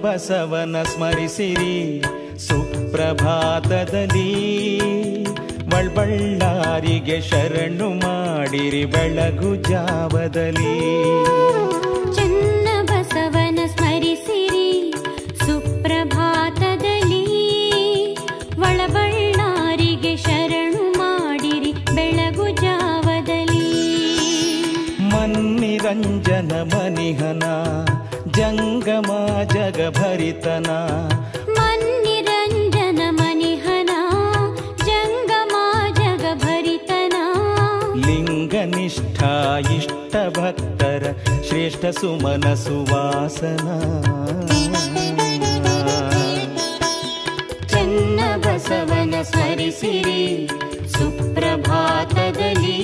ಬಸವನ ಸ್ಮರಿಸಿರಿ ಸುಪ್ರಭಾತದಲ್ಲಿ, ಬಳ್ಳಾರಿಗೆ ಶರಣು ಮಾಡಿರಿ ಬೆಳಗು ಜಾವದಲ್ಲಿ. ಚೆನ್ನ ಬಸವನ ಸ್ಮರಿಸಿರಿ ಸುಪ್ರಭಾತದಲ್ಲಿ, ಬಳ್ಳಾರಿಗೆ ಶರಣು ಮಾಡಿರಿ ಬೆಳಗು ಜಾವದಲ್ಲಿ. ಮನ್ನಿರಂಜನ ಮನಿಹನ ಜಂಗಮ ಜಗಭರಿತನ, ಮನ್ನಿರಂಜನ ಮನಿಹನ ಜಂಗಮ ಜಗಭರಿತನ. ಲಿಂಗನಿಷ್ಠ ಇಷ್ಟ ಭಕ್ತರ ಶ್ರೇಷ್ಠ ಸುಮನ ಸುವಾಸನ. ಚೆನ್ನ ಬಸವನ ಸ್ಮರಿಸಿರಿ ಸುಪ್ರಭಾತದಲ್ಲಿ,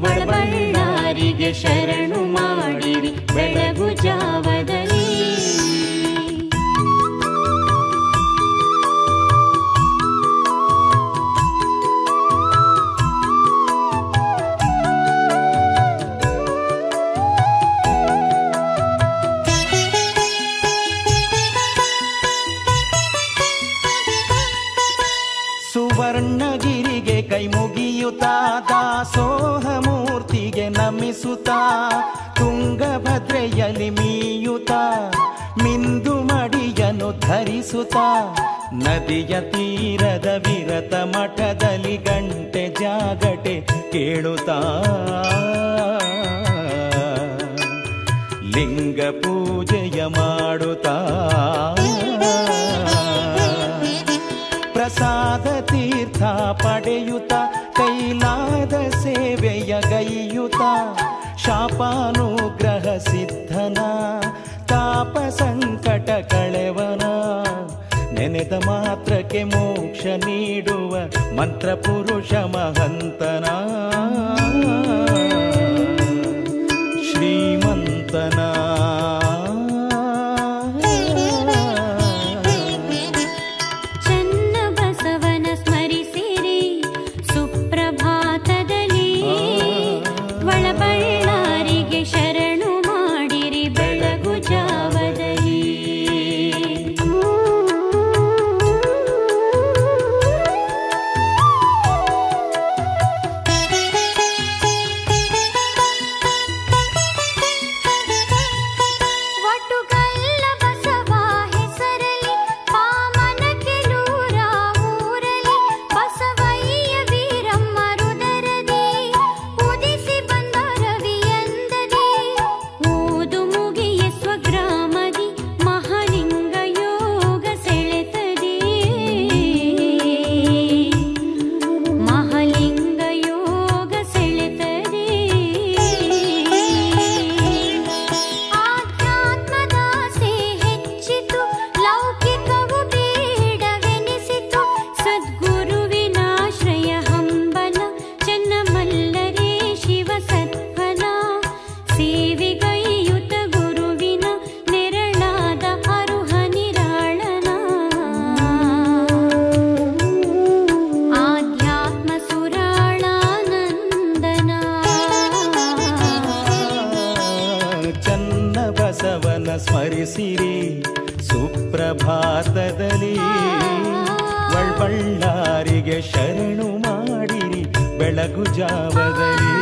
ಬಳ್ಳಾರಿಗೆ ಶರಣು ಮಾಡಿರಿ ಬೆಳಗು ಜಾವದಲ್ಲಿ. ಸುವರ್ಣಗಿರಿಗೆ ಕೈ ಮುಗಿಯುತ್ತಾ ದಾಸೋಹ ಮೂರ್ತಿಗೆ ನಮಿಸುತ್ತಾ, ತುಂಗಭದ್ರೆಯಲ್ಲಿ ಮೀಯುತ್ತಾ ಮಿಂದು ಮಡಿಯನು ಧರಿಸುತ್ತಾ, ನದಿಯ ತೀರದ ವಿರತ ಮಠದಲ್ಲಿ ಗಂಟೆ ಜಾಗಟೆ ಕೇಳುತ್ತಾ, ಲಿಂಗ ಪೂಜೆಯ ಮಾಡುತ್ತಾ, ಪ್ರಸಾದ ತೀರ್ಥ ಪಡೆಯುತ್ತ ಕೈಲಾದ ಸೇವೆಯ ಗೈಯುತ್ತ, ಶಾಪಾನುಗ್ರಹ ಸಿದ್ಧನ ತಾಪ ಸಂಕಟ ಕಳೆವನ, ನೆನೆದ ಮಾತ್ರಕ್ಕೆ ಮೋಕ್ಷ ನೀಡುವ ಮಂತ್ರ ಪುರುಷ ಮಹಂತನ, ಶ್ರೀಮಂತನ. ಸ್ಮರಿಸಿರಿ ಸುಪ್ರಭಾತದಲ್ಲಿ, ಬಳ್ಳಾರಿಗೆ ಶರಣು ಮಾಡಿರಿ ಬೆಳಗು ಜಾವದಲ್ಲಿ.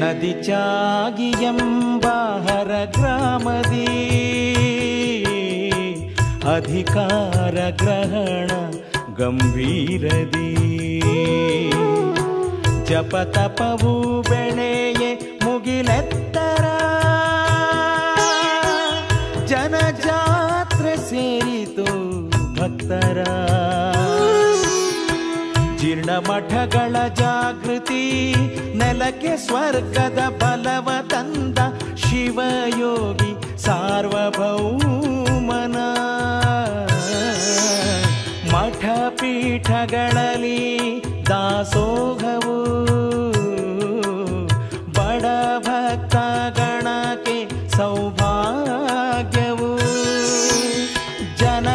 ನದಿ ಚಾಗಿ ಎಂಬಾಹರ ಗ್ರಾಮದಿ, ಅಧಿಕಾರ ಗ್ರಹಣ ಗಂಭೀರದಿ, ಜಪ ತಪವು ಬೆಳೆಯೇ ಮುಗಿಲೆತ್ತರ, ಜನಜಾತ್ರೆ ಸೇರಿತು ಭಕ್ತರ, ಜೀರ್ಣ ಮಠಗಳ ಜಾಗೃತಿ ನೆಲಕ್ಕೆ ಸ್ವರ್ಗದ ಬಲವ ತಂದ ಶಿವಯೋಗಿ ಸಾರ್ವಭೌಮನ, ಮಠ ಪೀಠಗಳಲ್ಲಿ ದಾಸೋಹವು ಬಡ ಭಕ್ತ ಗಣಕ್ಕೆ ಸೌಭಾಗ್ಯವು, ಜನ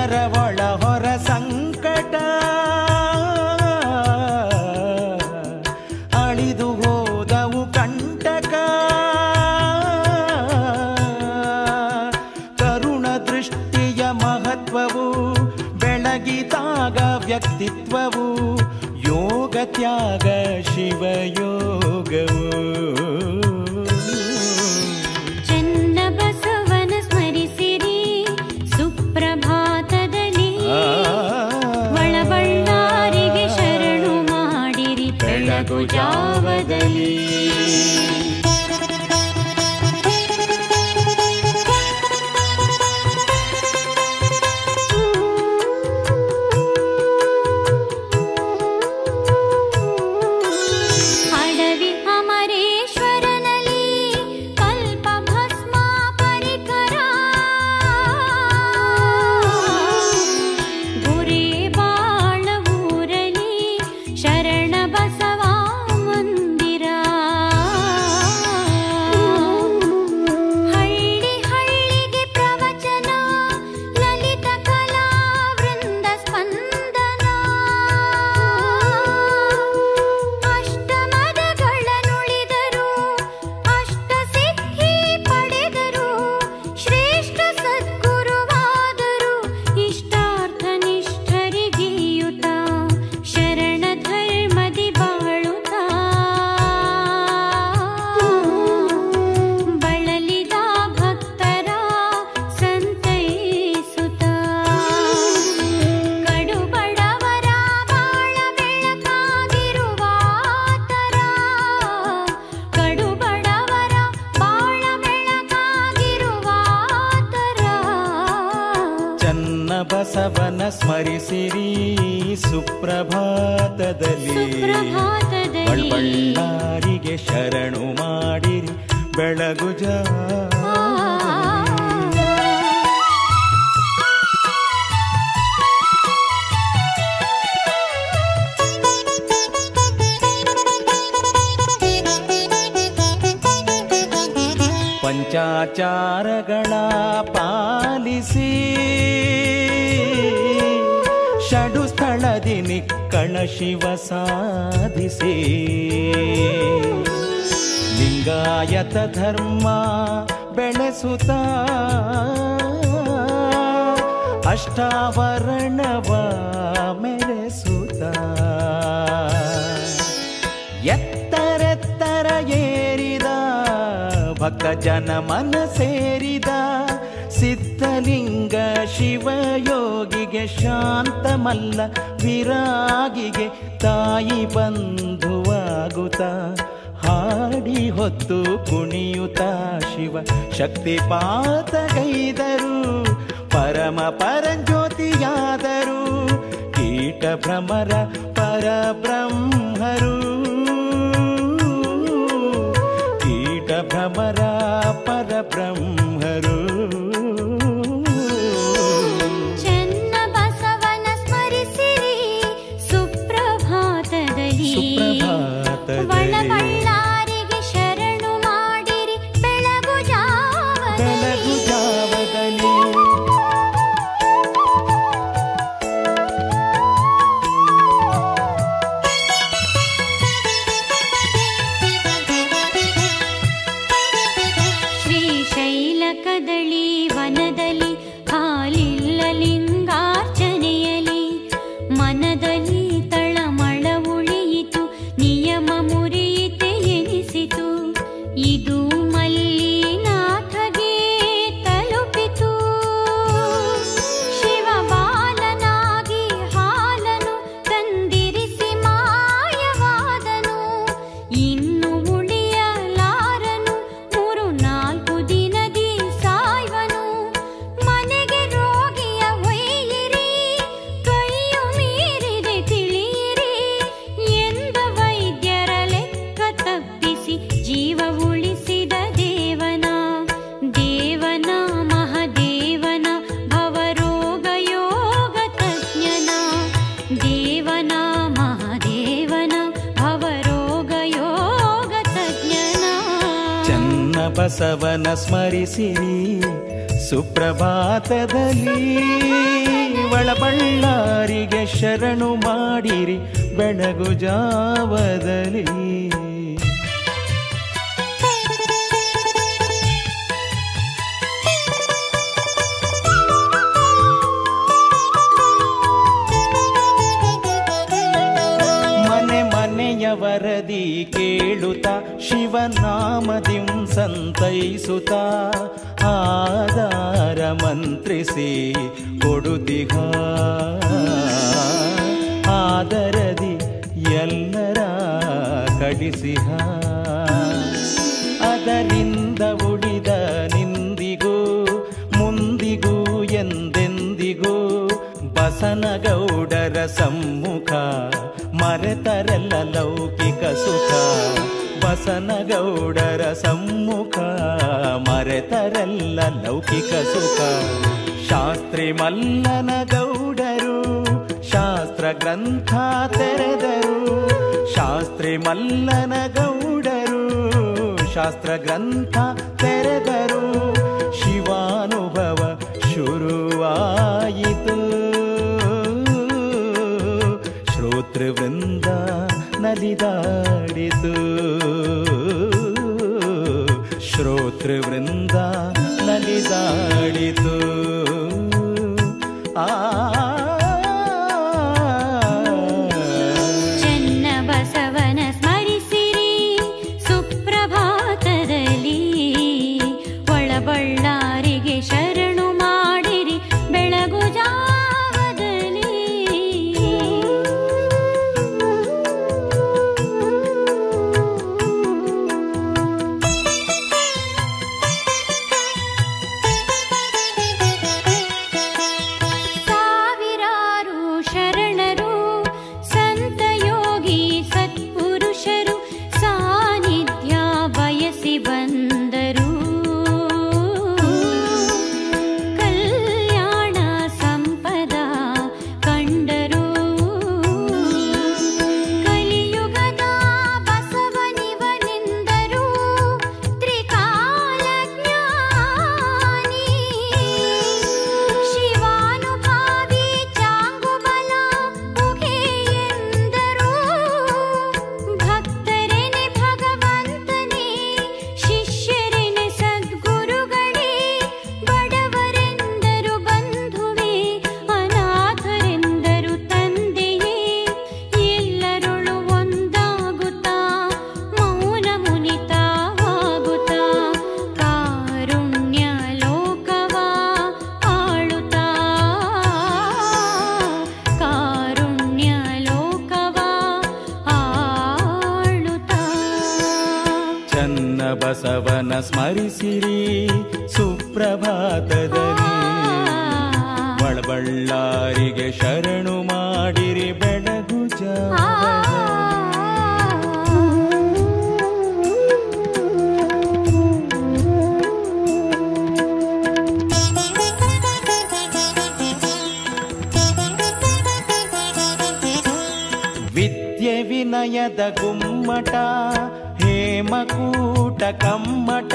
ಪರಿತ್ಯಾಗ ಶಿವಯೋಗವು. ಚನ್ನಬಸವನ ಸ್ಮರಿಸಿರಿ ಸುಪ್ರಭಾತದಲ್ಲಿ, ಒಳಬಳ್ಳಾರಿಗೆ ಶರಣು ಮಾಡಿರಿ ಬೆಳಗು ಜಾವದಲ್ಲಿ. ಬಸವನ ಸ್ಮರಿಸಿರಿ ಸುಪ್ರಭಾತದಲ್ಲಿ, ಬಳ್ಳಾರಿಗೆ ಶರಣು ಮಾಡಿರಿ ಬೆಳಗು ಪಂಚಾಚಾರಗಳ ಪಾಲಿಸಿ ಷಡು ಸ್ಥಳದಿ ನಿಕ್ಕಣ ಶಿವ ಸಾಧಿಸಿ, ಲಿಂಗಾಯತ ಧರ್ಮ ಬೆಳೆಸುತ್ತ ಅಷ್ಟಾವರಣವ ಮೆರೆಸುತ್ತ, ಎತ್ತರೆತ್ತರ ಏರಿದ ಭಕ್ತ ಜನ ಮನ ಸೇರಿದ ಸಿದ್ಧಲಿಂಗ ಶಿವಯೋಗಿಗೆ ಶಾಂತಮಲ್ಲ ವಿರಾಗಿಗೆ ತಾಯಿ ಬಂಧುವಾಗುತ್ತ, ಹಾಡಿ ಹೊತ್ತು ಕುಣಿಯುತ್ತ ಶಿವ ಶಕ್ತಿಪಾತಗೈದರು, ಪರಮ ಪರಂಜ್ಯೋತಿಯಾದರು, ಕೀಟ ಭ್ರಮರ ಪರಬ್ರಹ್ಮರು, ಕೀಟ ಭ್ರಮರ ಪರಬ್ರಹ್ಮರು. ಚನ್ನಬಸವನ ಸ್ಮರಿಸಿರಿ ಸುಪ್ರಭಾತದಲ್ಲಿ, ಒಳಬಳ್ಳಾರಿಗೆ ಶರಣು ಮಾಡಿರಿ ಬೆಳಗು ಜಾವದಲ್ಲಿ. ಶ್ರೀಶೈಲ ಕದಳಿ ವನದಲ್ಲಿ ಹಾಲಿಲ್ಲ ಲಿಂಗಾರ್ಚನೆಯಲಿ, ಮನದಲ್ಲಿ ತಳಮಳ ಉಳಿಯಿತು ನಿಯಮ ಮುರಿಯಿತೆ ಎನಿಸಿತು, ಇದು ಮಲ್ಲಿನಾಥಗೆ ತಲುಪಿತು. ಶಿವ ಬಾಲನಾಗಿ ಹಾಲನು ತಂದಿರಿಸಿ ಮಾಯವಾದನು, ಇನ್ನು ಉಳಿಯಲಾರನು 3-4 ದಿನದಿ ಸಾಯ್ವನು. ಮನೆಗೆ ರೋಗಿಯ ಒಯ್ಯಿರಿ ಕೈಯು ಮೀರಿದೆ ತಿಳಿಯಿರಿ ಎಂದ ವೈದ್ಯರ ಲೆಕ್ಕ ತಪ್ಪಿಸಿ ಜೀವ ಉಳಿಸಿದ ದೇವನ ಮಹದೇವನ ಭವರೋಗ ಯೋಗ ತಜ್ಞನ, ದೇವನ ಮಹದೇವನ ಭವರೋಗ ಯೋಗ ತಜ್ಞನ. ಚನ್ನಬಸವನ ಸ್ಮರಿಸಿರಿ ಸುಪ್ರಭಾತದಲ್ಲಿ, ಒಳಬಳ್ಳಾರಿಗೆ ಶರಣು ಮಾಡಿರಿ ಬೆಳಗು ಜಾವದಲ್ಲಿ. ಮನೆ ವರದಿ ಕೇಳುತ್ತ ಶಿವನಾಮದಿಂ ಸಂತೈಸುತ್ತ ಆಧಾರ ಮಂತ್ರಿಸಿ ಕೊಡುತ್ತಿಗ ಆದರದಿ ಎಲ್ಲರ ಕಳಿಸಿಹ ಅದರಿಂದ ಉಳಿದ ನಿಂದಿಗೂ ಮುಂದಿಗೂ ಎಂದೆಂದಿಗೂ ಬಸನಗೌಡರ ಸಮ್ಮುಖ ಮರೆತರೆಲ್ಲ ಲೌಕಿಕ ಸುಖ ಬಸನಗೌಡರ ಸಮ್ಮುಖ ಮರೆತರೆಲ್ಲ ಲೌಕಿಕ ಸುಖ ಶಾಸ್ತ್ರಿ ಮಲ್ಲನ ಗೌಡರು ಶಾಸ್ತ್ರ ಗ್ರಂಥ ತೆರೆದರು ಶಾಸ್ತ್ರಿ ಮಲ್ಲನ ಗೌಡರು ಶಾಸ್ತ್ರ ಗ್ರಂಥ ತೆರೆದರು ಶಿವಾನುಭವ ಶುರುವಾಯಿತು ಶ್ರೋತೃವೃಂದ ನಲಿದಾಡಿತು ಶ್ರೋತೃವೃಂದ ನಲಿದಾಡಿತು ಚನ್ನಬಸವನ ಸ್ಮರಿಸಿರಿ ಸುಪ್ರಭಾತದಲ್ಲಿ ಒಳಬಳ್ಳಾರಿಗೆ ಶರಣು ಮಾಡಿರಿ ಬೆಳಗು ಜಾವದಲ್ಲಿ ಸಾವಿರಾರು ಶರಣರು ಸಂತ ಯೋಗಿ ಸತ್ಪುರುಷರು ಸಾನ್ನಿಧ್ಯ ಬಯಸಿ ಬಂದರು ಕಲ್ಯಾಣ ಸಂಪದ ಕಂಡರು ಕಲಿಯುಗದ ಬಸವನಿವನೆಂದರು ತ್ರಿಕಾಲ ಜ್ಞಾನಿ ಶಿವಾನುಭಾವಿ ಚಾಂಗುಬಲ ಉಗೆ ಎಂದರು ಭಕ್ತರೆನೆ ಭಗವಂತನೇ ಶಿಷ್ಯರೆನೆ ಸದ್ಗುರುಗಳೇ ಬಡವರೆಂದರು ಬಂಧುವೇ ಅನಾಥರೆಂದರು ತಂದೆಯೇ ಎಲ್ಲರೊಳು ಒಂದಾಗುತ್ತಾ ಮೌನ ಮುನಿತಾವಾಗುತ್ತಾ ಕಾರುಣ್ಯ ಲೋಕವ ಆಳುತ್ತಾ ಕಾರುಣ್ಯ ಲೋಕವ ಆಳುತ್ತಾ ಚನ್ನಬಸವನ ಸ್ಮರಿಸಿರಿ ಸುಪ್ರಭಾತದಲ್ಲಿ ಒಳಬಳ್ಳಾರಿಗೆ ಶರಣು ಮಾಡಿರಿ ಬೆಳಗು ಜಾವದಲ್ಲಿ ವಿದ್ಯೆ ವಿನಯದ ಗುಮ್ಮಟ ಹೇಮಕೂಟ ಕಮ್ಮಟ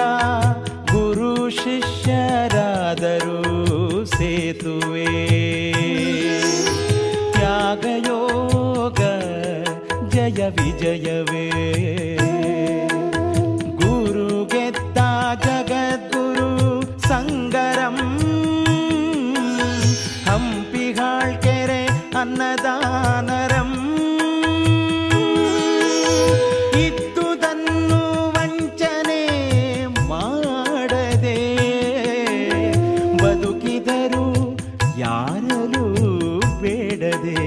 ಗುರು ಶಿಷ್ಯರಾದರು ಸೇತುವೆ ತ್ಯಾಗಯೋಗ ಜಯ ವಿಜಯವೇ ಗುರು ಗೆದ್ದ ಜಗದ್ಗುರು ಸಂಗರಂ ಹಂಪಿಹಾಳ್ಕೆರೆ ಅನ್ನದಾನರಂ ಇದ್ದುದನ್ನು ವಂಚನೆ ಮಾಡದೆ ಬದುಕಿದರು ಯಾರಲು ಬೇಡದೆ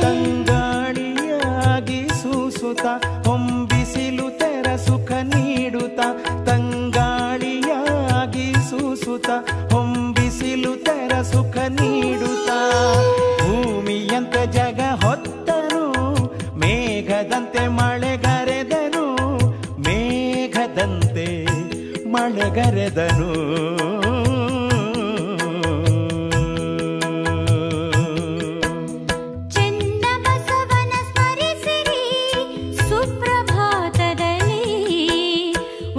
ತಂಗಾಳಿಯಾಗಿ ಸೂಸುತ್ತ ಹೊಂಬಿಸಿಲು ತೆರ ಸುಖ ನೀಡುತ್ತ ತಂಗಾಳಿಯಾಗಿ ಸೂಸುತ್ತ ಹೊಂಬಿಸಿಲು ತೆರ ಸುಖ ನೀಡುತ್ತ ಭೂಮಿಯಂತೆ ಜಗ ಹೊತ್ತನು ಮೇಘದಂತೆ ಮಳೆಗರೆದನು ಮೇಘದಂತೆ ಮಳೆಗರೆದನು ಚನ್ನಬಸವನ ಸ್ಮರಿಸಿರಿ ಸುಪ್ರಭಾತದಲ್ಲಿ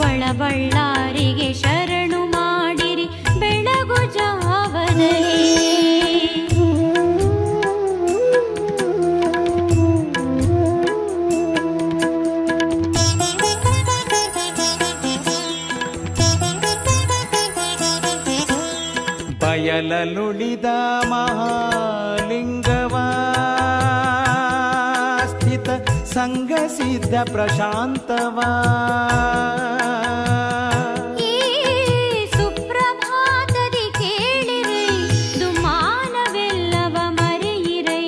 ಒಳಬಳ್ಳಾರಿಗೆ ಶರಣು ಮಾಡಿರಿ ಬೆಳಗು ಜಾವದಲ್ಲಿ ಬಯಲಲುಳಿದ ಮಹಾಲಿಂಗವ ಸ್ಥಿತ ಸಂಗ ಸಿದ್ಧ ಪ್ರಶಾಂತವಾ ಈ ಸುಪ್ರಭಾತದಿ ಕೇಳಿರೈ ದುಮಾನವೆಲ್ಲವ ಮರೆಯಿರೈ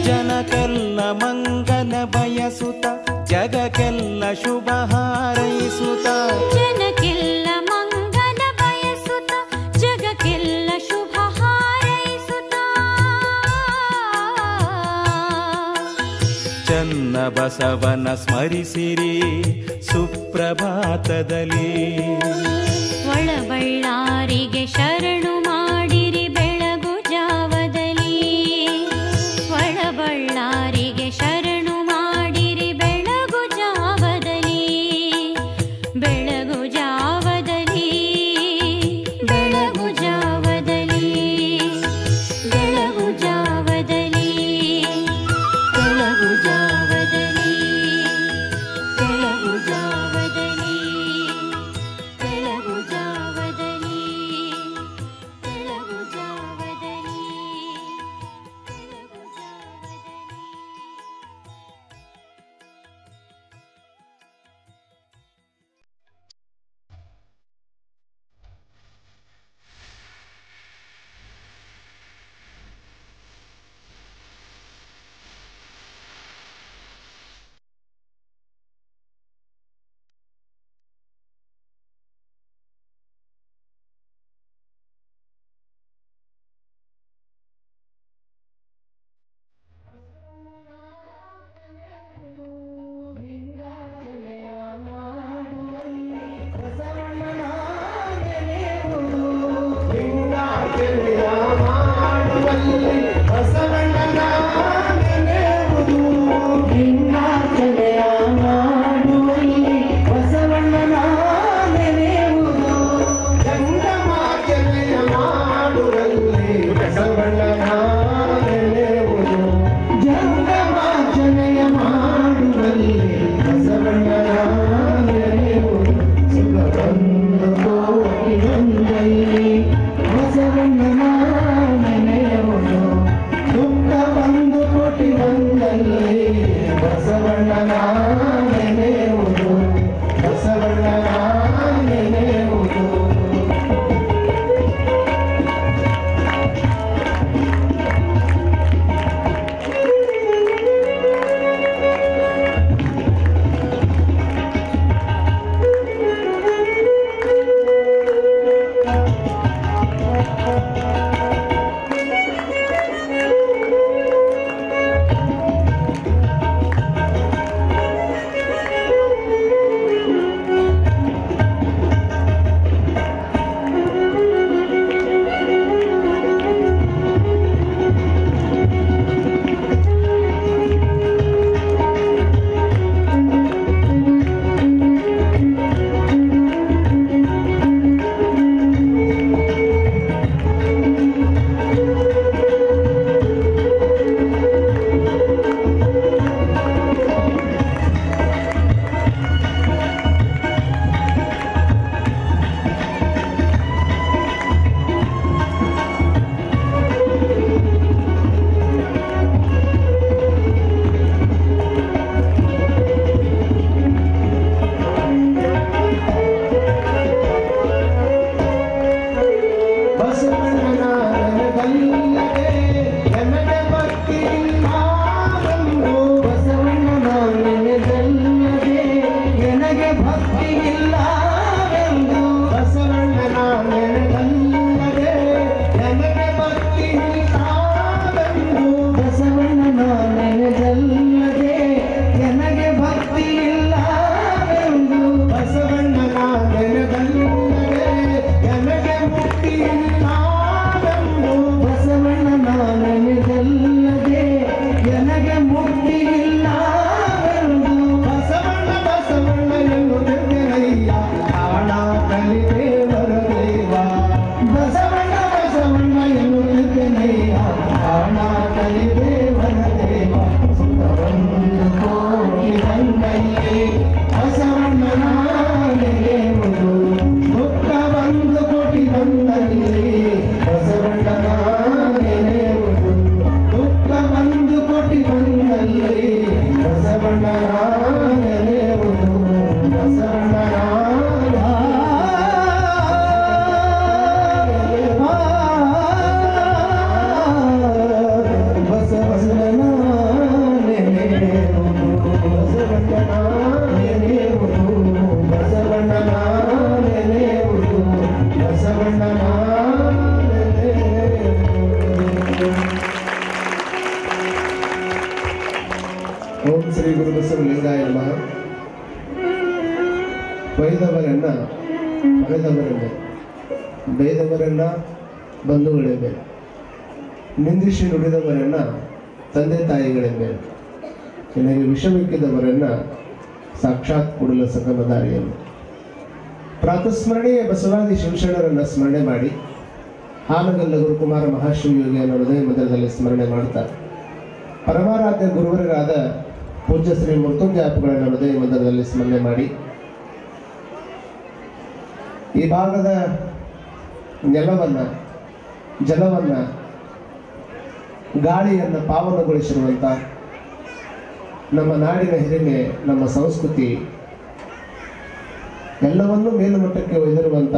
ಜನಕ್ಕೆಲ್ಲ ಮಂಗಲ ಬಯಸುತ್ತ ಜಗಕ್ಕೆಲ್ಲ ಶುಭ ಹಾರೈಸುತ್ತ ಜನಕ್ಕೆಲ್ಲ ಮಂಗಲ ಬಯಸುತ್ತ ಜಗಕ್ಕೆಲ್ಲ ಶುಭ ಹಾರೈಸುತ್ತ ಚನ್ನ ಬಸವನ ಸ್ಮರಿಸಿರಿ ಸುಪ್ರಭಾತದಲ್ಲಿ ಒಳಬಳ್ಳಾರಿಗೆ ಶರಣು ಮಾಡಿರಿ ಬೆಳಗು ಜಾವದಲ್ಲಿ ಒಳಬಳ್ಳಾರಿಗೆ ಶರಣು ಮಾಡಿರಿ ಬೆಳಗು ಜಾವದಲ್ಲಿ ಬೆಳಗು ಜಾವದಲ್ಲಿ ಬೆಳಗು ಜಾವದಲ್ಲಿ ಬೆಳಗು ಜಾವದಲ್ಲಿ ಬೆಳಗು ಜಾವದಲ್ಲಿ ಬೆಳಗು ಜಾವದಲ್ಲಿ ಬೆಳಗು ಜಾವದಲ್ಲಿ ಬೆಳಗು ಜಾವದಲ್ಲಿ ಬೆಳಗು ಜಾವದಲ್ಲಿ ಓಂ ಶ್ರೀ ಗುರು ಬಸವಲಿಂಗಾಯ ನಮಃ. ಬೈದವರನ್ನ ಬರೆದವರೆಂಬೆ, ಬೈದವರನ್ನ ಬಂಧುಗಳೆಂಬೆ, ನಿಂದಿಸಿ ನುಡಿದವರನ್ನ ತಂದೆ ತಾಯಿಗಳೆಂಬೆ, ನಿನಗೆ ವಿಷಮಿಕ್ಕಿದವರನ್ನ ಸಾಕ್ಷಾತ್ ಕೂಡಲ ಸಂಗಮದಾರಿಯನ್ನು. ಪ್ರಾತಸ್ಮರಣೆಯ ಬಸವಾದಿ ಶಿವಶರಣರನ್ನ ಸ್ಮರಣೆ ಮಾಡಿ ಹಾನಗಲ್ಲ ಗುರುಕುಮಾರ ಮಹಾಶಿವಯೋಗಿಯನ್ನು ಹೃದಯ ಮಂದಿರದಲ್ಲಿ ಸ್ಮರಣೆ ಮಾಡ್ತಾರೆ. ಪರಮಾರಾಧ್ಯ ಗುರುವರಾದ ಪೂಜ್ಯ ಶ್ರೀ ಮೃತ್ಯುಂಜಯಪ್ಪಗಳನ್ನು ಹೃದಯ ಮಂದಿರದಲ್ಲಿ ಸ್ಮರಣೆ ಮಾಡಿ ಈ ಭಾಗದ ನೆಲವನ್ನ, ಜಲವನ್ನ, ಗಾಳಿಯನ್ನು ಪಾವನಗೊಳಿಸಿರುವಂಥ ನಮ್ಮ ನಾಡಿನ ಹಿರಿಮೆ, ನಮ್ಮ ಸಂಸ್ಕೃತಿ ಎಲ್ಲವನ್ನೂ ಮೇಲುಮಟ್ಟಕ್ಕೆ ಒಯ್ದಿರುವಂಥ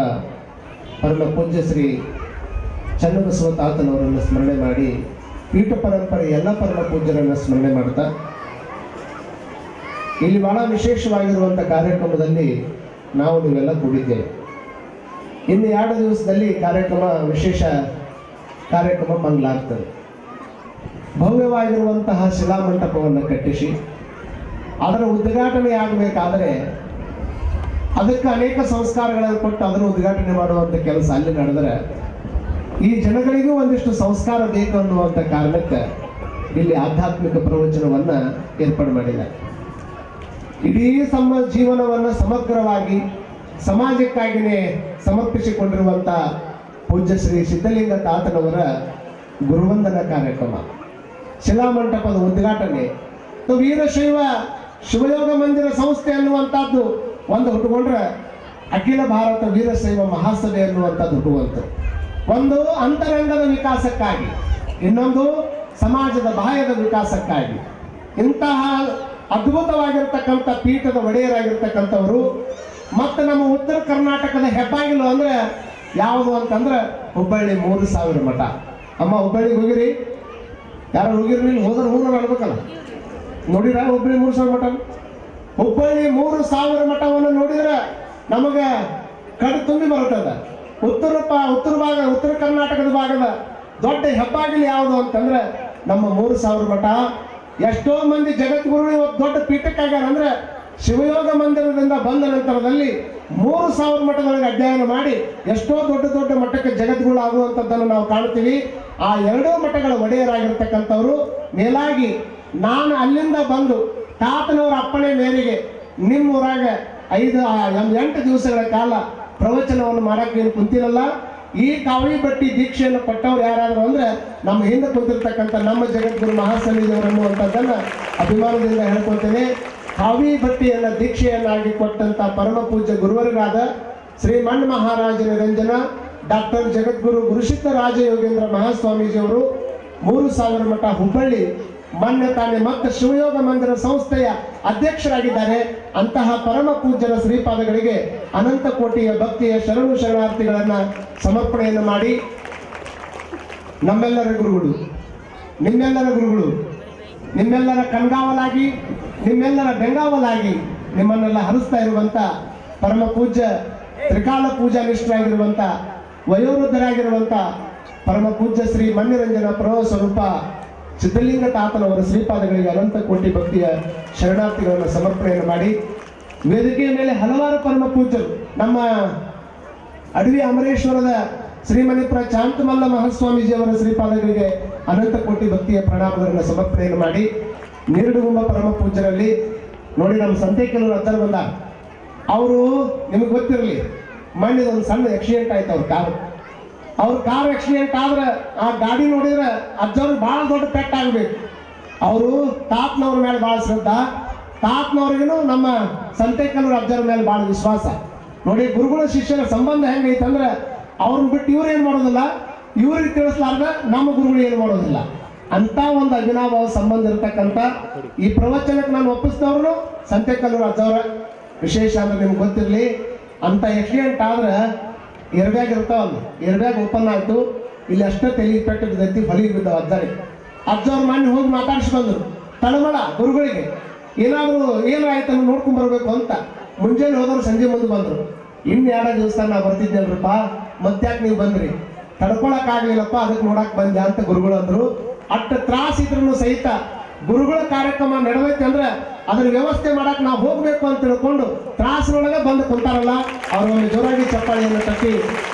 ಪರಮ ಪೂಜ್ಯ ಶ್ರೀ ಚನ್ನಬಸವ ತಾತನವರನ್ನು ಸ್ಮರಣೆ ಮಾಡಿ ಪೀಠ ಪರಂಪರೆ ಎಲ್ಲ ಪರಮ ಪೂಜ್ಯರನ್ನು ಸ್ಮರಣೆ ಮಾಡ್ತಾ ಇಲ್ಲಿ ಬಹಳ ವಿಶೇಷವಾಗಿರುವಂಥ ಕಾರ್ಯಕ್ರಮದಲ್ಲಿ ನಾವು ನೀವೆಲ್ಲ ಕೂಡಿದ್ದೇವೆ. ಇನ್ನು 2 ದಿವಸದಲ್ಲಿ ವಿಶೇಷ ಕಾರ್ಯಕ್ರಮ ಮಂಗಳಾಗ್ತದೆ. ಭವ್ಯವಾಗಿರುವಂತಹ ಶಿಲಾಮಂಟಪವನ್ನು ಕಟ್ಟಿಸಿ ಅದರ ಉದ್ಘಾಟನೆ ಆಗಬೇಕಾದರೆ ಅದಕ್ಕೆ ಅನೇಕ ಸಂಸ್ಕಾರಗಳನ್ನು ಕೊಟ್ಟು ಅದನ್ನು ಉದ್ಘಾಟನೆ ಮಾಡುವಂಥ ಕೆಲಸ ಅಲ್ಲಿ ನಡೆದರೆ ಈ ಜನಗಳಿಗೂ ಒಂದಿಷ್ಟು ಸಂಸ್ಕಾರ ಬೇಕು ಅನ್ನುವಂಥ ಕಾರಣಕ್ಕೆ ಇಲ್ಲಿ ಆಧ್ಯಾತ್ಮಿಕ ಪ್ರವಚನವನ್ನು ಏರ್ಪಾಡು ಮಾಡಿದ್ದಾರೆ. ಇಡೀ ಜೀವನವನ್ನು ಸಮಗ್ರವಾಗಿ ಸಮಾಜಕ್ಕಾಗಿಯೇ ಸಮರ್ಪಿಸಿಕೊಂಡಿರುವಂಥ ಪೂಜ್ಯ ಶ್ರೀ ಸಿದ್ಧಲಿಂಗ ತಾತನವರ ಗುರುವಂದನ ಕಾರ್ಯಕ್ರಮ, ಶಿಲಾಮಂಟಪದ ಉದ್ಘಾಟನೆ, ವೀರಶೈವ ಶಿವಯೋಗ ಮಂದಿರ ಸಂಸ್ಥೆ ಅನ್ನುವಂಥದ್ದು ಒಂದು ಹುಟ್ಟುಕೊಂಡ್ರೆ ಅಖಿಲ ಭಾರತ ವೀರಶೈವ ಮಹಾಸಭೆ ಅನ್ನುವಂಥದ್ದು ಹುಟ್ಟುವಂಥದ್ದು. ಒಂದು ಅಂತರಂಗದ ವಿಕಾಸಕ್ಕಾಗಿ, ಇನ್ನೊಂದು ಸಮಾಜದ ಬಾಹ್ಯದ ವಿಕಾಸಕ್ಕಾಗಿ ಇಂತಹ ಅದ್ಭುತವಾಗಿರ್ತಕ್ಕಂಥ ಪೀಠದ ಒಡೆಯರಾಗಿರ್ತಕ್ಕಂಥವರು. ಮತ್ತು ನಮ್ಮ ಉತ್ತರ ಕರ್ನಾಟಕದ ಹೆಬ್ಬಾಗಿಲು ಅಂದ್ರೆ ಯಾವುದು ಅಂತಂದ್ರೆ ಹುಬ್ಬಳ್ಳಿ 3000 ಮಠ. ಅಮ್ಮ ಹುಬ್ಬಳ್ಳಿಗೆ ಹೋಗಿರಿ? ಯಾರು ಹೋಗಿರಿ? ನೀವು ಹೋದ್ರೆ ಹೂನ ಅನ್ಬೇಕಲ್ಲ, ನೋಡಿರ ಹುಬ್ಬಳ್ಳಿ 3000 ಮಠ? ಹುಬ್ಬಳ್ಳಿ 3000 ಮಠವನ್ನು ನೋಡಿದ್ರೆ ನಮಗೆ ಕಡು ತುಂಬಿ ಬರುತ್ತದೆ. ಉತ್ತರ ಕರ್ನಾಟಕದ ಭಾಗದ ದೊಡ್ಡ ಹೆಬ್ಬಾಗಿಲು ಯಾವುದು ಅಂತಂದ್ರೆ ನಮ್ಮ 3000 ಮಠ. ಎಷ್ಟೋ ಮಂದಿ ಜಗದ್ಗುರು ಇವತ್ತು ದೊಡ್ಡ ಪೀಠಕ್ಕಾಗ್ಯಾರ ಅಂದ್ರೆ ಶಿವಯೋಗ ಮಂದಿರದಿಂದ ಬಂದ ನಂತರದಲ್ಲಿ 3000 ಮಠದೊಳಗೆ ಅಧ್ಯಯನ ಮಾಡಿ ಎಷ್ಟೋ ದೊಡ್ಡ ದೊಡ್ಡ ಮಠಕ್ಕೆ ಜಗದ್ಗುರು ಆಗುವಂಥದ್ದನ್ನು ನಾವು ಕಾಣ್ತೀವಿ. ಆ 2 ಮಠಗಳ ಒಡೆಯರಾಗಿರ್ತಕ್ಕಂಥವ್ರು. ಮೇಲಾಗಿ ನಾನು ಅಲ್ಲಿಂದ ಬಂದು ತಾತನವರ ಅಪ್ಪಣೆ ಮೇರೆಗೆ ನಿಮ್ಮೂರಾಗ 8 ದಿವಸಗಳ ಕಾಲ ಪ್ರವಚನವನ್ನು ಮಾಡಕ್ಕೆ ಏನು ಕುಂತಿರಲ್ಲ. ಈ ಕಾವಳಿ ಬಟ್ಟಿ ದೀಕ್ಷೆಯನ್ನು ಕೊಟ್ಟವ್ರು ಯಾರಾದರೂ ಅಂದ್ರೆ ನಮ್ಮ ಹಿಂದೆ ಕುಂತಿರ್ತಕ್ಕಂಥ ನಮ್ಮ ಜಗದ್ಗುರು ಮಹಾಸನ್ನಿಧಿಯವರು ಅನ್ನುವಂಥದ್ದನ್ನು ಅಭಿಮಾನದಿಂದ ಹೇಳ್ಕೊಳ್ತೇನೆ. ಕಾವಿ ಬಟ್ಟಿಯನ್ನ ದೀಕ್ಷೆಯನ್ನಾಗಿ ಕೊಟ್ಟಂತ ಪರಮ ಪೂಜ್ಯ ಗುರುವರಾದ ಶ್ರೀ ಮಣ್ಣ ಮಹಾರಾಜ ನಿರಂಜನ ಡಾಕ್ಟರ್ ಜಗದ್ಗುರು ಗುರುಸಿದ್ಧ ರಾಜಯೋಗೇಂದ್ರ ಮಹಾಸ್ವಾಮೀಜಿಯವರು 3000 ಮಠ ಹುಬ್ಬಳ್ಳಿ ಮೊನ್ನೆ ತಾನೇ ಮತ್ತೆ ಶಿವಯೋಗ ಮಂದಿರ ಸಂಸ್ಥೆಯ ಅಧ್ಯಕ್ಷರಾಗಿದ್ದಾರೆ. ಅಂತಹ ಪರಮ ಪೂಜ್ಯರ ಶ್ರೀಪಾದಗಳಿಗೆ ಅನಂತ ಕೋಟಿಯ ಭಕ್ತಿಯ ಶರಣು ಶರಣಾರ್ಥಿಗಳನ್ನ ಸಮರ್ಪಣೆಯನ್ನು ಮಾಡಿ ನಮ್ಮೆಲ್ಲರ ಗುರುಗಳು, ನಿಮ್ಮೆಲ್ಲರ ಗುರುಗಳು, ನಿಮ್ಮೆಲ್ಲರ ಕಣ್ಗಾವಲಾಗಿ, ನಿಮ್ಮೆಲ್ಲರ ಬೆಂಗಾವಲಾಗಿ ನಿಮ್ಮನ್ನೆಲ್ಲ ಹರಿಸ್ತಾ ಇರುವಂತ ಪರಮ ಪೂಜ್ಯ ತ್ರಿಕಾಲ ಪೂಜಾ ನಿಷ್ಠರಾಗಿರುವಂತ ವಯೋವೃದ್ಧರಾಗಿರುವಂತ ಪರಮ ಪೂಜ್ಯ ಶ್ರೀ ಮಣ್ಣಿರಂಜನ ಪ್ರಭು ಸ್ವರೂಪ ಸಿದ್ಧಲಿಂಗ ತಾತನವರ ಶ್ರೀಪಾದಗಳಿಗೆ ಅನಂತ ಕೋಟಿ ಭಕ್ತಿಯ ಶರಣಾರ್ಥಿಗಳನ್ನು ಸಮರ್ಪಣೆಯನ್ನು ಮಾಡಿ ವೇದಿಕೆಯ ಮೇಲೆ ಹಲವಾರು ಪರಮ ಪೂಜ್ಯರು, ನಮ್ಮ ಅಡವಿ ಅಮರೇಶ್ವರದ ಶ್ರೀಮಣಿಪುರ ಶಾಂತಮಲ್ಲ ಮಹಾಸ್ವಾಮೀಜಿಯವರ ಶ್ರೀಪಾದಗಳಿಗೆ ಅನಂತ ಕೋಟಿ ಭಕ್ತಿಯ ಪ್ರಣಾಮಗಳನ್ನು ಸಮರ್ಪಣೆಯನ್ನು ಮಾಡಿ ನೀರುಡುಗುಂಬ ಪರಮ ಪೂಜ್ಯರಲ್ಲಿ ನೋಡಿ ನಮ್ಮ ಸಂತೆಕೆಲ್ಲೂರು ಅಜ್ಜರು ಬಂದ. ಅವರು ನಿಮಗೆ ಗೊತ್ತಿರಲಿ, ಮಣ್ಣಿದೊಂದು ಸಣ್ಣ ಆಕ್ಸಿಡೆಂಟ್ ಆಯ್ತು. ಅವ್ರ ಕಾರ್ ಆಕ್ಸಿಡೆಂಟ್ ಆದ್ರೆ ಆ ಗಾಡಿ ನೋಡಿದ್ರೆ ಅಜ್ಜವ್ರಿಗೆ ಭಾಳ ದೊಡ್ಡ ಪೆಟ್ಟ ಆಗ್ಬೇಕು. ಅವರು ತಾತನವ್ರ ಮೇಲೆ ಭಾಳ ಶ್ರದ್ಧಾ, ತಾತನವ್ರಿಗೂ ನಮ್ಮ ಸಂತೆಕೆಲ್ಲೂರು ಅಜ್ಜರ ಮೇಲೆ ಭಾಳ ವಿಶ್ವಾಸ. ನೋಡಿ ಗುರುಗಳ ಶಿಷ್ಯರ ಸಂಬಂಧ ಹೆಂಗೈತಂದ್ರೆ ಅವ್ರನ್ನ ಬಿಟ್ಟು ಇವ್ರು ಏನು ಮಾಡೋದಿಲ್ಲ, ಇವ್ರಿಗೆ ತಿಳಿಸ್ಲಾರ್ದ ನಮ್ಮ ಗುರುಗಳು ಏನು ಮಾಡೋದಿಲ್ಲ. ಅಂತ ಒಂದು ಅವಿನಾಭಾವ ಸಂಬಂಧ ಇರತಕ್ಕಂಥ ಈ ಪ್ರವಚನಕ್ಕೆ ನಾನು ಒಪ್ಪಿಸಿದವ್ರು ಸಂತೆಕೆಲ್ಲೂರು ಅಜ್ಜವ್ರ. ವಿಶೇಷ ಅಂದ್ರೆ ನಿಮ್ಗೆ ಗೊತ್ತಿರಲಿ, ಅಂತ ಆಕ್ಸಿಡೆಂಟ್ ಆದ್ರೆ ಏರ್ಬ್ಯಾಗ್ ಇರ್ತಾವಲ್ಲ, ಏರ್ಬ್ಯಾಗ್ ಓಪನ್ ಆಯ್ತು, ಇಲ್ಲಿ ಅಷ್ಟೇ ತಲೆ ಪೆಟ್ಟು ಬಿದ್ದೈತಿ, ಹೊಲಿಗೆ ಬಿದ್ದಾವ ಅಜ್ಜವ್ರ ಮನೆ ಹೋಗಿ ಮಾತಾಡಿಸಿ ಬಂದ್ರು ತಳಮಳ ಗುರುಗಳಿಗೆ. ಏನಾಯ್ತು ನೋಡ್ಕೊಂಡ್ ಬರ್ಬೇಕು ಅಂತ ಮುಂಜಾನೆ ಹೋದವ್ರು ಸಂಜೆ ಮುಂದೆ ಬಂದ್ರು. ಇನ್ನು 2 ದಿವಸ ನಾ ಬರ್ತಿದ್ದೇನ್ರಪ್ಪ, ಮತ್ತ್ಯಾಕೆ ನೀವು ಬಂದ್ರಿ? ತಡ್ಕೊಳಕ್ ಆಗ್ಲಿಲ್ಲಪ್ಪ, ಅದಕ್ಕೆ ನೋಡಕ್ ಬಂದೆ ಅಂತ ಗುರುಗಳು ಅಂದ್ರು. ಅಷ್ಟು ತ್ರಾಸ ಇದ್ರು ಸಹಿತ ಗುರುಗಳ ಕಾರ್ಯಕ್ರಮ ನಡೆದೈತೆ ಅಂದ್ರೆ ಅದ್ರ ವ್ಯವಸ್ಥೆ ಮಾಡಕ್ ನಾವು ಹೋಗ್ಬೇಕು ಅಂತ ತಿಳ್ಕೊಂಡು ತ್ರಾಸಿನೊಳಗೆ ಬಂದು ಕುಂತಾರಲ್ಲ ಅವರೊಂದು ಜೋರಾಗಿ ಚಪ್ಪಾಳಿಯನ್ನು ತಟ್ಟಿ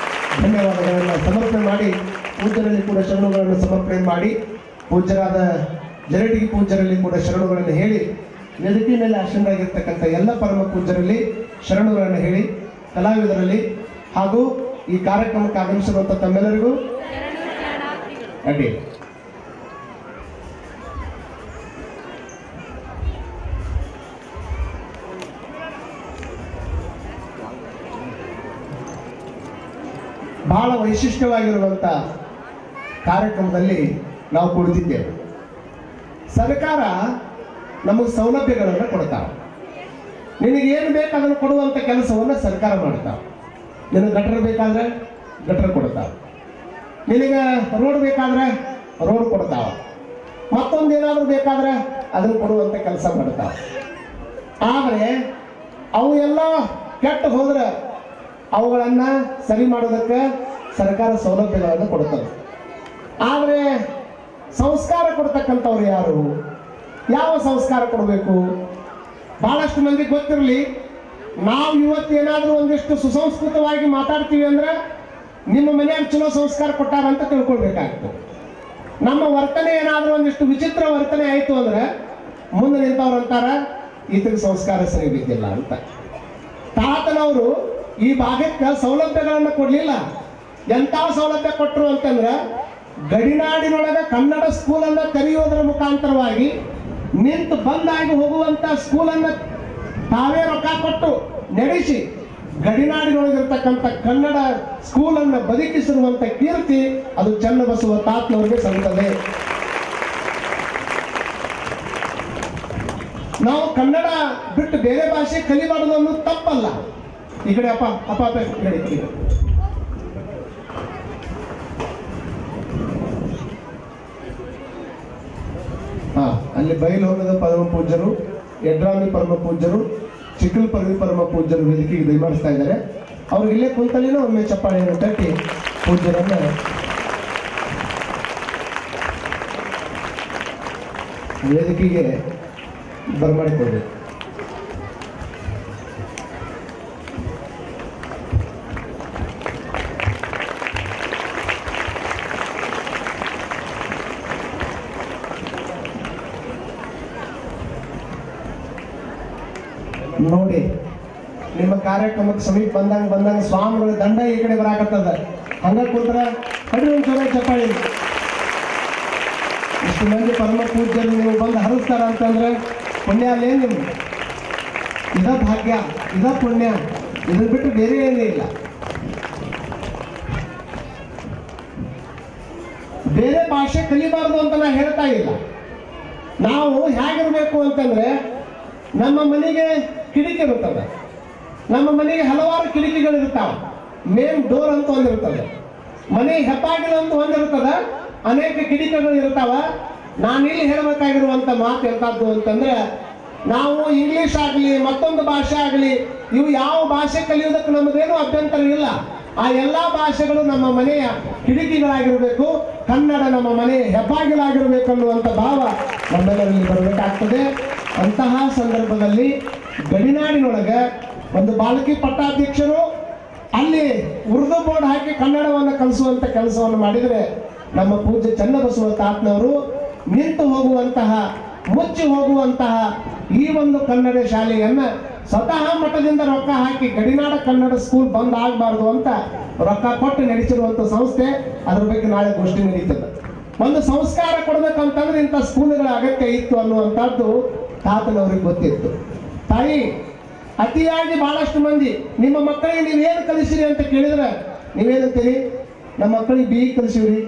ಧನ್ಯವಾದಗಳನ್ನು ಸಮರ್ಪಣೆ ಮಾಡಿ ಪೂಜ್ಯರಲ್ಲಿ ಕೂಡ ಶರಣುಗಳನ್ನು ಸಮರ್ಪಣೆ ಮಾಡಿ ಪೂಜ್ಯರಾದ ಜರಡಿಗೆ ಪೂಜ್ಯರಲ್ಲಿ ಕೂಡ ಶರಣುಗಳನ್ನು ಹೇಳಿ ವೇದಿಕೆ ಮೇಲೆ ಆಸೀನರಾಗಿರ್ತಕ್ಕಂಥ ಎಲ್ಲ ಪರಮ ಪೂಜ್ಯರಲ್ಲಿ ಶರಣುಗಳನ್ನು ಹೇಳಿ ಕಲಾವಿದರಲ್ಲಿ ಹಾಗೂ ಈ ಕಾರ್ಯಕ್ರಮಕ್ಕೆ ಆಗಮಿಸಿರುವಂಥ ತಮ್ಮೆಲ್ಲರಿಗೂ ಅಡ್ಡಿ. ಬಹಳ ವೈಶಿಷ್ಟ್ಯವಾಗಿರುವಂಥ ಕಾರ್ಯಕ್ರಮದಲ್ಲಿ ನಾವು ಕುಳಿತಿದ್ದೇವೆ. ಸರ್ಕಾರ ನಮಗೆ ಸೌಲಭ್ಯಗಳನ್ನು ಕೊಡ್ತಾವೆ. ನಿನಗೇನು ಬೇಕು ಅದನ್ನು ಕೊಡುವಂಥ ಕೆಲಸವನ್ನು ಸರ್ಕಾರ ಮಾಡ್ತಾವೆ. ನಿನಗೆ ಗಟರ್ ಬೇಕಾದ್ರೆ ಗಟರ್ ಕೊಡ್ತಾವೆ, ನಿನಗೆ ರೋಡ್ ಬೇಕಾದ್ರೆ ರೋಡ್ ಕೊಡ್ತಾವೆ, ಮತ್ತೊಂದು ಏನಾದರೂ ಬೇಕಾದ್ರೆ ಅದನ್ನು ಕೊಡುವಂಥ ಕೆಲಸ ಮಾಡ್ತಾವೆ. ಆದರೆ ಅವು ಎಲ್ಲ ಕೆಟ್ಟು ಹೋದ್ರೆ ಅವುಗಳನ್ನು ಸರಿ ಮಾಡೋದಕ್ಕೆ ಸರ್ಕಾರ ಸೌಲಭ್ಯಗಳನ್ನು ಕೊಡ್ತದೆ. ಆದರೆ ಸಂಸ್ಕಾರ ಕೊಡ್ತಕ್ಕಂಥವ್ರು ಯಾರು? ಯಾವ ಸಂಸ್ಕಾರ ಕೊಡಬೇಕು? ಬಹಳಷ್ಟು ಮಂದಿ ಗೊತ್ತಿರಲಿ, ನಾವು ಇವತ್ತೇನಾದರೂ ಒಂದಿಷ್ಟು ಸುಸಂಸ್ಕೃತವಾಗಿ ಮಾತಾಡ್ತೀವಿ ಅಂದ್ರೆ ನಿಮ್ಮ ಮನೆಯಾಗ ಚಲೋ ಸಂಸ್ಕಾರ ಕೊಟ್ಟಾರ ಅಂತ ತಿಳ್ಕೊಳ್ಬೇಕಾಗ್ತದೆ. ನಮ್ಮ ವರ್ತನೆ ಏನಾದರೂ ಒಂದಿಷ್ಟು ವಿಚಿತ್ರ ವರ್ತನೆ ಆಯಿತು ಅಂದ್ರೆ ಮುಂದೆ ನಿಂತವ್ರು ಅಂತಾರ ಈತಗೆ ಸಂಸ್ಕಾರ ಸರಿ ಬಿದ್ದಿಲ್ಲ ಅಂತ. ತಾತನವರು ಈ ಭಾಗಕ್ಕೆ ಸೌಲಭ್ಯಗಳನ್ನು ಕೊಡಲಿಲ್ಲ. ಎಂಥ ಸೌಲಭ್ಯ ಕೊಟ್ಟರು ಅಂತಂದ್ರೆ ಗಡಿನಾಡಿನೊಳಗೆ ಕನ್ನಡ ಸ್ಕೂಲನ್ನು ತೆರೆಯುವುದರ ಮುಖಾಂತರವಾಗಿ ನಿಂತು ಬಂದಾಗಿ ಹೋಗುವಂಥ ಸ್ಕೂಲನ್ನು ತಾವೇ ರೊಕ್ಕ ಕೊಟ್ಟು ನಡೆಸಿ ಗಡಿನಾಡಿನೊಳಗಿರ್ತಕ್ಕಂಥ ಕನ್ನಡ ಸ್ಕೂಲನ್ನು ಬದುಕಿಸಿರುವಂಥ ಕೀರ್ತಿ ಅದು ಚನ್ನಬಸವ ತಾತನವರಿಗೆ ಸಲ್ಲುತ್ತದೆ. ನಾವು ಕನ್ನಡ ಬಿಟ್ಟು ಬೇರೆ ಭಾಷೆ ಕಲಿಬಾರದು ಅನ್ನೋದು ತಪ್ಪಲ್ಲ. ಈ ಕಡೆ ಅಪ್ಪ ಅಪ್ಪ ಅಪ್ಪ ಈ ಕಡೆ ಅಲ್ಲಿ ಬೈಲಹೊನ್ನದ ಪರಮ ಪೂಜ್ಯರು, ಯಡ್ರಾಮಿ ಪರಮ ಪೂಜ್ಯರು, ಚಿಕ್ಕಲಪರ್ವಿ ಪರಮ ಪೂಜ್ಯರು ವೇದಿಕೆಗೆ ದಯಮಾಡಿಸ್ತಾ ಇದ್ದಾರೆ. ಅವ್ರಿಗೆ ಇಲ್ಲೇ ಕುಂತಲ್ಲಿನೂ ಒಮ್ಮೆ ಚಪ್ಪಾಳೆಯನ್ನು ತಟ್ಟಿ ಪೂಜ್ಯರನ್ನ ವೇದಿಕೆಗೆ ಬರಮಾಡಿಕೊಳ್ಬೇಕು. ನೋಡಿ, ನಿಮ್ಮ ಕಾರ್ಯಕ್ರಮಕ್ಕೆ ಸಮೀಪ ಬಂದಂಗ ಸ್ವಾಮಿಗಳ ದಂಡ ಈ ಕಡೆ ಬರಾಕತ್ತದ. ಹಂಗ ಕುಂತ್ರ ಕಡಿಮೆ ಒಂದು ಜೋರ ಚಪ್ಪಾಳಿ. ಇಷ್ಟು ಮಂದಿ ಪರಮ ಪೂಜ್ಯರು ನೀವು ಬಂದು ಹರಿಸ್ತಾರ ಅಂತಂದ್ರೆ ಪುಣ್ಯ ಅಲ್ಲೇನು ನಿಮ್ಗೆ? ಇದ ಭಾಗ್ಯ, ಇದ ಪುಣ್ಯ, ಇದ್ರ ಬಿಟ್ಟು ಬೇರೆ ಏನೇ ಇಲ್ಲ. ಬೇರೆ ಭಾಷೆ ಕಲಿಬಾರ್ದು ಅಂತ ನಾ ಹೇಳ್ತಾ ಇಲ್ಲ. ನಾವು ಹೇಗಿರ್ಬೇಕು ಅಂತಂದ್ರೆ ನಮ್ಮ ಮನೆಗೆ ಕಿಟಕಿ ಇರುತ್ತದೆ, ನಮ್ಮ ಮನೆಗೆ ಹಲವಾರು ಕಿಟಕಿಗಳಿರ್ತಾವೆ. ಮೇನ್ ಡೋರ್ ಅಂತ ಒಂದಿರ್ತದೆ, ಮನೆ ಹೆಬ್ಬಾಗಿಲು ಅಂತ ಒಂದಿರ್ತದೆ, ಅನೇಕ ಕಿಟಕಿಗಳು ಇರ್ತಾವ. ನಾನಿಲ್ಲಿ ಹೇಳಬೇಕಾಗಿರುವಂಥ ಮಾತು ಎಂಥದ್ದು ಅಂತಂದ್ರೆ, ನಾವು ಇಂಗ್ಲಿಷ್ ಆಗಲಿ ಮತ್ತೊಂದು ಭಾಷೆ ಆಗಲಿ ಇವು ಯಾವ ಭಾಷೆ ಕಲಿಯೋದಕ್ಕೆ ನಮಗೇನು ಅಭ್ಯಂತರ ಇಲ್ಲ. ಆ ಎಲ್ಲ ಭಾಷೆಗಳು ನಮ್ಮ ಮನೆಯ ಕಿಟಕಿಗಳಾಗಿರಬೇಕು, ಕನ್ನಡ ನಮ್ಮ ಮನೆಯ ಹೆಬ್ಬಾಗಿಲಾಗಿರ್ಬೇಕು ಅನ್ನುವಂಥ ಭಾವ ನಮ್ಮೆಲ್ಲರಲ್ಲಿ ಬರಬೇಕಾಗ್ತದೆ. ಅಂತಹ ಸಂದರ್ಭದಲ್ಲಿ ಗಡಿನಾಡಿನೊಳಗೆ ಒಂದು ಬಾಲಕಿ ಪಟ್ಟಾಧ್ಯಕ್ಷರು ಅಲ್ಲಿ ಉರ್ದು ಬೋರ್ಡ್ ಹಾಕಿ ಕನ್ನಡವನ್ನು ಕಲಿಸುವಂಥ ಕೆಲಸವನ್ನು ಮಾಡಿದರೆ ನಮ್ಮ ಪೂಜ್ಯ ಚನ್ನಬಸವ ತಾತನವರು ನಿಂತು ಹೋಗುವಂತಹ, ಮುಚ್ಚಿ ಹೋಗುವಂತಹ ಈ ಒಂದು ಕನ್ನಡ ಶಾಲೆಯನ್ನ ಸ್ವತಃ ಮಠದಿಂದ ರೊಕ್ಕ ಹಾಕಿ ಗಡಿನಾಡ ಕನ್ನಡ ಸ್ಕೂಲ್ ಬಂದ್ ಆಗಬಾರ್ದು ಅಂತ ರೊಕ್ಕ ಕೊಟ್ಟು ನಡೆಸಿರುವಂಥ ಸಂಸ್ಥೆ. ಅದ್ರ ಬಗ್ಗೆ ನಾಳೆ ಗೋಷ್ಠಿ ನಡೀತದೆ. ಒಂದು ಸಂಸ್ಕಾರ ಕೊಡ್ಬೇಕಂತಂದ್ರೆ ಇಂಥ ಸ್ಕೂಲ್ಗಳ ಅಗತ್ಯ ಇತ್ತು ಅನ್ನುವಂಥದ್ದು ತಾತನವ್ರಿಗೆ ಗೊತ್ತಿತ್ತು. ತಾಯಿ, ಅತಿಯಾಗಿ ಬಹಳಷ್ಟು ಮಂದಿ ನಿಮ್ಮ ಮಕ್ಕಳಿಗೆ ನೀವೇನು ಕಲಿಸಿರಿ ಅಂತ ಕೇಳಿದ್ರೆ ನೀವೇನಂತೀರಿ? ನಮ್ಮ ಮಕ್ಕಳಿಗೆ BE ಕಲಿಸಿವ್ರಿ,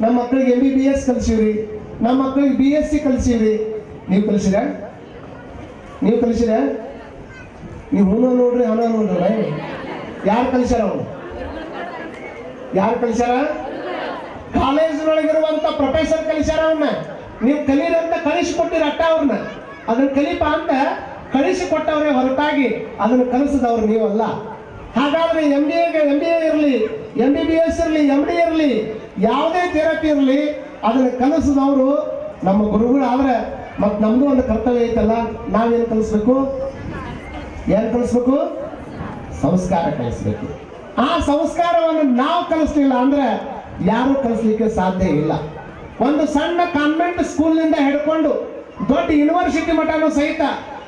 ನಮ್ಮ ಮಕ್ಕಳಿಗೆ MBBS ಕಲಿಸಿವ್ರಿ, ನಮ್ಮ ಮಕ್ಕಳಿಗೆ BSc ಕಲಿಸಿವ್ರಿ. ನೀವು ಕಲಿಸಿರ? ನೀವು ಕಲಿಸಿರ? ನೀವು ಹೂನ ನೋಡ್ರಿ, ಹಣ ನೋಡ್ರಿ. ಯಾರು ಕಲಿಸ್ಯಾರ? ಅವನು ಯಾರು ಕಲಿಸ್ಯಾರ? ಕಾಲೇಜಿನೊಳಗಿರುವಂತ ಪ್ರೊಫೆಸರ್ ಕಲಿಸ್ಯಾರ. ಅವನ್ನ ನೀವು ಕಲೀರಂತ ಕಲಿಸಿಕೊಟ್ಟಿರ ಅಟ್ಟ. ಅವ್ರನ್ನ ಅದನ್ನ ಕಲಿಪ ಅಂತ ಕಳಿಸಿಕೊಟ್ಟವ್ರೆ ಹೊರತಾಗಿ ಅದನ್ನು ಕಲಿಸಿದವ್ರು ನೀವಲ್ಲ. ಹಾಗಾದ್ರೆ MBA ಇರಲಿ, MBBS ಇರಲಿ, MD ಇರಲಿ, ಯಾವುದೇ ಥೆರಪಿ ಇರಲಿ, ಅದನ್ನು ಕಲಿಸಿದವರು ನಮ್ಮ ಗುರುಗಳು. ಆದ್ರೆ ಮತ್ ನಮ್ದು ಒಂದು ಕರ್ತವ್ಯ ಐತಲ್ಲ, ನಾವೇನ್ ಕಲಿಸ್ಬೇಕು? ಏನ್ ಕಲಿಸ್ಬೇಕು? ಸಂಸ್ಕಾರ ಕಲಿಸ್ಬೇಕು. ಆ ಸಂಸ್ಕಾರವನ್ನು ನಾವು ಕಲಿಸ್ಲಿಲ್ಲ ಅಂದ್ರೆ ಯಾರು ಕಲಿಸ್ಲಿಕ್ಕೆ ಸಾಧ್ಯ ಇಲ್ಲ. ಒಂದು ಸಣ್ಣ ಕಾನ್ವೆಂಟ್ ಸ್ಕೂಲ್ನಿಂದ ಹಿಡ್ಕೊಂಡು ದೊಡ್ಡ ಯೂನಿವರ್ಸಿಟಿ ಮಟ್ಟನೂ ಸಹಿತ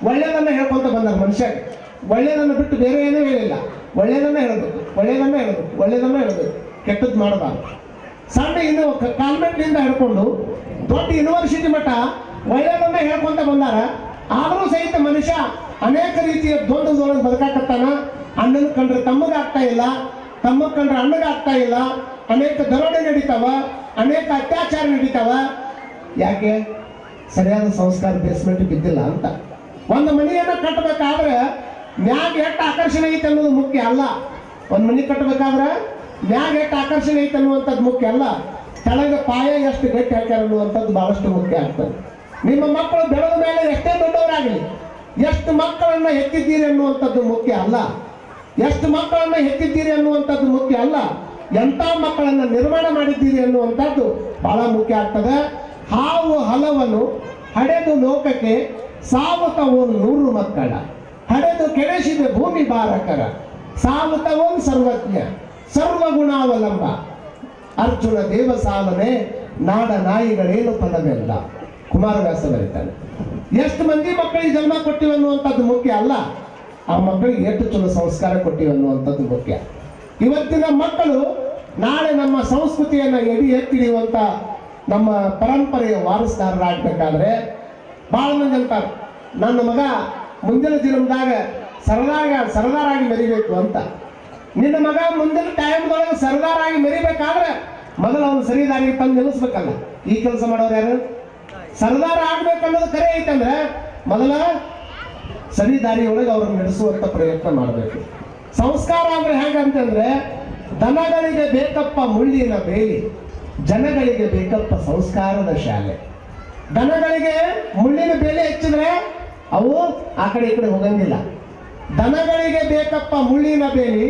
ಒಳ್ಳೇದನ್ನ ಹೇಳ್ಕೊಂತ ಬಂದಾರ. ಮನುಷ್ಯಗೆ ಒಳ್ಳೇದನ್ನ ಬಿಟ್ಟು ಬೇರೆ ಏನೂ ಹೇಳಿಲ್ಲ. ಒಳ್ಳೇದನ್ನ ಹೇಳಬೇಕು, ಒಳ್ಳೇದನ್ನ ಹೇಳಬೇಕು, ಒಳ್ಳೇದನ್ನ ಹೇಳಬೇಕು, ಕೆಟ್ಟದ್ದು ಮಾಡಬಾರ್ದು. ಸಣ್ಣ ಕಾನ್ವೆಂಟ್ನಿಂದ ಹಿಡ್ಕೊಂಡು ದೊಡ್ಡ ಯೂನಿವರ್ಸಿಟಿ ಮಟ್ಟ ಒಳ್ಳೇದನ್ನ ಹೇಳ್ಕೊಂತ ಬಂದಾರ. ಆದರೂ ಸಹಿತ ಮನುಷ್ಯ ಅನೇಕ ರೀತಿಯ ದ್ವಂದ್ವದೊಳಗೆ ಬದುಕಾಕತ್ತಾನ. ಅಣ್ಣನ ಕಂಡ್ರೆ ತಮ್ಮಗ ಆಗ್ತಾ ಇಲ್ಲ, ತಮ್ಮ ಕಂಡ್ರೆ ಅಣ್ಣಗ ಆಗ್ತಾ ಇಲ್ಲ. ಅನೇಕ ದರೋಡೆ ನಡೀತಾವ, ಅನೇಕ ಅತ್ಯಾಚಾರ ನಡೀತಾವ. ಯಾಕೆ? ಸರಿಯಾದ ಸಂಸ್ಕಾರ ಬೇಸ್ಮೆಂಟ್ ಬಿದ್ದಿಲ್ಲ ಅಂತ. ಒಂದು ಮನೆಯನ್ನ ಕಟ್ಟಬೇಕಾದ್ರೆ ಮ್ಯಾಗ ಎಷ್ಟು ಆಕರ್ಷಣೆ ಐತೆ ಅನ್ನೋದು ಮುಖ್ಯ ಅಲ್ಲ. ಒಂದು ಮನೆ ಕಟ್ಟಬೇಕಾದ್ರೆ ಮ್ಯಾಗ ಎಷ್ಟು ಆಕರ್ಷಣೆ ಐತೆ ಅನ್ನುವಂಥದ್ದು ಮುಖ್ಯ ಅಲ್ಲ, ಕೆಳಗೆ ಪಾಯ ಎಷ್ಟು ಗಟ್ಟಿ ಹಾಕ್ಯಾರ ಅನ್ನುವಂಥದ್ದು ಬಹಳಷ್ಟು ಮುಖ್ಯ ಆಗ್ತದೆ. ನಿಮ್ಮ ಮಕ್ಕಳು ಬೆಳೆದ ಮೇಲೆ ಎಷ್ಟೇ ದೊಡ್ಡವರಾಗಲಿ, ಎಷ್ಟು ಮಕ್ಕಳನ್ನ ಹೆತ್ತಿದ್ದೀರಿ ಅನ್ನುವಂಥದ್ದು ಮುಖ್ಯ ಅಲ್ಲ. ಎಷ್ಟು ಮಕ್ಕಳನ್ನ ಹೆತ್ತಿದ್ದೀರಿ ಅನ್ನುವಂಥದ್ದು ಮುಖ್ಯ ಅಲ್ಲ, ಎಂಥ ಮಕ್ಕಳನ್ನ ನಿರ್ಮಾಣ ಮಾಡಿದ್ದೀರಿ ಅನ್ನುವಂಥದ್ದು ಬಹಳ ಮುಖ್ಯ ಆಗ್ತದೆ. ಹಾವು ಹಲವನ್ನು ಹಡೆದು ಲೋಕಕ್ಕೆ ಸಾವುತವೋನ್ 100 ಮಕ್ಕಳ, ಹಡೆದು ಕೆಡಿಸಿದ ಭೂಮಿ ಬಾರಕರ, ಸಾವುತವೋನ್ ಸರ್ವಜ್ಞ ಸರ್ವಗುಣಾವಲಂಬ, ಅರ್ಜುನ ದೇವಸಾಲನೆ ನಾಡ ನಾಯಿಗಳೇನು ಫಲವೆಲ್ಲ. ಕುಮಾರವ್ಯಾಸ ಬರೀತಾನೆ. ಎಷ್ಟು ಮಂದಿ ಮಕ್ಕಳಿಗೆ ಜನ್ಮ ಕೊಟ್ಟಿವಿ ಅನ್ನುವಂಥದ್ದು ಮುಖ್ಯ ಅಲ್ಲ, ಆ ಮಕ್ಕಳಿಗೆ ಎಷ್ಟು ಚಲೋ ಸಂಸ್ಕಾರ ಕೊಟ್ಟಿವಿ ಅನ್ನುವಂಥದ್ದು ಮುಖ್ಯ. ಇವತ್ತಿನ ಮಕ್ಕಳು ನಾಳೆ ನಮ್ಮ ಸಂಸ್ಕೃತಿಯನ್ನು ಎತ್ತಿ ಹಿಡಿಯುವಂತ ನಮ್ಮ ಪರಂಪರೆಯ ವಾರಸ್ದಾರರಾಗಬೇಕಾದ್ರೆ ಬಹಳ ಮಂದಿ ಅಂತಾರೆ, ನನ್ನ ಮಗ ಮುಂದಿನ ಜನ್ಮದಾಗ ಸರದಾರಾಗಿ ಮೆರಿಬೇಕು ಅಂತ. ನಿನ್ನ ಮಗ ಮುಂದಿನ ಟೈಮ್ದೊಳಗೆ ಸರದಾರಾಗಿ ಮೆರಿಬೇಕಾದ್ರೆ ಮೊದಲು ಅವನು ಸರಿದಾರಿಗೆ ತಂದು ನಿಲ್ಲಿಸ್ಬೇಕಲ್ಲ. ಈ ಕೆಲಸ ಮಾಡೋರು ಯಾರು? ಸರದಾರ ಆಗ್ಬೇಕನ್ನೋದು ಕರೆ ಐತಂದ್ರೆ ಮೊದಲ ಸರಿ ದಾರಿಯೊಳಗೆ ಅವ್ರನ್ನ ನಡೆಸುವಂತ ಪ್ರಯತ್ನ ಮಾಡಬೇಕು. ಸಂಸ್ಕಾರ ಅಂದ್ರೆ ಹೇಗಂತಂದ್ರೆ, ದನಗಳಿಗೆ ಬೇಕಪ್ಪ ಮುಳ್ಳಿನ ಬೇಲಿ, ಜನಗಳಿಗೆ ಬೇಕಪ್ಪ ಸಂಸ್ಕಾರದ ಶಾಲೆ. ದನಗಳಿಗೆ ಮುಳ್ಳಿನ ಬೇಲಿ ಹಚ್ಚಿದ್ರೆ ಅವು ಆ ಕಡೆ ಈ ಕಡೆ ಹೋಗಂಗಿಲ್ಲ. ದನಗಳಿಗೆ ಬೇಕಪ್ಪ ಮುಳ್ಳಿನ ಬೇಲಿ,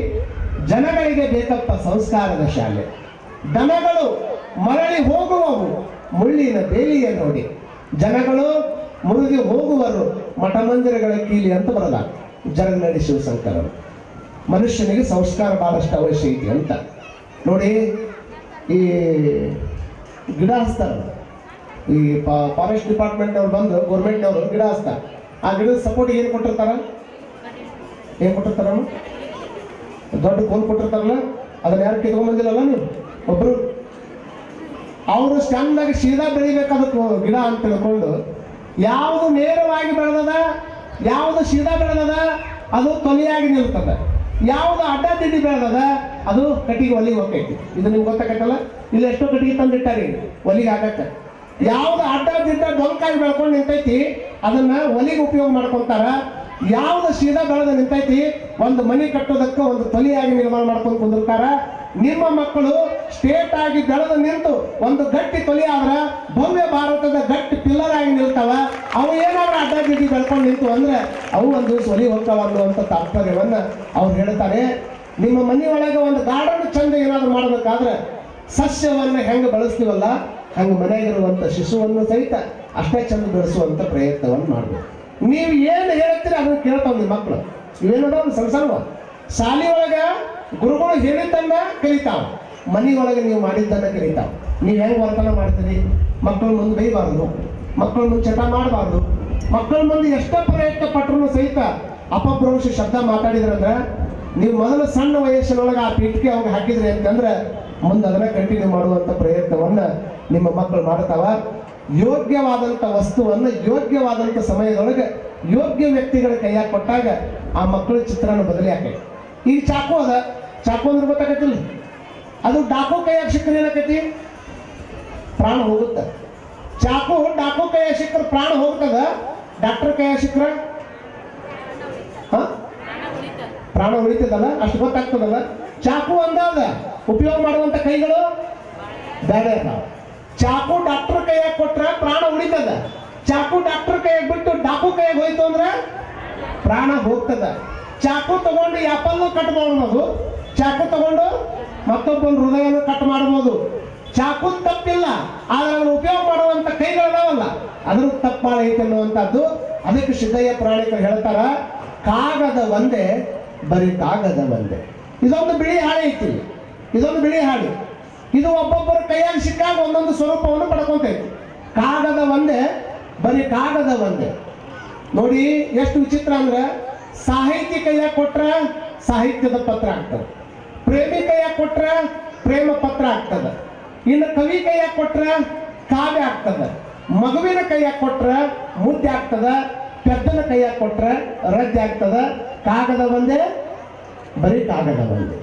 ಜನಗಳಿಗೆ ಬೇಕಪ್ಪ ಸಂಸ್ಕಾರದ ಶಾಲೆ. ದನಗಳು ಮರಳಿ ಹೋಗುವವು ಮುಳ್ಳಿನ ಬೇಲಿಯ ನೋಡಿ, ಜನಗಳು ಮುರುಗಿ ಹೋಗುವರು ಮಠ ಮಂದಿರಗಳ ಕೀಲಿ ಅಂತ ಬರಲ್ಲ ಜರಗನಡಿ ಶಿವಶಂಕರರು. ಮನುಷ್ಯನಿಗೆ ಸಂಸ್ಕಾರ ಬಹಳಷ್ಟು ಅವಶ್ಯ ಐತಿ ಅಂತ ನೋಡಿ. ಈ ಗಿಡ ಹಚ್ತಾರೆ, ಈ ಫಾರೆಸ್ಟ್ ಡಿಪಾರ್ಟ್ಮೆಂಟ್ ಅವ್ರು ಬಂದು ಗೌರ್ಮೆಂಟ್ನವರು ಗಿಡ ಹಚ್ತಾರೆ. ಆ ಗಿಡದ ಸಪೋರ್ಟ್ ಏನು ಕೊಟ್ಟಿರ್ತಾರ? ದೊಡ್ಡ ಕೋಲ್ ಕೊಟ್ಟಿರ್ತಾರಲ್ಲ, ಅದನ್ನ ಯಾರು ಕಿತ್ಕೊಂಡ್ಬಂದಿಲ್ಲಲ್ಲ ನೀವು ಒಬ್ರು. ಅವರು ಸ್ಟ್ಯಾಂಡ್ದಾಗ ಸೀದಾ ಬೆಳಿಬೇಕಾದಕ್ಕೆ ಗಿಡ ಅಂತ ತಿಳ್ಕೊಂಡು ಯಾವುದು ನೇರವಾಗಿ ಬೆಳೆದದ, ಯಾವುದು ಸೀದಾ ಬೆಳೆದದ ಅದು ತೊಲಿಯಾಗಿ ನಿಲ್ತದ, ಯಾವುದು ಅಡ್ಡ ದಿಡ್ಡಿ ಬೆಳೆದದ ಅದು ಕಟ್ಟಿಗೆ ಒಲಿಗೆ ಹೋಗ್ತೈತಿ. ಇದು ನಿಮ್ಗೆ ಗೊತ್ತಾಗತ್ತಲ್ಲ. ಇಲ್ಲಿ ಎಷ್ಟೋ ಕಟ್ಟಿಗೆ ತಂದಿಟ್ಟಾರಿ ಒಲಿಗೆ ಹಾಕಕ್ಕೆ. ಯಾವ್ದು ಅಡ್ಡ ದಿಡ್ಡ ಡೊಂಕಾಗಿ ಬೆಳ್ಕೊಂಡು ನಿಂತೈತಿ ಅದನ್ನ ಒಲಿಗೆ ಉಪಯೋಗ ಮಾಡ್ಕೊಂತಾರ. ಯಾವ್ದು ಸೀದಾ ಬೆಳೆದ ನಿಂತೈತಿ ಒಂದು ಮನೆ ಕಟ್ಟೋದಕ್ಕೆ ಒಂದು ತೊಲಿಯಾಗಿ ನಿರ್ಮಾಣ ಮಾಡ್ಕೊಂಡು ಕುಂದಿರ್ತಾರ. ನಿಮ್ಮ ಮಕ್ಕಳು ಸ್ಟೇಟ್ ಆಗಿ ಬೆಳೆದು ನಿಂತು ಒಂದು ಗಟ್ಟಿ ತೊಲಿ ಆದ್ರ ಭವ್ಯ ಭಾರತದ ಗಟ್ಟಿ ಪಿಲ್ಲರ್ ಆಗಿ ನಿಲ್ತಾವ. ಅವು ಏನಾದ್ರೂ ಅಡ್ಡ ದಿಡ್ಡಿ ಬೆಳ್ಕೊಂಡು ನಿಂತು ಅಂದ್ರೆ ಅವು ಒಂದು ದಿವಸ ಒಲಿ ಹೋಗ್ತಾವ ಅನ್ನುವಂಥ ತಾತ್ಪರ್ಯವನ್ನ ಅವ್ರು ಹೇಳ್ತಾರೆ. ನಿಮ್ಮ ಮನೆಯೊಳಗೆ ಒಂದು ಗಾರ್ಡನ್ ಚಂದ ಏನಾದ್ರು ಮಾಡಬೇಕಾದ್ರೆ ಸಸ್ಯವನ್ನ ಹೆಂಗೆ ಬಳಸ್ತೀವಲ್ಲ ಹಂಗೆ ಮನೆಯಾಗಿರುವಂಥ ಶಿಶುವನ್ನು ಸಹಿತ ಅಷ್ಟೇ ಚಂದ ಬೆಳೆಸುವಂತ ಪ್ರಯತ್ನವನ್ನು ಮಾಡಬೇಕು. ನೀವು ಏನು ಹೇಳ್ತೀರಿ ಅದನ್ನು ಕೇಳ್ತಾವ ನಿಮ್ಮ ಮಕ್ಕಳು. ಇವೇನೋ ಸಣ್ಣ ಸಣ್ಣ ಶಾಲೆಯೊಳಗ ಗುರುಗಳು ಹೇಳಿದ್ದನ್ನ ಕಲಿತಾವ, ಮನೆಯೊಳಗೆ ನೀವು ಮಾಡಿದ್ದನ್ನ ಕಲಿತಾವ. ನೀವು ಹೆಂಗೆ ವರ್ತನ ಮಾಡ್ತೀರಿ? ಮಕ್ಕಳ ಮುಂದೆ ಬೈಬಾರ್ದು, ಮಕ್ಕಳ ಮುಂದೆ ಚಟ ಮಾಡಬಾರ್ದು. ಮಕ್ಕಳ ಮುಂದೆ ಎಷ್ಟೋ ಪ್ರಯತ್ನ ಪಟ್ಟರು ಸಹಿತ ಅಪಭ್ರಂಶ ಶಬ್ದ ಮಾತಾಡಿದ್ರಂದ್ರೆ ನೀವು ಮೊದಲು ಸಣ್ಣ ವಯಸ್ಸಿನೊಳಗೆ ಆ ಪೀಠಿಗೆ ಅವಾಗ ಹಾಕಿದ್ರಿ ಅಂತಂದ್ರೆ ಮುಂದೆ ಅದನ್ನ ಕಂಟಿನ್ಯೂ ಮಾಡುವಂತ ಪ್ರಯತ್ನವನ್ನ ನಿಮ್ಮ ಮಕ್ಕಳು ಮಾಡ್ತಾವ. ಯೋಗ್ಯವಾದಂಥ ವಸ್ತುವನ್ನು ಯೋಗ್ಯವಾದಂಥ ಸಮಯದೊಳಗೆ ಯೋಗ್ಯ ವ್ಯಕ್ತಿಗಳ ಕೈಯಾಗ ಕೊಟ್ಟಾಗ ಆ ಮಕ್ಕಳ ಚಿತ್ರನ ಬದಲಿ ಹಾಕೈತಿ. ಈಗ ಚಾಕು ಅದ, ಚಾಕು ಅಂದ್ರೆ ಗೊತ್ತಾಗತ್ತಿಲ್ಲ, ಅದು ಡಾಕು ಕೈಯಾಗ ಸಿಕ್ಕರೆ ಏನಾಕೈತಿ? ಪ್ರಾಣ ಹೋಗುತ್ತೆ. ಚಾಕು ಡಾಕು ಕೈಯಾಗ ಸಿಕ್ಕರೆ ಪ್ರಾಣ ಹೋಗ್ತದ, ಡಾಕ್ಟರ್ ಕೈಯಾಗ ಸಿಕ್ಕರೆ ಪ್ರಾಣ ಉಳಿತದಲ್ಲ, ಅಷ್ಟು ಗೊತ್ತಾಗ್ತದಲ್ಲ. ಚಾಕು ಅಂದಾಗ ಉಪಯೋಗ ಮಾಡುವಂತ ಕೈಗಳು ಬೇರೆ ಅದಾವ. ಚಾಕು ಡಾಕ್ಟರ್ ಕೈಯಾಗ ಕೊಟ್ರ ಪ್ರಾಣ ಉಳಿತದ, ಚಾಕು ಡಾಕ್ಟರ್ ಕೈಯಾಗ ಬಿಟ್ಟು ಡಾಕು ಕೈಯಾಗ ಹೋಯ್ತು ಅಂದ್ರೆ ಪ್ರಾಣ ಹೋಗ್ತದ. ಚಾಕು ತಗೊಂಡು ಯಾಪಲ್ಲು ಕಟ್ ಮಾಡಬಹುದು, ಚಾಕು ತಗೊಂಡು ಮತ್ತೊಬ್ಬನ ಹೃದಯನು ಕಟ್ ಮಾಡಬಹುದು. ಚಾಕು ತಪ್ಪಿಲ್ಲ, ಆದ್ರೆ ಅದನ್ನು ಉಪಯೋಗ ಮಾಡುವಂತ ಕೈಗಳದಾವಲ್ಲ ಅದ್ರ ತಪ್ಪು ಬಾಳ ಐತೆ ಅನ್ನುವಂಥದ್ದು. ಅದಕ್ಕೆ ಸಿದ್ದಯ್ಯ ಪುರಾಣಿಕರು ಹೇಳ್ತಾರ, ಕಾಗದ ಒಂದೇ ಬರೀ ಕಾಗದ ಒಂದೇ. ಇದೊಂದು ಬಿಳಿ ಹಾಳೆ ಐತಿ, ಇದೊಂದು ಬಿಳಿ ಹಾಳೆ. ಇದು ಒಬ್ಬೊಬ್ಬರ ಕೈಯಾಗಿ ಸಿಕ್ಕಾಗ ಒಂದೊಂದು ಸ್ವರೂಪವನ್ನು ಪಡ್ಕೊಂತೈತಿ. ಕಾಗದ ಒಂದೇ ಬರೀ ಕಾಗದ ಒಂದೇ. ನೋಡಿ ಎಷ್ಟು ವಿಚಿತ್ರ ಅಂದ್ರೆ, ಸಾಹಿತ್ಯ ಕೈಯಾಗ ಕೊಟ್ರ ಸಾಹಿತ್ಯದ ಪತ್ರ ಆಗ್ತದೆ, ಪ್ರೇಮಿ ಕೈಯಾಗ ಕೊಟ್ರ ಪ್ರೇಮ ಪತ್ರ ಆಗ್ತದೆ, ಇನ್ನು ಕವಿ ಕೈಯಾಗ ಕೊಟ್ರ ಕಾವ್ಯ ಆಗ್ತದೆ, ಮಗುವಿನ ಕೈಯಾಗ ಕೊಟ್ರ ಮುದ್ದೆ ಆಗ್ತದ, ಪೆದ್ದನ ಕೈಯಾಗ ಕೊಟ್ರ ರದ್ದೆ ಆಗ್ತದ. ಕಾಗದ ಒಂದೇ ಬರೀ ಕಾಗದ ಒಂದೇ.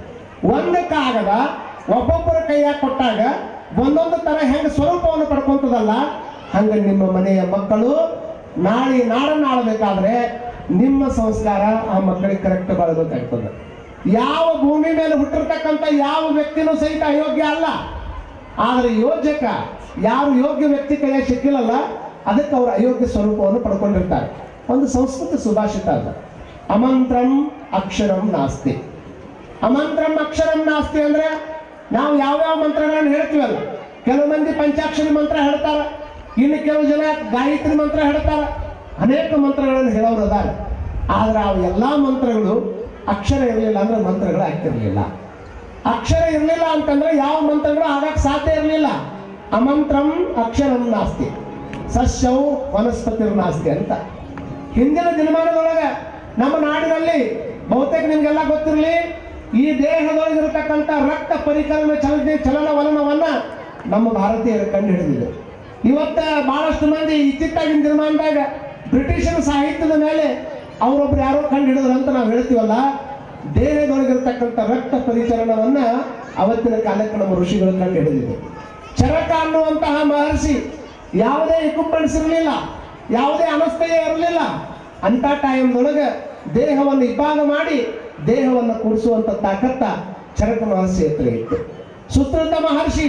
ಒಂದು ಕಾಗದ ಒಬ್ಬೊಬ್ಬರ ಕೈಯಾಗ ಕೊಟ್ಟಾಗ ಒಂದೊಂದು ತರ ಹೆಂಗ ಸ್ವರೂಪವನ್ನು ಪಡ್ಕೊಂತದಲ್ಲ, ಹಂಗ ನಿಮ್ಮ ಮನೆಯ ಮಕ್ಕಳು ನಾಡನ್ನು ಆಳಬೇಕಾದ್ರೆ ನಿಮ್ಮ ಸಂಸ್ಕಾರ ಆ ಮಕ್ಕಳಿಗೆ ಕರೆಕ್ಟ್ ಬಾಳಬೇಕಾಗ್ತದೆ. ಯಾವ ಭೂಮಿ ಮೇಲೆ ಹುಟ್ಟಿರ್ತಕ್ಕಂಥ ಯಾವ ವ್ಯಕ್ತಿನೂ ಸಹಿತ ಅಯೋಗ್ಯ ಅಲ್ಲ. ಆದರೆ ಯೋಜಕ ಯಾರು ಯೋಗ್ಯ ವ್ಯಕ್ತಿ ಕೈಯಾಗ ಸಿಕ್ಕಿಲ್ಲಲ್ಲ, ಅದಕ್ಕೆ ಅವರು ಅಯೋಗ್ಯ ಸ್ವರೂಪವನ್ನು ಪಡ್ಕೊಂಡಿರ್ತಾರೆ. ಒಂದು ಸಂಸ್ಕೃತ ಸುಭಾಷಿತ ಅದ, ಅಮಂತ್ರಂ ಅಕ್ಷರಂ ನಾಸ್ತಿ. ಅಮಂತ್ರಂ ಅಕ್ಷರಂ ನಾಸ್ತಿ ಅಂದ್ರೆ ನಾವು ಯಾವ್ಯಾವ ಮಂತ್ರಗಳನ್ನು ಹೇಳ್ತೀವಲ್ಲ, ಕೆಲವು ಮಂದಿ ಪಂಚಾಕ್ಷರಿ ಮಂತ್ರ ಹೇಳ್ತಾರ, ಇನ್ನು ಕೆಲವು ಜನ ಗಾಯತ್ರಿ ಮಂತ್ರ ಹೇಳ್ತಾರ, ಅನೇಕ ಮಂತ್ರಗಳನ್ನು ಹೇಳೋರು ಅದಾರ. ಆದ್ರೆ ಅವು ಎಲ್ಲಾ ಮಂತ್ರಗಳು ಅಕ್ಷರ ಇರಲಿಲ್ಲ ಅಂದ್ರೆ ಮಂತ್ರಗಳು ಆಗ್ತಿರ್ಲಿಲ್ಲ. ಅಕ್ಷರ ಇರಲಿಲ್ಲ ಅಂತಂದ್ರೆ ಯಾವ ಮಂತ್ರಗಳು ಆಗಕ್ಕೆ ಸಾಧ್ಯ ಇರಲಿಲ್ಲ. ಅಮಂತ್ರಂ ಅಕ್ಷರಂ ನಾಸ್ತಿ, ಸಸ್ಯವು ವನಸ್ಪತಿರ್ ನಾಸ್ತಿ ಅಂತ. ಹಿಂದಿನ ದಿನಮಾನದೊಳಗೆ ನಮ್ಮ ನಾಡಿನಲ್ಲಿ ಬಹುತೇಕ ನಿಮ್ಗೆಲ್ಲ ಗೊತ್ತಿರಲಿ, ಈ ದೇಹದೊಳಗಿರತಕ್ಕಂಥ ರಕ್ತ ಪರಿಕಲ್ಪನೆ ಚಲನವಲನವನ್ನ ನಮ್ಮ ಭಾರತೀಯರು ಕಂಡು ಹಿಡಿದಿದೆ. ಇವತ್ತ ಬಹಳಷ್ಟು ಮಂದಿ ಇತ್ತಿತ್ತಾಗಿನ ದಿನಮಾನದಾಗ ಬ್ರಿಟಿಷರ ಸಾಹಿತ್ಯದ ಮೇಲೆ ಅವರೊಬ್ರು ಯಾರೋ ಕಂಡು ಹಿಡಿದ್ರು ಅಂತ ನಾವು ಹೇಳ್ತೀವಲ್ಲ, ದೇಹದೊಳಗಿರತಕ್ಕಂಥ ರಕ್ತ ಪರಿಚಲನವನ್ನ ಅವತ್ತಿನ ಕಾಲಕ್ಕೆ ನಮ್ಮ ಋಷಿಗಳು ಕಂಡು ಹಿಡಿದಿದೆ. ಚರಕ ಅನ್ನುವಂತಹ ಮಹರ್ಷಿ ಯಾವುದೇ ಎಕ್ವಿಪ್ಮೆಂಟ್ಸ್ ಇರಲಿಲ್ಲ, ಯಾವುದೇ ಅನಸ್ತೇಯ ಇರಲಿಲ್ಲ. ಅಂತ ಟೈಮ್ದೊಳಗೆ ದೇಹವನ್ನು ಇಬ್ಬಾಗ ಮಾಡಿ ದೇಹವನ್ನು ಕೂಡಿಸುವಂತ ತಾಕತ್ತ ಚರಕ ಮಹರ್ಷಿ ಹತ್ರ ಇತ್ತು. ಸುಶ್ರುತ ಮಹರ್ಷಿ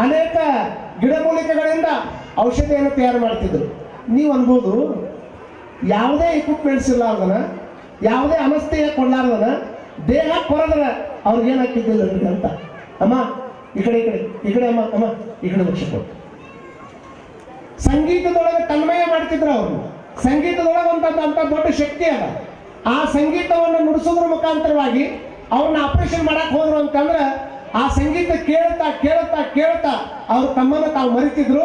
ಅನೇಕ ಗಿಡಮೂಲಿಕೆಗಳಿಂದ ಔಷಧಿಯನ್ನು ತಯಾರು ಮಾಡ್ತಿದ್ರು. ನೀವು ಅನ್ಬೋದು, ಯಾವುದೇ ಎಕ್ವಿಪ್ಮೆಂಟ್ಸ್ ಇರ್ಲಾರ್ದನ, ಯಾವುದೇ ಅನಸ್ತೇಯ ಕೊಡ್ಲಾರ್ದನ ದೇಹ ಕೊರದ್ರ ಅವ್ರಿಗೆ ಏನ್ ಹಾಕಿದ್ದಿಲ್ಲ ಅಂತ. ಅಮ್ಮ ಈ ಕಡೆ ಈ ಕಡೆ ಈ ಕಡೆ, ಅಮ್ಮ ಅಮ್ಮ ಈ ಕಡೆ ಲಕ್ಷ್ಯ ಕೊಟ್ಟು. ಸಂಗೀತದೊಳಗೆ ತನ್ಮಯ ಮಾಡ್ತಿದ್ರು ಅವರು. ಸಂಗೀತದೊಳಗೆ ಅಂತ ದೊಡ್ಡ ಶಕ್ತಿ ಅದ. ಆ ಸಂಗೀತವನ್ನು ನುಡಿಸೋದ್ರ ಮುಖಾಂತರವಾಗಿ ಅವ್ರನ್ನ ಆಪರೇಷನ್ ಮಾಡಕ್ ಹೋದ್ರು ಅಂತಂದ್ರೆ ಆ ಸಂಗೀತ ಕೇಳ್ತಾ ಕೇಳ್ತಾ ಕೇಳ್ತಾ ಅವ್ರು ತಮ್ಮನ್ನು ತಾವು ಮರಿತಿದ್ರು.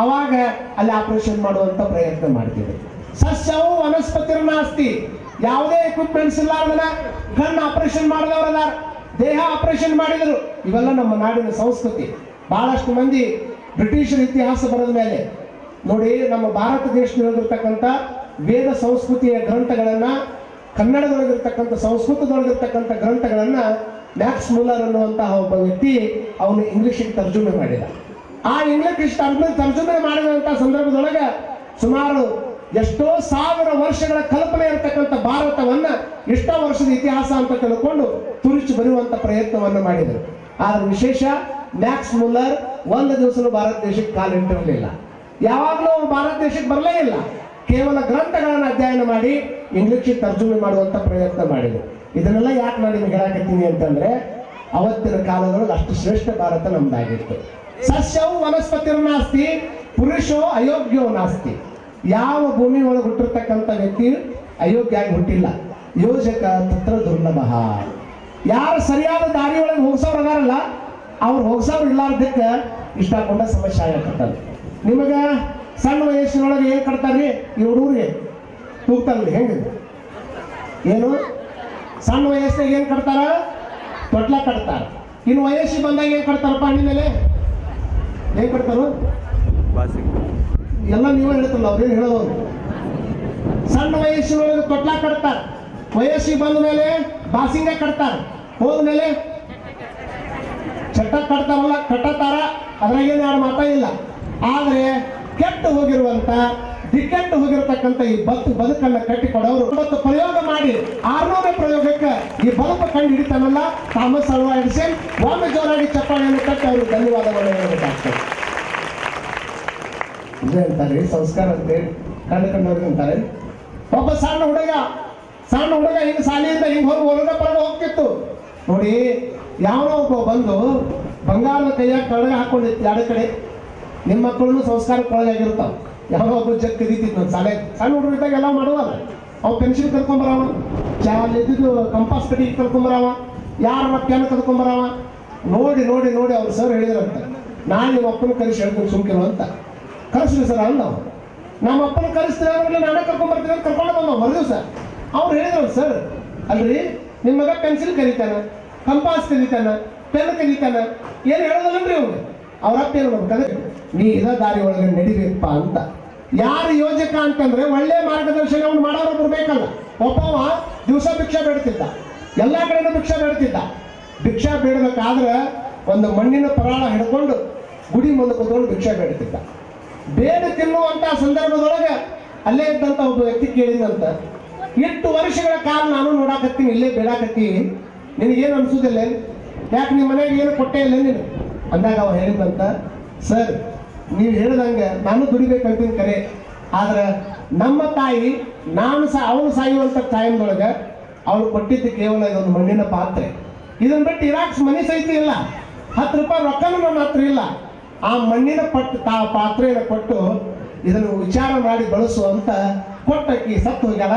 ಅವಾಗ ಅಲ್ಲಿ ಆಪರೇಷನ್ ಮಾಡುವಂತ ಪ್ರಯತ್ನ ಮಾಡ್ತಿದ್ರು. ಸಸ್ಯವು ವನಸ್ಪತಿರ್ ನಾಸ್ತಿ, ಯಾವುದೇ ಎಕ್ವಿಪ್ಮೆಂಟ್ಸ್ ಇಲ್ಲಾರ್ದನ ಕಣ್ಣು ಆಪರೇಷನ್ ಮಾಡಿದವರಲ್ಲ, ದೇಹ ಆಪರೇಷನ್ ಮಾಡಿದ್ರು. ಇವೆಲ್ಲ ನಮ್ಮ ನಾಡಿನ ಸಂಸ್ಕೃತಿ. ಬಹಳಷ್ಟು ಮಂದಿ ಬ್ರಿಟಿಷರ ಇತಿಹಾಸ ಬರೆದ ಮೇಲೆ ನೋಡಿ, ನಮ್ಮ ಭಾರತ ದೇಶದೊಳಗಿರ್ತಕ್ಕಂಥ ವೇದ ಸಂಸ್ಕೃತಿಯ ಗ್ರಂಥಗಳನ್ನ, ಕನ್ನಡದೊಳಗಿರ್ತಕ್ಕಂಥ ಸಂಸ್ಕೃತದೊಳಗಿರ್ತಕ್ಕಂಥ ಗ್ರಂಥಗಳನ್ನ ಮ್ಯಾಕ್ಸ್ ಮುಲ್ಲರ್ ಅನ್ನುವಂತಹ ಒಬ್ಬ ವ್ಯಕ್ತಿ ಅವನು ಇಂಗ್ಲಿಷಿಗೆ ತರ್ಜುಮೆ ಮಾಡಿದ. ಆ ಇಂಗ್ಲಿಷ್ ತರ್ಜುಮೆ ಮಾಡಿದಂಥ ಸಂದರ್ಭದೊಳಗೆ ಸುಮಾರು ಎಷ್ಟೋ ಸಾವಿರ ವರ್ಷಗಳ ಕಲ್ಪನೆ ಇರತಕ್ಕಂಥ ಭಾರತವನ್ನ ಎಷ್ಟೋ ವರ್ಷದ ಇತಿಹಾಸ ಅಂತ ತಿಳ್ಕೊಂಡು ತುರಿಚು ಬರೆಯುವಂತ ಪ್ರಯತ್ನವನ್ನು ಮಾಡಿದರು. ಆದ್ರೆ ವಿಶೇಷ, ಮ್ಯಾಕ್ಸ್ ಮುಲ್ಲರ್ ಒಂದು ದಿವಸನೂ ಭಾರತ ದೇಶಕ್ಕೆ ಕಾಲಿಟ್ಟಿರಲಿಲ್ಲ. ಯಾವಾಗಲೂ ಭಾರತ ದೇಶಕ್ಕೆ ಬರಲೇ ಇಲ್ಲ. ಕೇವಲ ಗ್ರಂಥಗಳನ್ನು ಅಧ್ಯಯನ ಮಾಡಿ ಇಂಗ್ಲಿಷಿಗೆ ತರ್ಜುಮೆ ಮಾಡುವಂತ ಪ್ರಯತ್ನ ಮಾಡಿದರು. ಇದನ್ನೆಲ್ಲ ಯಾಕೆ ನಾನು ನಿಮ್ಗೆ ಹೇಳಕತ್ತೀನಿ ಅಂತಂದ್ರೆ, ಅವತ್ತಿನ ಕಾಲದೊಳಗೆ ಅಷ್ಟು ಶ್ರೇಷ್ಠ ಭಾರತ ನಮ್ದಾಗಿತ್ತು. ಸಸ್ಯವು ವನಸ್ಪತಿರ್ ನಾಸ್ತಿ, ಪುರುಷೋ ಅಯೋಗ್ಯೋ ನಾಸ್ತಿ. ಯಾವ ಭೂಮಿ ಒಳಗೆ ಹುಟ್ಟಿರ್ತಕ್ಕಂಥ ವ್ಯಕ್ತಿ ಅಯೋಗ್ಯ ಆಗಿ ಹುಟ್ಟಿಲ್ಲ. ಯೋಜಕ ತತ್ರ ದುರ್ಲಭ. ಯಾರು ಸರಿಯಾದ ದಾರಿ ಒಳಗೆ ಹೋಗ್ಸೋರು ಅದಾರಲ್ಲ, ಅವ್ರು ಹೋಗ್ಸೋರು ಇಲ್ಲಾರ್ದಕ್ಕೆ ಇಷ್ಟಕೊಂಡ ಸಮಸ್ಯೆ ಆಗತ್ತದ. ನಿಮಗ ಸಣ್ಣ ವಯಸ್ಸಿನೊಳಗೆ ಏನ್ ಕಟ್ತಾರ್ರಿ ಈ ಹುಡುಗರಿಗೆ? ತೂಗ್ತಾರ್ರಿ. ಹೆಂಗೆ ಏನು ಸಣ್ಣ ವಯಸ್ಸಿನಾಗ ಏನ್ ಕಟ್ತಾರ? ತೊಟ್ಲ ಕಟ್ತಾರ. ಇನ್ನು ವಯಸ್ಸಿಗೆ ಬಂದಾಗ ಏನ್ ಕಟ್ತಾರಪ್ಪ? ಹಣ್ಣಿ ಮೇಲೆ ಏನ್ ಕಟ್ತಾರು? ಎಲ್ಲ ನೀವೇ ಹೇಳ್ತಲ್ಲ, ಅವ್ರೇನು ಹೇಳೋರು. ಸಣ್ಣ ವಯಸ್ಸಿನೊಳಗೆ ತೊಟ್ಲ ಕಟ್ತಾರ, ವಯಸ್ಸಿಗೆ ಬಂದ ಮೇಲೆ ಬಾಸಿಂಗ ಕಟ್ತಾರ, ಹೋದ್ಮೇಲೆ ಚಟ್ಟ ಕಟ್ತಾರಲ್ಲ, ಕಟ್ಟತಾರ. ಅದ್ರಾಗೇನು ಯಾರು ಮಾತಾ ಇಲ್ಲ. ಆದ್ರೆ ಕೆಟ್ಟು ಹೋಗಿರುವಂತ, ದಿಕ್ಕೆಟ್ಟು ಹೋಗಿರತಕ್ಕಂಥ ಈ ಬದುಕನ್ನ ಕಟ್ಟಿಕೊಡೋರು ಇವತ್ತು ಪ್ರಯೋಗ ಮಾಡಿ 600ನೇ ಪ್ರಯೋಗಕ್ಕೆ ಈ ಬದುಕು ಕಂಡು ಹಿಡಿತಾನಲ್ಲ ಥಾಮಸ್ ಅಲ್ವಾ ಎಡಿಸನ್, ಒಮ್ಮೆ ಜೋರಾಗಿ ಚಪ್ಪಾಳೆಯನ್ನು ಕಟ್ಟಿ ಅವ್ರಿಗೆ ಧನ್ಯವಾದಗಳು ಹೇಳಬೇಕಾಗ್ತದೆ. ಇದೇ ಅಂತಾರೆ ಸಂಸ್ಕಾರ ಅಂತ ಕಂಡುಕೊಂಡವ್ರಿಗೆ ಅಂತಾರೆ. ಒಬ್ಬ ಸಣ್ಣ ಹುಡುಗ ಹಿಂಗ ಶಾಲೆಯಿಂದ ಹಿಂಗ್ ಹೋಗಿ ಹೊರಗೆ ಹೋಗ್ತಿತ್ತು ನೋಡಿ. ಯಾವನೋ ಒಬ್ಬ ಬಂದು ಬಂಗಾರದ ಕೈಯಾಗ ಕಳಗ ಹಾಕೊಂಡಿತ್ತು ಎರಡು ಕಡೆ. ನಿಮ್ಮ ಮಕ್ಕಳು ಸಂಸ್ಕಾರಕ್ಕೊಳಗಾಗಿರ್ತಾವ. ಯಾವ ಒಬ್ಬ ಜಗ್ ಕದೀತಿದ್ ನಾನು ಶಾಲೆ ಸಣ್ಣ ಹುಡುಗರು ಇದ್ದಾಗ ಎಲ್ಲ ಮಾಡುವಲ್ಲ. ಅವ್ ಪೆನ್ಸಿಲ್ ಕರ್ಕೊಂಬರವ, ಇದ್ದಿದ್ದು ಕಂಪಾಸ್ ಕಟ್ಟಿ ಕರ್ಕೊಂಬರವ, ಯಾರ ಪೆನ್ ಕರ್ಕೊಂಬರವ. ನೋಡಿ ನೋಡಿ ನೋಡಿ ಅವ್ರು ಸರ್ ಹೇಳಿದ್ರಂತ, ನಾನು ನಿಮ್ಮ ಅಪ್ಪನ ಕರೆಸಿ ಹೇಳ್ತೀನಿ ಸುಮ್ಕಿರು ಅಂತ. ಕರೆಸ್ರಿ ಸರ್ ಅಂದ ನಾವು. ನಮ್ಮ ಅಪ್ಪನ ಕರೆಸ್ತೀರ ಅಂದ್ರೆ ನಾನೇ ಕರ್ಕೊಂಬರ್ತೀನಿ ಅಂತ ಕರ್ಕೊಂಡು ಬಂದವು ಮರುದಿವ್ಸ. ಅವ್ರು ಹೇಳಿದ್ರು ಸರ್ ಅಲ್ರಿ ನಿಮ್ಮ ಮಗ ಪೆನ್ಸಿಲ್ ಕರೀತಾನ, ಕಂಪಾಸ್ ಕರೀತಾನ, ಪೆನ್ ಕರೀತಾನ, ಏನು ಹೇಳೋದಲ್ಲನ್ರಿ ಅವ್ನು. ಅವ್ರ ಅಪ್ಪ ಏನು ಮಾಡ್ಬೇಕಾದ್ರೆ ನೀ ಇದ ದಾರಿ ಒಳಗೆ ನಡಿಬೇಕಪ್ಪ ಅಂತ. ಯಾರು ಯೋಜಕ ಅಂತಂದ್ರೆ ಒಳ್ಳೆ ಮಾರ್ಗದರ್ಶನವನ್ನು ಮಾಡೋರು ಬರ್ಬೇಕಲ್ಲ. ಒಬ್ಬವ ದಿವಸ ಭಿಕ್ಷಾ ಬೇಡ್ತಿದ್ದ, ಎಲ್ಲಾ ಕಡೆನೂ ಭಿಕ್ಷಾ ಬೇಡ್ತಿದ್ದ. ಭಿಕ್ಷಾ ಬೇಡಬೇಕಾದ್ರೆ ಒಂದು ಮಣ್ಣಿನ ಪರಾಳ ಹಿಡ್ಕೊಂಡು ಗುಡಿ ಮುಂದೆ ಕೂತ್ಕೊಂಡು ಭಿಕ್ಷಾ ಬೇಡ್ತಿದ್ದ. ಬೇಡ ತಿನ್ನುವಂತ ಸಂದರ್ಭದೊಳಗೆ ಅಲ್ಲೇ ಇದ್ದಂತ ಒಬ್ಬ ವ್ಯಕ್ತಿ ಕೇಳಿದಂತ, 8 ವರ್ಷಗಳ ಕಾಲ ನಾನು ನೋಡಾಕತ್ತೀನಿ, ಇಲ್ಲೇ ಬೇಡಾಕತ್ತಿ, ನಿನಗೇನು ಅನ್ಸುದಿಲ್ಲ, ಯಾಕೆ ನಿಮ್ಮ ಮನೆಗೆ ಏನು ಕೊಟ್ಟೇ ಇಲ್ಲ ನೀನು ಅಂದಾಗ ಅವ ಹೇಳಿದಂತ, ಸರ್ ನೀವು ಹೇಳ್ದಂಗೆ ನಾನು ದುಡಿಬೇಕಂತೀನಿ ಕರೆ, ಆದ್ರೆ ನಮ್ಮ ತಾಯಿ ಅವನು ಸಾಯುವಂತ ಟೈಮ್ದೊಳಗೆ ಅವಳು ಕೊಟ್ಟಿದ್ದು ಕೇವಲ ಇದೊಂದು ಮಣ್ಣಿನ ಪಾತ್ರೆ. ಇದನ್ನ ಬಿಟ್ಟು ಇರಾಕ್ಸ್ ಮನೆ ಸಹಿತ ಇಲ್ಲ, 10 ರೂಪಾಯಿ ರೊಕ್ಕನೂ ನನ್ನ ಹತ್ರ ಇಲ್ಲ. ಆ ಮಣ್ಣಿನ ಪಾತ್ರೆಯನ್ನು ಕೊಟ್ಟು ಇದನ್ನು ವಿಚಾರ ಮಾಡಿ ಬಳಸುವಂತ ಕೊಟ್ಟಕ್ಕಿ ಸತ್ತು ಹೋಗ್ಯಾಳ.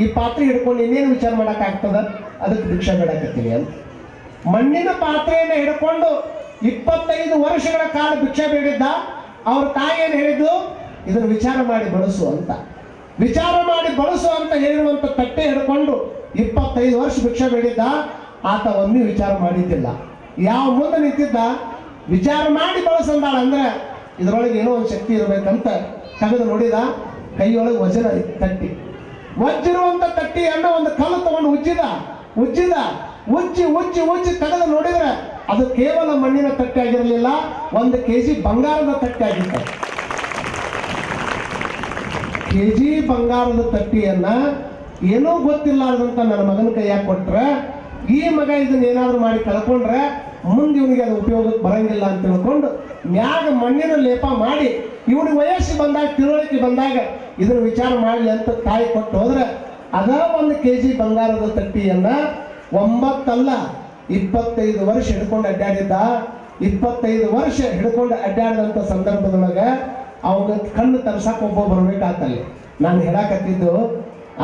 ಈ ಪಾತ್ರೆ ಹಿಡ್ಕೊಂಡು ಇನ್ನೇನು ವಿಚಾರ ಮಾಡೋಕ್ಕಾಗ್ತದ, ಅದಕ್ಕೆ ಭಿಕ್ಷಾ ಬೇಡಕತ್ತೀನಿ ಅಂತ. ಮಣ್ಣಿನ ಪಾತ್ರೆಯನ್ನು ಹಿಡ್ಕೊಂಡು 25 ವರ್ಷಗಳ ಕಾಲ ಭಿಕ್ಷಾ ಬೇಡಿದ್ದ. ಅವ್ರ ತಾಯಿ ಏನು ಹೇಳಿದ್ದು, ಇದನ್ನು ವಿಚಾರ ಮಾಡಿ ಬಳಸು ಅಂತ. ವಿಚಾರ ಮಾಡಿ ಬಳಸು ಅಂತ ಹೇಳಿರುವಂತ ತಟ್ಟೆ ಹಿಡ್ಕೊಂಡು 25 ವರ್ಷ ಭಿಕ್ಷಾ ಬೇಡಿದ್ದ. ಆತ ಒಮ್ಮೆ ವಿಚಾರ ಮಾಡಿದ್ದಿಲ್ಲ. ಯಾವ ಮುಂದೆ ನಿಂತಿದ್ದ ವಿಚಾರ ಮಾಡಿ ಬಳಸಂದಾಳ ಅಂದ್ರೆ ಇದರೊಳಗೆ ಏನೋ ಒಂದು ಶಕ್ತಿ ಇರಬೇಕಂತ ತೆಗೆದು ನೋಡಿದ. ಕೈಯೊಳಗೆ ವಜನ ತಟ್ಟಿ, ವಜ್ಜಿರುವಂತ ತಟ್ಟಿಯನ್ನು ಒಂದು ಕಲ್ಲು ತಗೊಂಡು ಉಜ್ಜಿ ತೆಗೆದು ನೋಡಿದ್ರೆ ಅದು ಕೇವಲ ಮಣ್ಣಿನ ತಟ್ಟೆ ಆಗಿರಲಿಲ್ಲ, 1 kg ಬಂಗಾರದ ತಟ್ಟೆ ಆಗಿತ್ತು. kg ಬಂಗಾರದ ತಟ್ಟಿಯನ್ನ ಏನೂ ಗೊತ್ತಿಲ್ಲಾರ್ದಂತ ನನ್ನ ಮಗನ ಕೈಯಾಗ ಕೊಟ್ರೆ, ಈ ಮಗ ಇದನ್ನ ಏನಾದ್ರು ಮಾಡಿ ಕಳ್ಕೊಂಡ್ರೆ ಮುಂದೆ ಇವನಿಗೆ ಅದು ಉಪಯೋಗಕ್ಕೆ ಬರಂಗಿಲ್ಲ ಅಂತ ತಿಳ್ಕೊಂಡು ಮ್ಯಾಗ ಮಣ್ಣಿನ ಲೇಪ ಮಾಡಿ ಇವನಿಗೆ ವಯಸ್ಸು ಬಂದಾಗ, ತಿಳುವಳಿಕೆ ಬಂದಾಗ ಇದನ್ನ ವಿಚಾರ ಮಾಡಲಿ ಅಂತ ತಾಯಿ ಕೊಟ್ಟು ಹೋದ್ರೆ, ಅದ 1 kg ಬಂಗಾರದ ತಟ್ಟಿಯನ್ನ 9 ಅಲ್ಲ 25 ವರ್ಷ ಹಿಡ್ಕೊಂಡು ಅಡ್ಡಾಡಿದ್ದ. 25 ವರ್ಷ ಹಿಡ್ಕೊಂಡು ಅಡ್ಡಾಡಿದಂಥ ಸಂದರ್ಭದೊಳಗೆ ಅವನ ಕಣ್ಣು ತರ್ಸಕ್ಕೆ ಒಬ್ಬ ಬರ್ಬೇಕಾತಲ್ಲಿ. ನಾನು ಹೇಳಾಕತ್ತಿದ್ದು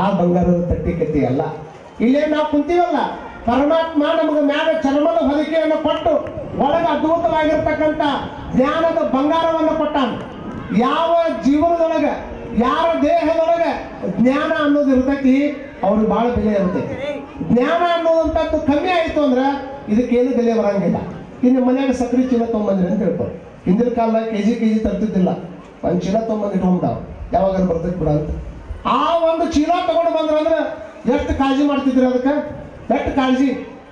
ಆ ಬಂಗಾರದ ತಟ್ಟಿ ಕತ್ತಿ ಅಲ್ಲ. ಇಲ್ಲೇ ನಾವು ಕುಂತೀವಲ್ಲ, ಪರಮಾತ್ಮ ನಮಗೆ ಮ್ಯಾಗ ಚರ್ಮದ ಹೊದಿಕೆಯನ್ನು ಕೊಟ್ಟು ಒಳಗೆ ಅದ್ಭುತವಾಗಿರ್ತಕ್ಕಂಥ ಜ್ಞಾನದ ಬಂಗಾರವನ್ನು ಕೊಟ್ಟಾನ. ಯಾವ ಜೀವನದೊಳಗೆ, ಯಾರ ದೇಹದೊಳಗೆ ಜ್ಞಾನ ಅನ್ನೋದು ಇರ್ತೈತಿ ಅವ್ರಿಗೆ ಬಹಳ ಬೆಲೆ ಇರ್ತೈತಿ. ಜ್ಞಾನ ಅನ್ನೋದಂಥದ್ದು ಕಮ್ಮಿ ಆಯಿತು ಅಂದ್ರೆ ಇದಕ್ಕೇನು ಬೆಲೆ ಬರಂಗಿಲ್ಲ. ಇನ್ನು ಮನೆಯಾಗ ಸಕ್ರೆ ಚೀಲ ತೊಗೊಂಬಂದ್ರಿ ಅಂತ ಹೇಳ್ತಾರೆ. ಹಿಂದಿನ ಕಾಲದಾಗ ಕೆಜಿ ತರ್ತಿದ್ದಿಲ್ಲ, 1 ಚೀಲ ತೊಗೊಂಬಂದು ಇಟ್ಕೊಂಡಾವ, ಯಾವಾಗಾದ್ರು ಬರ್ತೈತಿ ಬಿಡ ಅಂತ. ಆ 1 ಚೀಲ ತಗೊಂಡು ಬಂದ್ರಂದ್ರೆ ಎಷ್ಟು ಕಾಳಜಿ ಮಾಡ್ತಿದ್ರಿ ಅದಕ್ಕೆ, ಎಷ್ಟು ಕಾಳಜಿ.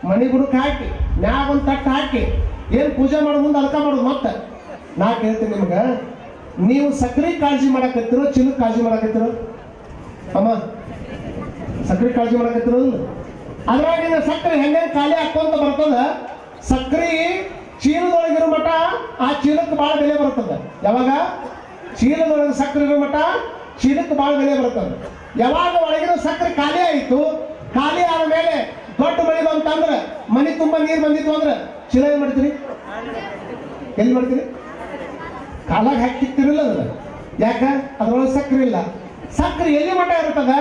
ಮನೆ ಗುಡಕ್ಕೆ ಹಾಕಿ ಮ್ಯಾಗ ಒಂದು ತಟ್ಟು ಹಾಕಿ ಏನು ಪೂಜೆ ಮಾಡೋದು ಮುಂದೆ ಅಲ್ಕ ಮಾಡೋದು. ಮತ್ತೆ ನಾ ಕೇಳ್ತೀನಿ ನಿಮ್ಗೆ, ನೀವು ಸಕ್ರೆ ಕಾಳಜಿ ಮಾಡಕತ್ತಿರೋ ಚೀಲಕ್ಕೆ ಕಾಳಜಿ ಮಾಡಕತ್ತಿರೋ? ಅಮ್ಮ ಸಕ್ರೆ ಕಾಳಜಿ ಮಾಡಕತ್ತಿರೋ? ಅದ್ರಾಗಿನ ಸಕ್ಕರೆ ಹೆಂಗೆ ಖಾಲಿ ಹಾಕೊಂತ ಬರ್ತದ. ಸಕ್ರೆ ಚೀಲದೊಳಗಿರೋ ಮಠ ಆ ಚೀಲಕ್ಕೆ ಭಾಳ ಬೆಲೆ ಬರ್ತದೆ. ಯಾವಾಗ ಚೀಲದೊಳಗೆ ಸಕ್ಕರೆ ಇರೋ ಮಠ ಚೀಲಕ್ಕೆ ಭಾಳ ಬೆಲೆ ಬರ್ತದೆ. ಯಾವಾಗ ಒಳಗಿರೋ ಸಕ್ಕರೆ ಖಾಲಿ ಆಯಿತು, ಖಾಲಿ ಆದ ಮೇಲೆ ದೊಡ್ಡ ಮಳೆ ಬಂತಂದ್ರೆ, ಮನೆ ತುಂಬ ನೀರು ಬಂದಿತ್ತು ಅಂದ್ರೆ ಚೀಲ ಏನು ಮಾಡ್ತೀರಿ? ಎಲ್ಲಿ ಮಾಡ್ತೀರಿ? ಕಾಲಾಗ ಹಾಕಿರ್ತಿರಲ್ಲ ಅದನ್ನ. ಯಾಕ? ಅದ್ರೊಳಗೆ ಸಕ್ಕರೆ ಇಲ್ಲ. ಸಕ್ಕರೆ ಎಲ್ಲಿ ಮಠ ಇರ್ತದ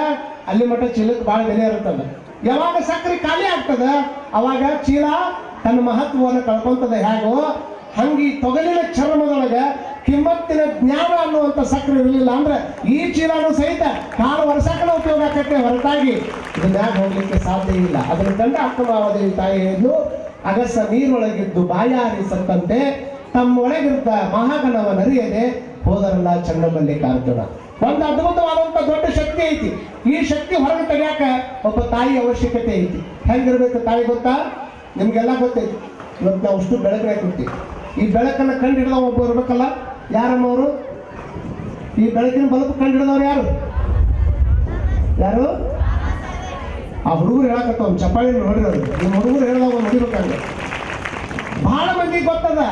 ಅಲ್ಲಿ ಮಠ ಚೀಲಕ್ಕೆ ಭಾಳ ಬೆಲೆ ಇರ್ತದೆ. ಯಾವಾಗ ಸಕ್ಕರೆ ಖಾಲಿ ಆಗ್ತದ ಅವಾಗ ಚೀಲ ತನ್ನ ಮಹತ್ವವನ್ನು ಕಳ್ಕೊಂತದ. ಹೇಗೋ ಹಂಗೆ ತೊಗಲಿನ ಚರ್ಮದೊಳಗೆ ಕಿಮ್ಮತ್ತಿನ ಜ್ಞಾನ ಅನ್ನುವಂಥ ಸಕ್ಕರೆ ಇರಲಿಲ್ಲ ಅಂದ್ರೆ ಈ ಚೀಲನೂ ಸಹಿತ ಕಾಲು ವರ್ಷಕ್ಕೂ ಉಪಯೋಗ ಆಕತ್ತೆ, ಹೊರತಾಗಿ ಇದನ್ಯಾಗ ಹೋಗ್ಲಿಕ್ಕೆ ಸಾಧ್ಯ ಇಲ್ಲ. ಅದನ್ನು ಕಂಡ ಅಕ್ಕಮಾವದೇವಿ ತಾಯಿ ಹೇಳಿದ್ಲು, ಅಗಸ ನೀರೊಳಗಿದ್ದು ಬಾಯಾರಿ ಸತ್ತಂತೆ ತಮ್ಮೊಳಗಿದ್ದ ಮಹಾಗಣವನರಿಯದೆ ಹೋದರಲ್ಲ ಚನ್ನಮಲ್ಲಿಕಾರ್ಜುನ. ಒಂದು ಅದ್ಭುತವಾದಂಥ ದೊಡ್ಡ ಶಕ್ತಿ ಐತಿ. ಈ ಶಕ್ತಿ ಹೊರಗೆ ತೆಗಿಯಾಕ ಒಬ್ಬ ತಾಯಿ ಅವಶ್ಯಕತೆ ಐತಿ. ಹೆಂಗಿರ್ಬೇಕು ತಾಯಿ ಗೊತ್ತಾ? ನಿಮ್ಗೆಲ್ಲ ಗೊತ್ತೈತಿ. ಇವತ್ತು ನಾವು ಅಷ್ಟು ಬೆಳಕೇ ಕೊಡ್ತೀವಿ. ಈ ಬೆಳಕನ್ನು ಕಂಡು ಹಿಡಿದ ಒಬ್ಬ ಇರ್ಬೇಕಲ್ಲ. ಯಾರಮ್ಮವರು? ಈ ಬೆಳಕಿನ ಬಲ್ಬ್ ಕಂಡು ಹಿಡಿದವ್ರು ಯಾರು? ಆ ಹುಡುಗರು ಹೇಳಕತ್ತ ಒಂದು ಚಪ್ಪಾಳಿ ನೋಡಿರೋದು. ನಿಮ್ಮ ಹುಡುಗರು ಹೇಳಿದವ ನೋಡಿಬೇಕಂದ್ರೆ ಬಹಳ ಮಂದಿಗೆ ಗೊತ್ತದ.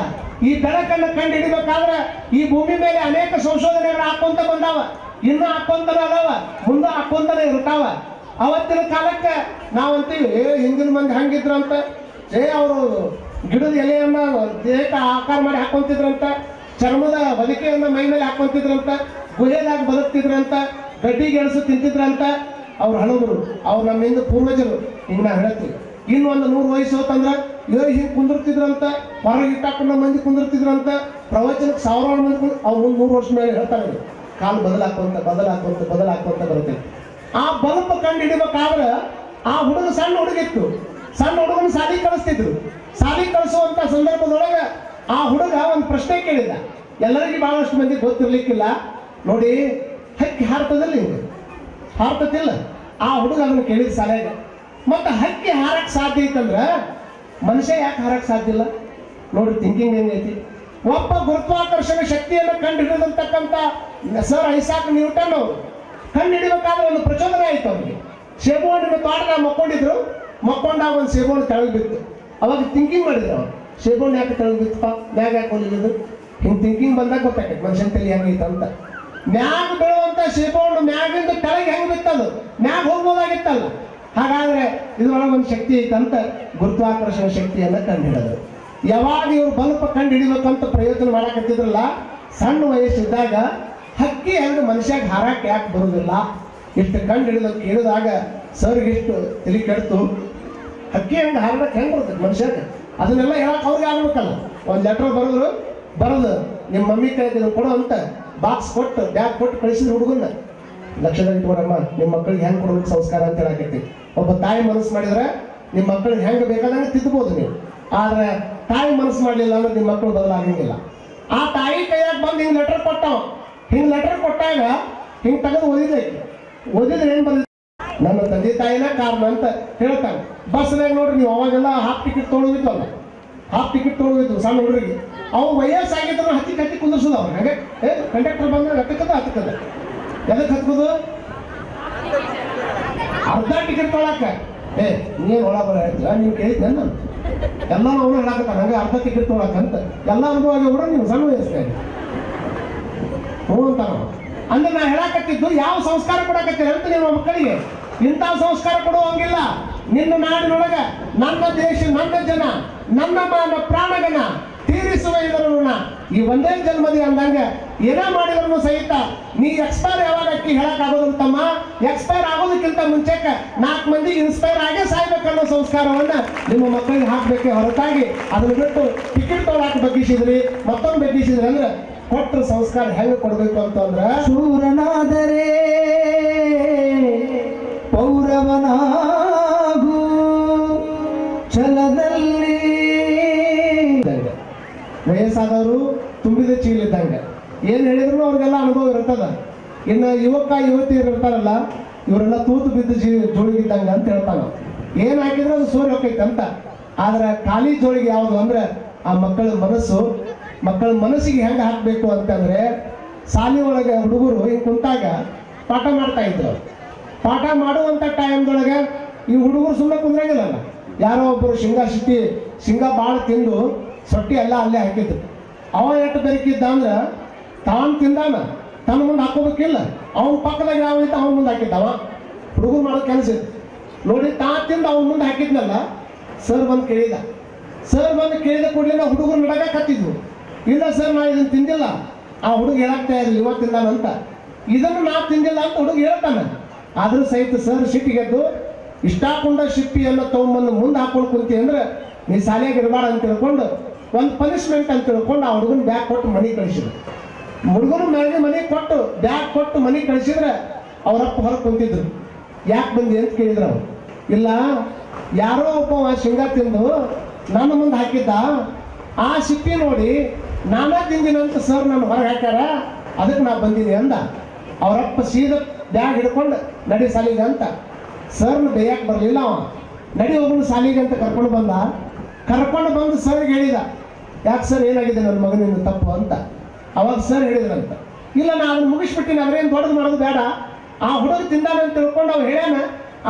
ಈ ಬೆಳಕನ್ನು ಕಂಡು ಹಿಡಿಬೇಕಾದ್ರೆ ಈ ಭೂಮಿ ಮೇಲೆ ಅನೇಕ ಸಂಶೋಧನೆಗಳು ಹಾಕೊಂತ ಬಂದಾವ, ಇನ್ನು ಹಾಕೊಂತನೇ ಅದಾವ, ಮುಂದೆ ಹಾಕೊಂತನೇ ಇರ್ತಾವ. ಅವತ್ತಿನ ಕಾಲಕ್ಕೆ ನಾವಂತೀವಿ ಹಿಂದಿನ ಮಂದಿ ಹಂಗಿದ್ರಂತ, ಅವರು ಗಿಡದ ಎಲೆಯನ್ನ ದೇಹಕ್ಕೆ ಆಕಾರ ಮಾಡಿ ಹಾಕೊಂತಿದ್ರಂತ, ಚರ್ಮದ ಹೊದಿಕೆಯನ್ನ ಮೈ ಮೇಲೆ ಹಾಕೊಂತಿದ್ರಂತ, ಗುಹೆದಾಗ ಬದುಕ್ತಿದ್ರಂತ, ಗಡ್ಡಿ ಗೆಣಸು ತಿಂತಿದ್ರಂತ ಅವ್ರ ಹಳಬರು, ಅವ್ರು ನಮ್ಮಿಂದ ಪೂರ್ವಜರು. ಹಿಂಗೆ ನಾವು ಹೇಳ್ತೀವಿ. ಇನ್ನೊಂದು 100 ವಯಸ್ಸು ಹೋತಂದ್ರೆ ಹಿಂಗೆ ಕುಂದಿರ್ತಿದ್ರಂತ, ಹೊರಗೆ ಇಟ್ಟಾಕೊಂಡ ಮಂದಿ ಕುಂದಿರ್ತಿದ್ರಂತ, ಪ್ರವಚನಕ್ಕೆ 1000 ಮಂದಿ ಅವ್ರು 100 ವರ್ಷ ಮೇಲೆ ಹೇಳ್ತಾರೆ. ಕಾಲು ಬದಲಾಕೊಂತ ಬರುತ್ತೆ. ಆ ಬಲ್ಪ್ ಕಂಡು ಹಿಡಿಬೇಕಾದ್ರೆ ಆ ಹುಡುಗ ಸಣ್ಣ ಹುಡುಗಿತ್ತು. ಸಣ್ಣ ಹುಡುಗನ ಶಾಲಿ ಕಳಿಸ್ತಿದ್ರು. ಶಾಲಿ ಕಳಿಸುವಂತ ಸಂದರ್ಭದೊಳಗೆ ಆ ಹುಡುಗ ಒಂದು ಪ್ರಶ್ನೆ ಕೇಳಿದ. ಎಲ್ಲರಿಗೂ ಬಹಳಷ್ಟು ಮಂದಿ ಗೊತ್ತಿರ್ಲಿಕ್ಕಿಲ್ಲ. ನೋಡಿ, ಹಕ್ಕಿ ಹಾರ್ತದಲ್ಲಿ ಹಿಂಗೆ ಹಾರ್ತತಿಲ್ಲ. ಆ ಹುಡುಗ ಅದನ್ನು ಕೇಳಿದ ಶಾಲೆಗ. ಮತ್ತೆ ಹಕ್ಕಿ ಹಾರಕ್ಕೆ ಸಾಧ್ಯ ಐತಂದ್ರೆ ಮನುಷ್ಯ ಯಾಕೆ ಹಾರಕ್ಕೆ ಸಾಧ್ಯ ಇಲ್ಲ? ನೋಡ್ರಿ, ಥಿಂಕಿಂಗ್ ಹೆಂಗೈತಿ. ಒಬ್ಬ ಗುರುತ್ವಾಕರ್ಷಣೆ ಶಕ್ತಿಯನ್ನು ಕಂಡು ಹಿಡಿದಿರ್ತಕ್ಕಂಥ ಸರ್ ಐಸಾಕ್ ನ್ಯೂಟನ್ ಅವರು ಕಂಡು ಹಿಡಿಬೇಕಾದ್ರೆ ಒಂದು ಪ್ರಚೋದನೆ ಆಯ್ತು ಅವ್ರಿಗೆ. ಸೇಬು ಹಣ್ಣಿನ ತೋಟದಾಗ ಮಕ್ಕೊಂಡಿದ್ರು. ಮಕ್ಕೊಂಡಾಗ ಒಂದು ಸೇಬು ಹಣ್ಣು ತೆಳಗೆ ಬಿತ್ತು. ಅವಾಗ ಥಿಂಕಿಂಗ್ ಮಾಡಿದ್ರು ಅವ್ರು, ಸೇಬು ಹಣ್ಣು ಯಾಕೆ ತೆಳಗೆ ಬಿತ್ತಪ್ಪ, ಮ್ಯಾಗ ಯಾಕೆ ಹೊಲಿದ್ದು? ಹಿಂಗೆ ಥಿಂಕಿಂಗ್ ಬಂದಾಗ ಗೊತ್ತಾಗೈತೆ ಮನುಷ್ಯನ ತಲೆ ಹೆಂಗೈತೆ ಅಂತ. ಮ್ಯಾಗ ಬೀಳುವಂತ ಸೇಬು ಹಣ್ಣು ಮ್ಯಾಗಿಂದ ಕೆಳಗೆ ಹೆಂಗೆ ಬಿತ್ತದು? ಮ್ಯಾಗ ಹೋಗ್ಬೋದಾಗಿತ್ತಲ್ಲ. ಹಾಗಾದ್ರೆ ಇದ್ರೊಳಗೆ ಒಂದು ಶಕ್ತಿ ಐತಂತ ಗುರುತ್ವಾಕರ್ಷಣ ಶಕ್ತಿಯನ್ನು ಕಂಡು ಹಿಡಿದ್ರು. ಯಾವಾಗ ಇವ್ರು ಬಲ್ಪ್ ಕಂಡು ಹಿಡಿಬೇಕಂತ ಪ್ರಯತ್ನ ಮಾಡಕತ್ತಿದ್ರಲ್ಲ, ಸಣ್ಣ ವಯಸ್ಸಿದ್ದಾಗ ಹಕ್ಕಿ ಹೆಂಗೆ ಮನುಷ್ಯಾಗ ಹಾರಕ್ಕೆ ಯಾಕೆ ಬರುವುದಿಲ್ಲ ಇಷ್ಟು ಕಂಡು ಹಿಡಿದು ಕೇಳಿದಾಗ ಸರ್ಗೆ ಇಷ್ಟು ತಲೆ ಕೆಡ್ತು. ಹಕ್ಕಿ ಹೆಂಗೆ ಹಾರಕ್ಕೆ ಹೆಂಗೆ ಬರ್ತದೆ ಮನುಷ್ಯಾಗ? ಅದನ್ನೆಲ್ಲ ಹೇಳಕ್ಕೆ ಅವ್ರಿಗೆ ಆಗ್ಬೇಕಲ್ಲ. ಒಂದು ಲೆಟರ್ ಬರೋದು ನಿಮ್ಮ ಮಮ್ಮಿ ಕೈಗೆ ಕೊಡು ಅಂತ ಬಾಕ್ಸ್ ಕೊಟ್ಟು ಬ್ಯಾಗ್ ಕೊಟ್ಟು ಕಳಿಸಿದ್ರು ಹುಡುಗನ್ನ. ಲಕ್ಷದಾಗ ಇಟ್ಕೊಡಮ್ಮ, ನಿಮ್ಮ ಮಕ್ಕಳಿಗೆ ಹೆಂಗೆ ಕೊಡ್ಬೇಕು ಸಂಸ್ಕಾರ ಅಂತ ಹೇಳಕತ್ತಿ. ಒಬ್ಬ ತಾಯಿ ಮನಸ್ಸು ಮಾಡಿದ್ರೆ ನಿಮ್ಮ ಮಕ್ಕಳಿಗೆ ಹೆಂಗೆ ಬೇಕಾದಂಗೆ ತಿದ್ಬೋದು ನೀವು. ಆದ್ರೆ ತಾಯಿ ಮನಸ್ಸು ಮಾಡಲಿಲ್ಲ ಅಂದ್ರೆ ನಿಮ್ಮ ಮಕ್ಕಳು ಬದಲಾಗಂಗಿಲ್ಲ. ಆ ತಾಯಿ ಕೈಯಾಗ ಬಂದು ಹಿಂಗೆ ಲೆಟರ್ ಕೊಟ್ಟವ. ಹಿಂಗೆ ಲೆಟರ್ ಕೊಟ್ಟಾಗ ಹಿಂಗೆ ತೆಗೆದು ಓದಿದ್ರೆ ಏನು ಬಂದಿದೆ? ನನ್ನ ತಂದೆ ತಾಯಿನ ಕಾರಣ ಅಂತ ಹೇಳ್ತಾನೆ. ಬಸ್ನಾಗ ನೋಡ್ರಿ ನೀವು, ಅವಾಗೆಲ್ಲ ಹಾಫ್ ಟಿಕೆಟ್ ತೊಗೊಂಡಿದ್ವಲ್ಲ, ಹಾಫ್ ಟಿಕೆಟ್ ತೊಗೊಂಡಿದ್ವು ಸಣ್ಣ ಹುಡುಗರಿಗೆ. ಅವು ವಯಸ್ಸಾಗಿದ್ರು ಹತ್ತಿ ಕುಂದಿರ್ಸೋದು ಅವ್ರು. ಹಾಗೆ ಕಂಡಕ್ಟರ್ ಬಂದ್ರೆ ಹತ್ತಕ್ಕದ ಎದಕ್ಕೆ ಹತ್ಕೋದು? ಅರ್ಧ ಟಿಕೆಟ್ ತೊಗೊಳಕ. ನೀನು ಒಳ ಬರ ಹೇಳ್ತೀರ, ನೀವು ಕೇಳಿದ್ದೆ ನಾನು ಎಲ್ಲ ಅವನು ಹೇಳಕತ್ತ ಹಂಗೆ ಅರ್ಧ ಟಿಕೆಟ್ ತೊಗೊಳಕಂತ. ಎಲ್ಲ ಅನುಭವ ಆಗ್ಯಾವ ನೀವು ಸಣ್ಣ ವಯಸ್ಸಿನಾಗ. ಹ್ಞೂ ಅಂತ ಅಂದ್ರೆ ನಾ ಹೇಳಕತ್ತಿದ್ದು ಯಾವ ಸಂಸ್ಕಾರ ಕೊಡಕತ್ತೀರ ಅಂತ ನಿಮ್ಮ ಮಕ್ಕಳಿಗೆ. ಇಂಥ ಸಂಸ್ಕಾರ ಕೊಡುವಂಗಿಲ್ಲ. ನಿನ್ನ ನಾಡಿನೊಳಗ ನನ್ನ ದೇಶ, ನನ್ನ ಜನ, ನನ್ನ ಮಾನ ಪ್ರಾಣಗಣ ತೀರಿಸುವ ಇದರ ಋಣ ಈ ಒಂದೇ ಜನ್ಮದಿ ಅಂದಂಗ ಏನೇ ಮಾಡಿದ್ರು ಸಹಿತ ನೀ ಎಕ್ಸ್ಪೈರ್ ಯಾವಾಗ ಅಕ್ಕಿ ಹೇಳಕ್ ಆಗೋದಿಲ್ಲ ತಮ್ಮ. ಎಕ್ಸ್ಪೈರ್ ಆಗೋದಕ್ಕಿಂತ ಮುಂಚೆಕ 4 ಮಂದಿ ಇನ್ಸ್ಪೈರ್ ಆಗೇ ಸಾಯ್ಬೇಕನ್ನೋ ಸಂಸ್ಕಾರವನ್ನ ನಿಮ್ಮ ಮಕ್ಕಳಿಗೆ ಹಾಕ್ಬೇಕೆ ಹೊರತಾಗಿ ಅದನ್ನ ಬಿಟ್ಟು ಟಿಕೆಟ್ ತೊಗೊಳಕ್ ಬಗ್ಗಿಸಿದ್ರಿ, ಮತ್ತೊಂದು ಬಗ್ಗಿಸಿದ್ರಿ ಅಂದ್ರೆ ಕೊಟ್ಟರು ಸಂಸ್ಕಾರ ಹೆಂಗೆ ಕೊಡ್ಬೇಕು ಅಂತಂದ್ರ ಶೂರನಾದರೆ ಪೌರವನಾಗು ಛಲದಲ್ಲಿ. ವಯಸ್ಸಾದವರು ತುಂಬಿದ ಚೀಲಿದ್ದಂಗೆ ಏನ್ ಹೇಳಿದ್ರು ಅವ್ರಿಗೆಲ್ಲ ಅನುಭವ ಇರ್ತದ. ಇನ್ನು ಯುವಕ ಯುವತಿಯರು ಇರ್ತಾರಲ್ಲ, ಇವರೆಲ್ಲ ತೂತು ಬಿದ್ದು ಜೋಳಿಗಿದ್ದಂಗ ಅಂತ ಹೇಳ್ತಾನ. ಏನ್ ಹಾಕಿದ್ರೆ ಅದು ಸೂರ್ಯ ಹೋಗೈತೆ ಅಂತ. ಆದ್ರೆ ಖಾಲಿ ಜೋಳಿಗೆ ಯಾವುದು ಅಂದ್ರೆ ಆ ಮಕ್ಕಳ ಮನಸ್ಸಿಗೆ ಹೆಂಗೆ ಹಾಕಬೇಕು ಅಂತಂದ್ರೆ, ಶಾಲೆ ಒಳಗೆ ಹುಡುಗರು ಹಿಂಗೆ ಕುಂತಾಗ ಪಾಠ ಮಾಡ್ತಾ ಇದ್ರು. ಪಾಠ ಮಾಡುವಂಥ ಟೈಮ್ದೊಳಗೆ ಈ ಹುಡುಗರು ಸುಮ್ಮನೆ ಕುಂದ್ರಂಗಿಲ್ಲಲ್ಲ. ಯಾರೋ ಒಬ್ಬರು ಶೇಂಗಾ ಭಾಳ ತಿಂದು ಸೊಟ್ಟಿ ಎಲ್ಲ ಅಲ್ಲೇ ಹಾಕಿದ್ರು. ಅವ ಎಷ್ಟು ಬೆರಕಿದ್ದ ಅಂದ್ರೆ ತಾನು ತಿಂದಾನ, ತನ್ನ ಮುಂದೆ ಹಾಕೋಬೇಕಿಲ್ಲ. ಅವನ ಪಕ್ಕದಾಗ ಯಾವ ಐತೆ ಅವನ ಮುಂದೆ ಹಾಕಿದ್ದವ. ಹುಡುಗರು ಮಾಡೋದು ಕೆಲಸ ಇತ್ತು ನೋಡಿ. ತಿಂದು ಅವನ ಮುಂದೆ ಹಾಕಿದ್ನಲ್ಲ, ಸರ್ ಬಂದು ಕೇಳಿದ ಕೂಡಲೇ ನಾವು ಹುಡುಗರು ನಡಗ ಕತ್ತಿದ್ವು. ಇಲ್ಲ ಸರ್, ನಾ ಇದನ್ನು ತಿಂದಿಲ್ಲ. ಆ ಹುಡುಗ ಹೇಳಾಗ್ತಾ ಇರಲಿ ಇವತ್ತು ತಿಂದಾನಂತ. ಇದನ್ನು ನಾ ತಿಂದಿಲ್ಲ ಅಂತ ಹುಡುಗ ಹೇಳ್ತಾನೆ. ಆದ್ರೂ ಸಹಿತ ಸರ್ ಸಿಟ್ಟಿಗೆದ್ದು ಇಷ್ಟಾಕೊಂಡ ಶಿಪ್ಪಿಯನ್ನು ತೊಗೊಂಬಂದು ಮುಂದೆ ಹಾಕೊಂಡು ಕುಂತಿ ಅಂದ್ರೆ ನೀ ಶಾಲೆಗೆ ಇರಬಾರ ಅಂತ ತಿಳ್ಕೊಂಡು ಒಂದು ಪನಿಷ್ಮೆಂಟ್ ಅಂತ ತಿಳ್ಕೊಂಡು ಆ ಹುಡುಗನ ಬ್ಯಾಗ್ ಕೊಟ್ಟು ಮನೆಗೆ ಕಳಿಸಿದ್ರು. ಹುಡುಗನ ಮ್ಯಾಗೆ ಮನೆಗೆ ಕೊಟ್ಟು ಬ್ಯಾಗ್ ಕೊಟ್ಟು ಮನೆಗೆ ಕಳಿಸಿದ್ರೆ ಅವರಪ್ಪ ಹೊರಗೆ ಕುಂತಿದ್ರು. ಯಾಕೆ ಬಂದಿ ಅಂತ ಕೇಳಿದ್ರು ಅವ್ರು. ಇಲ್ಲ, ಯಾರೋ ಒಬ್ಬ ಶೇಂಗಾ ತಿಂದು ನನ್ನ ಮುಂದೆ ಹಾಕಿದ್ದ, ಆ ಸಿಪ್ಪಿ ನೋಡಿ ನಾನಾ ತಿಂದಿನಂತ ಸರ್ ನನ್ನ ಹೊರಗೆ ಹಾಕ್ಯಾರ, ಅದಕ್ಕೆ ನಾ ಬಂದೀನಿ ಅಂದ. ಅವರಪ್ಪ ಸೀದಾ ಬ್ಯಾಗ್ ಹಿಡ್ಕೊಂಡು ನಡಿ ಸಾಲಿಗೆ ಅಂತ. ಸರ್ನ ಬೇಯಕ್ಕೆ ಬರಲಿಲ್ಲ. ಅವ ನಡಿ ಹೋಗೋನು ಸಾಲಿಗೆ ಅಂತ ಕರ್ಕೊಂಡು ಬಂದು ಸರ್ಗೆ ಹೇಳಿದ, ಯಾಕೆ ಸರ್ ಏನಾಗಿದೆ ನನ್ನ ಮಗನಿಂದ ತಪ್ಪು ಅಂತ. ಅವಾಗ ಸರ್ ಹೇಳಿದ್ರಂತ, ಇಲ್ಲ ನಾ ಅದನ್ನು ಮುಗಿಸ್ಬಿಟ್ಟಿನಿ, ಅದ್ರೇನು ದೊಡ್ಡದು ಮಾಡೋದು ಬೇಡ, ಆ ಹುಡುಗ ತಿಂದಾನ ಅಂತ ತಿಳ್ಕೊಂಡು ಅವ್ರು ಹೇಳ್ಯಾನ,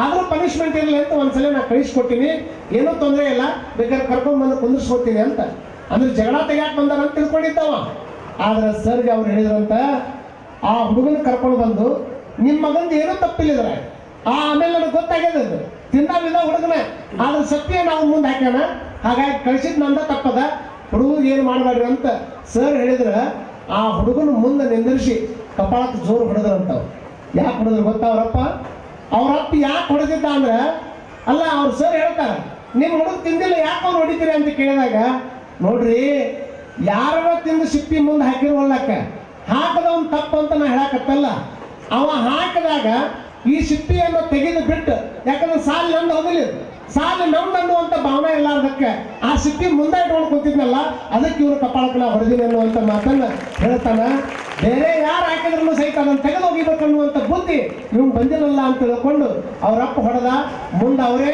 ಆದರೂ ಪನಿಷ್ಮೆಂಟ್ ಇರಲಿ ಅಂತ ಒಂದ್ಸಲ ನಾ ಕಳಿಸ್ಕೊಟ್ಟಿನಿ, ಏನೂ ತೊಂದರೆ ಇಲ್ಲ, ಬೇಕಾದ್ರೆ ಕರ್ಕೊಂಡ್ಬಂದು ಕುಂದಿಸ್ಕೊಡ್ತೀನಿ ಅಂತ. ಅಂದ್ರೆ ಜಗಳ ತೆಗ್ಯಾಕೆ ಬಂದಾರ ಅಂತ ತಿಳ್ಕೊಂಡಿದ್ದವ. ಆದ್ರೆ ಸರ್ಗೆ ಅವ್ರು ಹೇಳಿದ್ರಂತ, ಆ ಹುಡುಗನ ಕರ್ಕೊಂಡು ಬಂದು ನಿಮ್ಮ ಮಗಂದು ಏನೂ ತಪ್ಪಿಲ್ಲಿದ್ರೆ ಆಮೇಲೆ ನನಗೆ ಗೊತ್ತಾಗ್ಯದ ತಿಂದ ಹುಡುಗನ, ಆದ್ರೆ ಸತ್ಯ ನಾವು ಮುಂದೆ ಹಾಕ್ಯಾನ, ಹಾಗಾಗಿ ಕಳಿಸಿದ್ ನಂದ ತಪ್ಪದ, ಹುಡುಗ ಏನು ಮಾಡಬೇಡ್ರಿ ಅಂತ ಸರ್ ಹೇಳಿದ್ರೆ ಆ ಹುಡುಗನ ಮುಂದೆ ನಿಂದಿರಿಸಿ ಕಪಾಳಕ್ಕೆ ಜೋರು ಹೊಡೆದ್ರಂತವ್. ಯಾಕೆ ಹೊಡೆದ್ರು ಗೊತ್ತಾ ಅವ್ರಪ್ಪ ಯಾಕೆ ಹೊಡೆದಿದ್ದ ಅಂದ್ರೆ, ಅಲ್ಲ ಅವ್ರು ಸರ್ ಹೇಳ್ತಾರೆ, ನಿಮ್ಮ ಹುಡುಗ ತಿಂದಿಲ್ಲ ಯಾಕೆ ಅವ್ರು ಹೊಡಿತೀರಿ ಅಂತ ಕೇಳಿದಾಗ, ನೋಡ್ರಿ ಯಾರ ತಿಂದು ಸಿಪ್ಪಿ ಮುಂದೆ ಹಾಕಿರುವಲ್ಲಕ್ಕ ಹಾಕದವನ್ ತಪ್ಪು ಅಂತ ನಾ ಹೇಳಕತ್ತಲ್ಲ. ಅವ ಹಾಕಿದಾಗ ಈ ಸಿಪ್ಪಿಯನ್ನು ತೆಗೆದು ಬಿಟ್ಟು, ಯಾಕಂದ್ರೆ ಸಾಲ ನಂದು ಹೋಗಲಿ, ಸಾಲ ನಮ್ದು ಅನ್ನುವಂಥ ಭಾವನೆ ಇಲ್ಲ, ಅದಕ್ಕೆ ಆ ಸಿಪ್ಪಿ ಮುಂದೆ ಇಟ್ಕೊಂಡು ಕೂತಿದ್ನಲ್ಲ, ಅದಕ್ಕೆ ಇವ್ರು ಕಪಾಳಕ್ಕೆ ನಾ ಹೊಡೆದಿನಿ ಅನ್ನುವಂಥ ಮಾತನ್ನ ಹೇಳ್ತಾನ. ಬೇರೆ ಯಾರು ಹಾಕಿದ್ರು ಸಹಿತ ಅದನ್ನು ತೆಗೆದು ಹೋಗಿಬೇಕು ಅನ್ನುವಂಥ ಬುದ್ಧಿ ಇವ್ನು ಬಂದಿರಲ್ಲ ಅಂತ ತಿಳ್ಕೊಂಡು ಅವರಪ್ಪ ಹೊಡೆದ. ಮುಂದೆ ಅವರೇ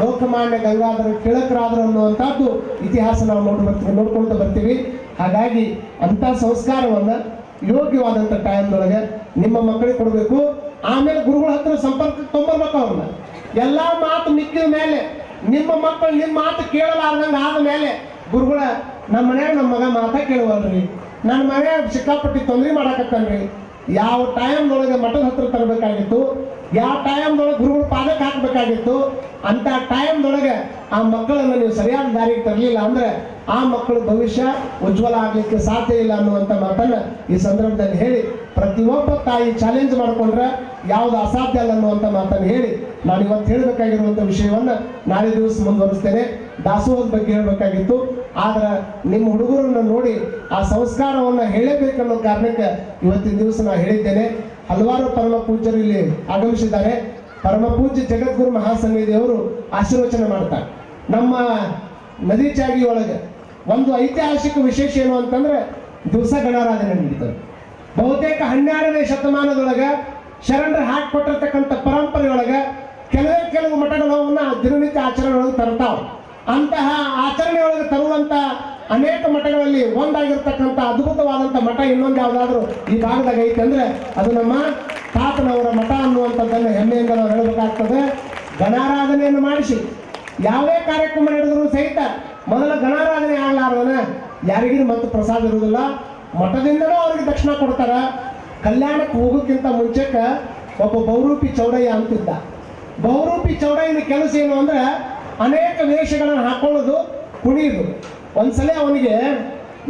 ಲೋಕಮಾನ್ಯ ಗಂಗಾಧರ ತಿಲಕರಾದರು ಅನ್ನುವಂಥದ್ದು ಇತಿಹಾಸ ನಾವು ನೋಡ್ಕೊಳ್ತಾ ಬರ್ತೀವಿ. ಹಾಗಾಗಿ ಅಂಥ ಸಂಸ್ಕಾರವನ್ನು ಯೋಗ್ಯವಾದಂಥ ಟೈಮ್ದೊಳಗೆ ನಿಮ್ಮ ಮಕ್ಕಳಿಗೆ ಕೊಡಬೇಕು. ಆಮೇಲೆ ಗುರುಗಳ ಹತ್ರ ಸಂಪರ್ಕಕ್ಕೆ ತೊಗೊಂಬರ್ಬೇಕು ಅವ್ರನ್ನ. ಎಲ್ಲ ಮಾತು ಮಿಕ್ಕಿದ ಮೇಲೆ ನಿಮ್ಮ ಮಕ್ಕಳು ನಿಮ್ಮ ಮಾತು ಕೇಳಲಾರ್ದಂಗೆ ಆದ ಮೇಲೆ ಗುರುಗಳ ನಮ್ಮ ಮನ್ಯಾಗ ನಮ್ಮ ಮಗ ಮಾತಾ ಕೇಳುವಲ್ರಿ, ನನ್ನ ಮನ್ಯಾಗ ಸಿಕ್ಕಾಪಟ್ಟಿ ತೊಂದರೆ ಮಾಡಾಕತ್ತನ್ರಿ, ಯಾವ ಟೈಮ್ದೊಳಗೆ ಮಠದ ಹತ್ರ ತರಬೇಕಾಗಿತ್ತು, ಯಾವ ಟೈಮ್ದೊಳಗೆ ಗುರುಗಳ ಪಾದಕ್ಕೆ ಹಾಕಬೇಕಾಗಿತ್ತು, ಅಂತ ಟೈಮ್ದೊಳಗೆ ಆ ಮಕ್ಕಳನ್ನು ನೀವು ಸರಿಯಾದ ದಾರಿಗೆ ತರಲಿಲ್ಲ ಅಂದ್ರೆ ಆ ಮಕ್ಕಳ ಭವಿಷ್ಯ ಉಜ್ವಲ ಆಗಲಿಕ್ಕೆ ಸಾಧ್ಯ ಇಲ್ಲ ಅನ್ನುವಂಥ ಮಾತನ್ನ ಈ ಸಂದರ್ಭದಲ್ಲಿ ಹೇಳಿ, ಪ್ರತಿಯೊಬ್ಬ ತಾಯಿ ಚಾಲೆಂಜ್ ಮಾಡಿಕೊಂಡ್ರೆ ಯಾವುದು ಅಸಾಧ್ಯ ಅಲ್ಲ ಅನ್ನುವಂಥ ಮಾತನ್ನು ಹೇಳಿ, ನಾನು ಇವತ್ತು ಹೇಳಬೇಕಾಗಿರುವಂಥ ವಿಷಯವನ್ನ ನಾಳೆ ದಿವಸ ಮುಂದುವರಿಸ್ತೇನೆ. ದಾಸೋಹದ ಬಗ್ಗೆ ಹೇಳಬೇಕಾಗಿತ್ತು, ಆದ್ರೆ ನಿಮ್ಮ ಹುಡುಗರನ್ನ ನೋಡಿ ಆ ಸಂಸ್ಕಾರವನ್ನು ಹೇಳಬೇಕನ್ನೋ ಕಾರಣಕ್ಕೆ ಇವತ್ತಿನ ದಿವಸ ನಾನು ಹೇಳಿದ್ದೇನೆ. ಹಲವಾರು ಪರಮ ಪೂಜ್ಯರು ಇಲ್ಲಿ ಆಗಮಿಸಿದ್ದಾರೆ. ಪರಮ ಪೂಜ್ಯ ಜಗದ್ಗುರು ಮಹಾಸನ್ನಿಧಿಯವರು ಆಶೀರ್ವಚನ ಮಾಡ್ತಾರೆ. ನಮ್ಮ ನದಿ ಚಾಗಿ ಒಳಗೆ ಒಂದು ಐತಿಹಾಸಿಕ ವಿಶೇಷ ಏನು ಅಂತಂದ್ರೆ ದಿವಸ ಗಣಾರಾಧನೆ ನಡೀತದೆ. ಬಹುತೇಕ 12ನೇ ಶತಮಾನದೊಳಗೆ ಶರಣರು ಹಾಕಿಕೊಟ್ಟಿರ್ತಕ್ಕಂಥ ಪರಂಪರೆಯೊಳಗೆ ಕೆಲವು ಮಠಗಳನ್ನ ದಿನನಿತ್ಯ ಆಚರಣೆ ಒಳಗೆ ತರ್ತಾವ. ಅಂತಹ ಆಚರಣೆ ಒಳಗೆ ತರುವಂತ ಅನೇಕ ಮಠಗಳಲ್ಲಿ ಒಂದಾಗಿರ್ತಕ್ಕಂಥ ಅದ್ಭುತವಾದಂಥ ಮಠ ಇನ್ನೊಂದು ಯಾವುದಾದ್ರೂ ಈ ಭಾಗದಾಗ ಐತೆ ಅಂದ್ರೆ ಅದು ನಮ್ಮ ತಾತನವರ ಮಠ ಅನ್ನುವಂಥದ್ದನ್ನು ಹೆಮ್ಮೆಯಿಂದ ನಾವು ಹೇಳಬೇಕಾಗ್ತದೆ. ಗಣಾರಾಧನೆಯನ್ನು ಮಾಡಿಸಿ ಯಾವುದೇ ಕಾರ್ಯಕ್ರಮ ನಡೆದರೂ ಸಹಿತ ಮೊದಲ ಗಣಾರಾಧನೆ ಆಗಲಾರ್ದನ ಯಾರಿಗೂ ಮತ್ತು ಪ್ರಸಾದ ಇರುವುದಿಲ್ಲ. ಮಠದಿಂದಲೂ ಅವ್ರಿಗೆ ದಕ್ಷಿಣ ಕೊಡ್ತಾರ. ಕಲ್ಯಾಣಕ್ಕೆ ಹೋಗೋಕ್ಕಿಂತ ಮುಂಚೆಕ್ಕೆ ಒಬ್ಬ ಬಹುರೂಪಿ ಚೌಡಯ್ಯ ಅಂತಿದ್ದ. ಬಹುರೂಪಿ ಚೌಡಯ್ಯನ ಕೆಲಸ ಏನು ಅಂದ್ರೆ ಅನೇಕ ವೇಷಗಳನ್ನು ಹಾಕೊಳ್ಳೋದು, ಕುಣಿಯೋದು. ಒಂದ್ಸಲ ಅವನಿಗೆ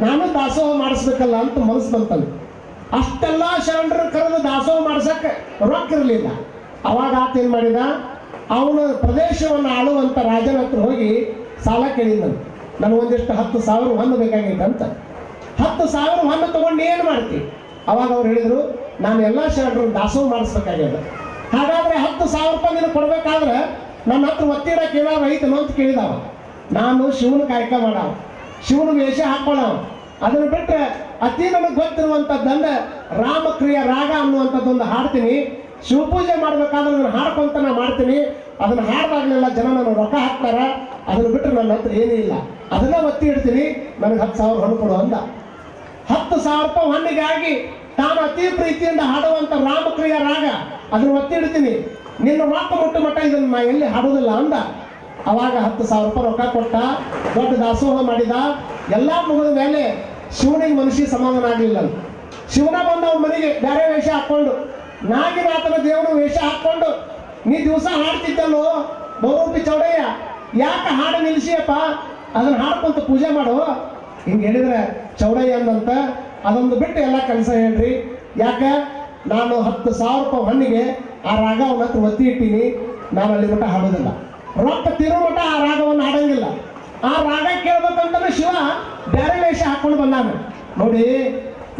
ನಾನು ದಾಸೋಹ ಮಾಡಿಸ್ಬೇಕಲ್ಲ ಅಂತ ಮನಸ್ಸು ಬಂತನು. ಅಷ್ಟೆಲ್ಲ ಶರಣರು ಕರೆದು ದಾಸೋಹ ಮಾಡ್ಸಕ್ಕೆ ರೊಕ್ಕ ಇರಲಿಲ್ಲ. ಅವಾಗ ಆತ ಏನ್ ಮಾಡಿದ, ಅವನ ಪ್ರದೇಶವನ್ನು ಆಳುವಂತ ರಾಜನ ಹತ್ರ ಹೋಗಿ ಸಾಲ ಕೇಳಿದ. ನನಗೊಂದಿಷ್ಟು 10,000 ಹೊನ್ನು ಬೇಕಾಗೈತೆ ಅಂತ. 10,000 ಹೊನ್ನು ತಗೊಂಡು ಏನು ಮಾಡ್ತೀವಿ? ಅವಾಗ ಅವ್ರು ಹೇಳಿದ್ರು, ನಾನು ಎಲ್ಲ ಶರಣರು ದಾಸೋಹ ಮಾಡಿಸ್ಬೇಕಾಗ್ಯದ, ಹಾಗಾದ್ರೆ 10,000 ರೂಪಾಯಿ ನೀನು ಕೊಡ್ಬೇಕಾದ್ರೆ ನನ್ನ ಹತ್ರ ಒತ್ತಿಡಕ್ಕೆ ಏನಾದ್ರು ಐತನೋ ಅಂತ ಕೇಳಿದವ. ನಾನು ಶಿವನ ಕಾಯಕ ಮಾಡವ, ಶಿವನ ವೇಷ ಹಾಕೊಳ್ಳವ. ಅದನ್ನು ಬಿಟ್ಟರೆ ಅತಿ ನನಗೆ ಗೊತ್ತಿರುವಂಥದ್ದಂದ್ರೆ ರಾಮಕ್ರಿಯ ರಾಗ ಅನ್ನುವಂಥದ್ದೊಂದು ಹಾಡ್ತೀನಿ. ಶಿವಪೂಜೆ ಮಾಡ್ಬೇಕಾದ್ರೆ ಅದನ್ನು ಹಾಡ್ಕೊಂತ ನಾ ಮಾಡ್ತೀನಿ. ಅದನ್ನು ಹಾಡ್ದಾಗಲೆಲ್ಲ ಜನ ನಾನು ರೊಕ್ಕ ಹಾಕ್ತಾರ. ಅದನ್ನು ಬಿಟ್ಟರೆ ನನ್ನ ಹತ್ರ ಏನೂ ಇಲ್ಲ, ಅದನ್ನ ಒತ್ತಿ ಇಡ್ತೀನಿ, ನನಗೆ 10,000 ಹೊನ್ನು ಕೊಡು ಅಂದ. 10,000 ರೂಪಾಯಿ ಹೊನ್ನಿಗಾಗಿ ತಾನು ಅತಿ ಪ್ರೀತಿಯಿಂದ ಹಾಡುವಂಥ ರಾಮಕ್ರಿಯ ರಾಗ ಅದನ್ನು ಒತ್ತಿ ಇಡ್ತೀನಿ, ನಿನ್ನ ರೊಕ್ಕ ಮುಟ್ಟು ಮಟ್ಟ ಇದನ್ನು ನಾ ಎಲ್ಲಿ ಹಾಡೋದಿಲ್ಲ ಅಂದ. ಅವಾಗ 10,000 ರೂಪಾಯಿ ರೊಕ್ಕ ಕೊಟ್ಟ, ದೊಡ್ಡ ದಾಸೋಹ ಮಾಡಿದ. ಎಲ್ಲ ಮುಗಿದ ಮೇಲೆ ಶಿವನಿಗೆ ಮನುಷ್ಯ ಸಮಾಧಾನ ಆಗಲಿಲ್ಲ. ಶಿವನ ಬಂದ ಅವ್ರ ಮನೆಗೆ ಬೇರೆ ವೇಷ ಹಾಕೊಂಡು, ನಾಗಿನಾಥನ ದೇವರ ವೇಷ ಹಾಕೊಂಡು, ನೀ ದಿವಸ ಹಾಡ್ತಿದ್ದಲ್ಲೋ ಬಹುರೂಪಿ ಚೌಡಯ್ಯ, ಯಾಕೆ ಹಾಡು ನಿಲ್ಲಿಸಿಯಪ್ಪ, ಅದನ್ನ ಹಾಡ್ಕೊಂತ ಪೂಜೆ ಮಾಡು ಹಿಂಗೆ ಹೇಳಿದ್ರೆ ಚೌಡಯ್ಯ ಅಂದಂತ, ಅದೊಂದು ಬಿಟ್ಟು ಎಲ್ಲ ಕೆಲಸ ಹೇಳ್ರಿ. ಯಾಕೆ ನಾನು 10,000 ರೂಪಾಯಿ ಹೊನ್ನಿಗೆ ಆ ರಾಗ ಅವನ ಹತ್ರ ಒತ್ತಿ ಇಟ್ಟೀನಿ, ನಾನು ಅಲ್ಲಿ ಮಟ್ಟ ಹಾಡೋದಿಲ್ಲ, ರೊಕ್ಕ ತಿರೋ ಮಟ್ಟ ಆ ರಾಗವನ್ನು ಹಾಡಂಗಿಲ್ಲ. ಆ ರಾಗ ಕೇಳ್ಬೇಕಂತಂದ್ರೆ ಶಿವ ಬೇರೆ ವೇಷ ಹಾಕೊಂಡು ಬಂದಾನ. ನೋಡಿ,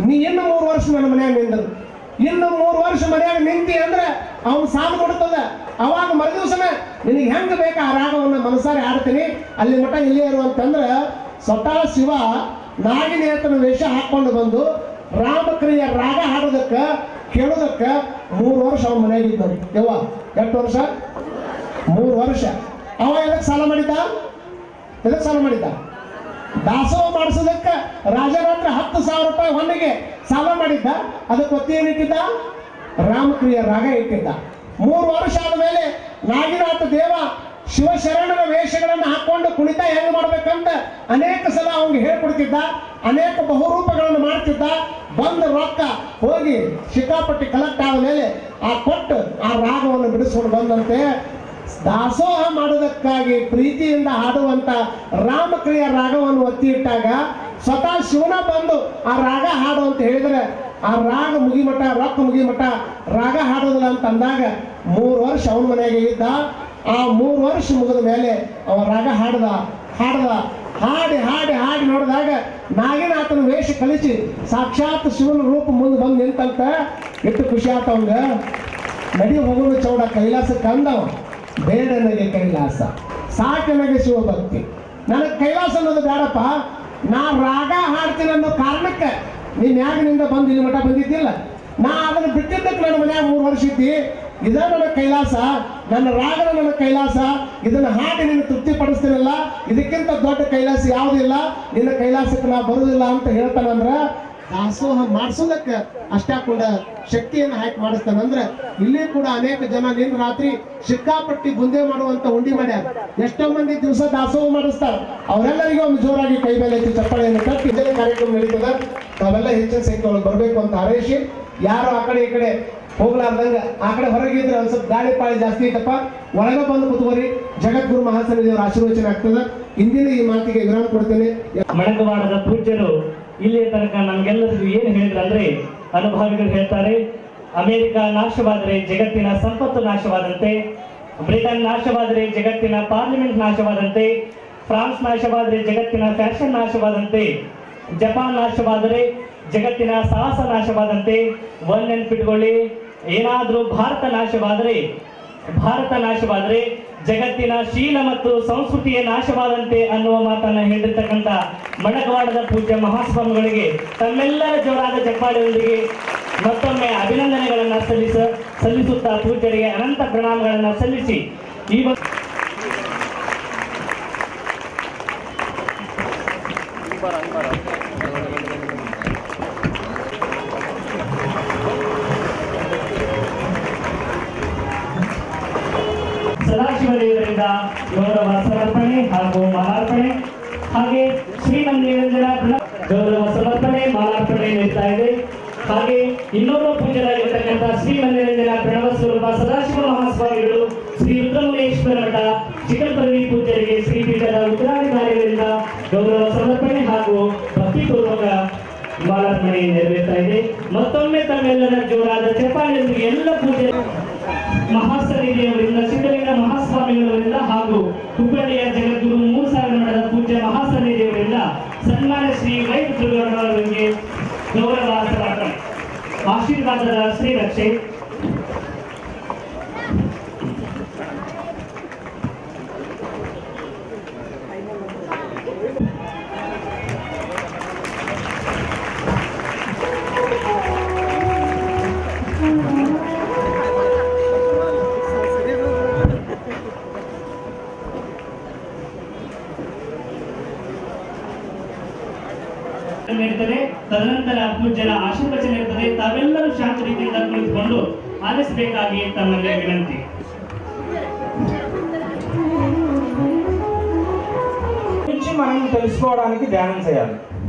ನೀ ಇನ್ನು 3 ವರ್ಷ ನನ್ನ ಮನ್ಯಾಗ ನಿಂದರು, ಇನ್ನು 3 ವರ್ಷ ಮನ್ಯಾಗ ನಿಂತಿ ಅಂದ್ರೆ ಅವ್ನು ಸಾಲು ಕೊಡ್ತದ. ಅವಾಗ ಮರುದಿವಸನ ನಿನಗೆ ಹೆಂಗೆ ಬೇಕಾ ಆ ರಾಗವನ್ನು ಮನಸಾರೆ ಹಾಡ್ತೀನಿ, ಅಲ್ಲಿ ಮಟ್ಟ ಇಲ್ಲೇ ಇರುವಂತಂದ್ರೆ ಸ್ವತಃ ಶಿವ ನಾಗಿನೇತನ ವೇಷ ಹಾಕೊಂಡು ಬಂದು ರಾಮಕ್ರಿಯ ರಾಗ ಹಾಡೋದಕ್ಕೆ ಕೇಳೋದಕ್ಕೆ 3 ವರ್ಷ ಅವನ ಮನೆಯಾಗ ಇದ್ದವ್ರು. ಯವ್ವ ಎಷ್ಟು ವರ್ಷ? 3 ವರ್ಷ. ಅವ ಎದಕ್ಕೆ ಸಾಲ ಮಾಡಿದ್ದ? ಎದಕ್ಕೆ ಸಾಲ ಮಾಡಿದ್ದ? ದಾಸೋಹ ಮಾಡಿಸೋದಕ್ಕೆ ರಾಜನ ಹತ್ರ 10,000 ರೂಪಾಯಿ ಹೊನ್ನಿಗೆ ಸಾಲ ಮಾಡಿದ್ದ. ಅದಕ್ಕೆ ಒತ್ತಿ ಏನಿಟ್ಟಿದ್ದ? ರಾಮಕ್ರಿಯ ರಾಗ ಇಟ್ಟಿದ್ದ. 3 ವರ್ಷ ಆದಮೇಲೆ ನಾಗಿನಾಥ ದೇವ ಶಿವಶರಣರ ವೇಷಗಳನ್ನು ಹಾಕೊಂಡು ಕುಣಿತ ಹೆಂಗೆ ಮಾಡ್ಬೇಕಂತ ಅನೇಕ ಸಲ ಅವ್ನಿಗೆ ಹೇಳ್ಕೊಡ್ತಿದ್ದ, ಅನೇಕ ಬಹುರೂಪಗಳನ್ನು ಮಾಡ್ತಿದ್ದ. ಬಂದ ರೊಕ್ಕ ಹೋಗಿ ಸಿಕ್ಕಾಪಟ್ಟಿ ಕಲೆಕ್ಟ್ ಆದ ಮೇಲೆ ಆ ಕೊಟ್ಟು ಆ ರಾಗವನ್ನು ಬಿಡಿಸ್ಕೊಂಡು ಬಂದಂತೆ. ದಾಸೋಹ ಮಾಡೋದಕ್ಕಾಗಿ ಪ್ರೀತಿಯಿಂದ ಹಾಡುವಂತ ರಾಮಕ್ರಿಯ ರಾಗವನ್ನು ಒತ್ತಿ ಇಟ್ಟಾಗ ಸ್ವತಃ ಶಿವನ ಬಂದು ಆ ರಾಗ ಹಾಡು ಅಂತ ಹೇಳಿದ್ರೆ ಆ ರಾಗ ಮುಗಿಮಠ ರೊಕ್ಕ ಮುಗಿಮಠ ರಾಗ ಹಾಡೋದಿಲ್ಲ ಅಂತ ಅಂದಾಗ 3 ವರ್ಷ ಅವನ ಮನೆಯಾಗೆ ಇದ್ದ. ಆ 3 ವರ್ಷ ಮುಗಿದ ಮೇಲೆ ಅವ ರಾಗ ಹಾಡಿ ಹಾಡಿ ಹಾಡಿ ನೋಡಿದಾಗ ನಾಗಿನಾಥನ ವೇಷ ಕಲಿಸಿ ಸಾಕ್ಷಾತ್ ಶಿವನ ರೂಪ ಮುಂದೆ ಬಂದು ನಿಂತಂತ ಎಷ್ಟು ಖುಷಿ ಆತ ಅವಂಗ. ನಡಿ ಹೋಗೋದು ಚೌಡ ಕೈಲಾಸಕ್ಕೆ ಅಂದವ. ಬೇಡ ನನಗೆ ಕೈಲಾಸ, ಸಾಕು ನನಗೆ ಶಿವಭಕ್ತಿ, ನನಗೆ ಕೈಲಾಸ ಅನ್ನೋದು ಬೇಡಪ್ಪ. ನಾ ರಾಗ ಹಾಡ್ತೀನಿ ಅನ್ನೋ ಕಾರಣಕ್ಕೆ ನೀನ್ ಯಾಗಿನಿಂದ ಬಂದು ಇಲ್ಲಿ ಮಠ ಬಂದಿದ್ದಿಲ್ಲ. ನಾ ಅದನ್ನು ಬಿಟ್ಟಿದ್ದಕ್ಕೆ ನನ್ನ ಮನ್ಯಾಗ 3 ವರ್ಷ ಇದ್ದಿ. ಇದ ನನ್ನ ಕೈಲಾಸ, ನನ್ನ ರಾಗನ ನನ್ನ ಕೈಲಾಸ. ಇದನ್ನ ಹಾಡಿ ನೀನು ತೃಪ್ತಿ ಪಡಿಸ್ತೀನಲ್ಲ, ಇದಕ್ಕಿಂತ ದೊಡ್ಡ ಕೈಲಾಸ ಯಾವುದಿಲ್ಲ. ನಿನ್ನ ಕೈಲಾಸಕ್ಕೆ ನಾ ಬರುವುದಿಲ್ಲ ಅಂತ ಹೇಳ್ತಾನಂದ್ರ ದಾಸೋಹ ಮಾಡಿಸೋದಕ್ಕೆ ಅಷ್ಟಾಕೊಂಡ ಶಕ್ತಿಯನ್ನು ಹಾಕಿ ಮಾಡಿಸ್ತಾನಂದ್ರೆ ಇಲ್ಲಿ ಕೂಡ ಅನೇಕ ಜನ ನಿನ್ನ ರಾತ್ರಿ ಸಿಕ್ಕಾಪಟ್ಟಿ ಬುಂದೆ ಮಾಡುವಂತ ಉಂಡಿ ಮಾಡ್ಯಾರ. ಎಷ್ಟೋ ಮಂದಿ ದಿವಸ ದಾಸೋಹ ಮಾಡಿಸ್ತಾರ. ಅವರೆಲ್ಲರಿಗೂ ಒಂದು ಜೋರಾಗಿ ಕೈ ಮೇಲೆ ಎತ್ತಿ ಚಪ್ಪಾಳೆಯನ್ನು ತಟ್ಟಿ ಇದೇ ಕಾರ್ಯಕ್ರಮ ನಡೀತದ. ನಾವೆಲ್ಲ ಹೆಚ್ಚಿನ ಸಂಖ್ಯೆ ಒಳಗೆ ಬರಬೇಕು ಅಂತ ಹಾರೈಸಿ, ಯಾರು ಆ ಕಡೆ ಈ ಕಡೆ ಹೋಗ್ಲಾರ್ದಂಗ ಆ ಕಡೆ ಹೊರಗಿದ್ರೆ ಒಂದ್ ಸ್ವಲ್ಪ ಗಾಳಿ ಪಾಳಿ ಜಾಸ್ತಿ ಐತಪ್ಪ, ಒಳಗೆ ಬಂದು ಕುತ್ಕೋರಿ. ಜಗದ್ಗುರು ಮಹಾಸನ್ನಿಧಿಯವರ ಆಶೀರ್ವಚನ ಆಗ್ತದ. ಇಂದಿನ ಈ ಮಾತಿಗೆ ವಿರಾಮ ಕೊಡ್ತೇನೆ. ಮಡಕವಾಡದ ಪೂಜ್ಯರು ಇಲ್ಲಿ ತನಕ ನಮ್ಗೆಲ್ಲರಿಗೂ ಏನು ಹೇಳಿದ್ರಂದ್ರೆ, ಅನುಭವಿಗಳು ಹೇಳ್ತಾರೆ, ಅಮೆರಿಕ ನಾಶವಾದರೆ ಜಗತ್ತಿನ ಸಂಪತ್ತು ನಾಶವಾದಂತೆ, ಬ್ರಿಟನ್ ನಾಶವಾದರೆ ಜಗತ್ತಿನ ಪಾರ್ಲಿಮೆಂಟ್ ನಾಶವಾದಂತೆ, ಫ್ರಾನ್ಸ್ ನಾಶವಾದರೆ ಜಗತ್ತಿನ ಫ್ಯಾಷನ್ ನಾಶವಾದಂತೆ, ಜಪಾನ್ ನಾಶವಾದರೆ ಜಗತ್ತಿನ ಸಾಹಸ ನಾಶವಾದಂತೆ. ಒಂದ್ ನೆನ್ಪಿಟ್ಕೊಳ್ಳಿ, ಏನಾದ್ರೂ ಭಾರತ ನಾಶವಾದರೆ ಜಗತ್ತಿನ ಶೀಲ ಮತ್ತು ಸಂಸ್ಕೃತಿಯ ನಾಶವಾದಂತೆ ಅನ್ನುವ ಮಾತನ್ನ ಹೇಳಿರ್ತಕ್ಕಂಥ ಮಡಕವಾಡದ ಪೂಜ್ಯ ಮಹಾಸ್ವಾಮಿಗಳಿಗೆ ತಮ್ಮೆಲ್ಲರ ಜೋರಾದ ಚಪ್ಪಾಳೆಯೊಂದಿಗೆ ಮತ್ತೊಮ್ಮೆ ಅಭಿನಂದನೆಗಳನ್ನ ಸಲ್ಲಿಸುತ್ತಾ ಪೂಜ್ಯರಿಗೆ ಅನಂತ ಪ್ರಣಾಮಗಳನ್ನ ಸಲ್ಲಿಸಿ ಈ ಸದಾಶಿವದೇವರಿಂದ ಗೌರವ ಸಮರ್ಪಣೆ ಹಾಗೂ ಮಾಲಾರ್ಪಣೆ, ಹಾಗೆ ಶ್ರೀಮಂದಿರಂಜನ ಗೌರವ ಸಮರ್ಪಣೆ ಮಾಲಾರ್ಪಣೆ ನೀಡ್ತಾ ಇದೆ. ಹಾಗೆ ಇನ್ನೋರ್ವ ಪೂಜ್ಯರಾಗಿರ್ತಕ್ಕಂಥ ಶ್ರೀಮಂದಿರಂಜನ ಪ್ರಣವ ಸ್ವರೂಪ ಸದಾಶಿವ ಮಹಾಸ್ವಾಮಿಗಳು ಶ್ರೀ ರುದ್ರಮುನೇಶ್ವರ ಮಠ ಚಿಕ್ಕಲ್ಪದವಿ ಪೂಜ್ಯರಿಗೆ ಶ್ರೀಪೀಠದ ಉತ್ತರಾಧಿಕಾರಿಗಳಿಂದ ಗೌರವ ಸಮರ್ಪಣೆ ಹಾಗೂ ಭಕ್ತಿಪೂರ್ವಕ ಮಾಲಾರ್ಪಣೆ ನೆರವೇರ್ತಾ ಇದೆ. ಮತ್ತೊಮ್ಮೆ ತಮ್ಮೆಲ್ಲರ ಜೋರಾದ ಚಪ್ಪಾಳೆಯೊಂದಿಗೆ ಎಲ್ಲ ಪೂಜೆ ಮಹಾಸನ್ನಿಧಿಯವರಿಂದ, ಸಿದ್ಧಲಿಂಗ ಮಹಾಸ್ವಾಮಿಗಳವರಿಂದ ಹಾಗೂ ಹುಬ್ಬಳ್ಳಿಯ ಜಗದ್ಗುರು 3000 ಮಠದ ಪೂಜ್ಯ ಮಹಾಸನ್ನಿಧಿಯವರಿಂದ ಸನ್ಮಾನ್ಯ ಶ್ರೀ ವೈ ದುರ್ಗವರಿಗೆ ಗೌರವ ಸಮರ್ಪಣೆ, ಆಶೀರ್ವಾದದ ಶ್ರೀರಕ್ಷೆ. ಇರ್ತದೆ. ತದನಂತರ ಪೂಜ್ಯರ ಆಶೀರ್ವಚನ ಇರ್ತದೆ. ತಾವೆಲ್ಲರೂ ಶಾಂತ ರೀತಿಯಿಂದ ಕುಳಿತುಕೊಂಡು ಆಲಿಸಬೇಕಾಗಿ ತಮ್ಮಲ್ಲಿ ವಿನಂತಿ. మనం తెలుసుకోవడానికి ధ్యానం చేయాలి.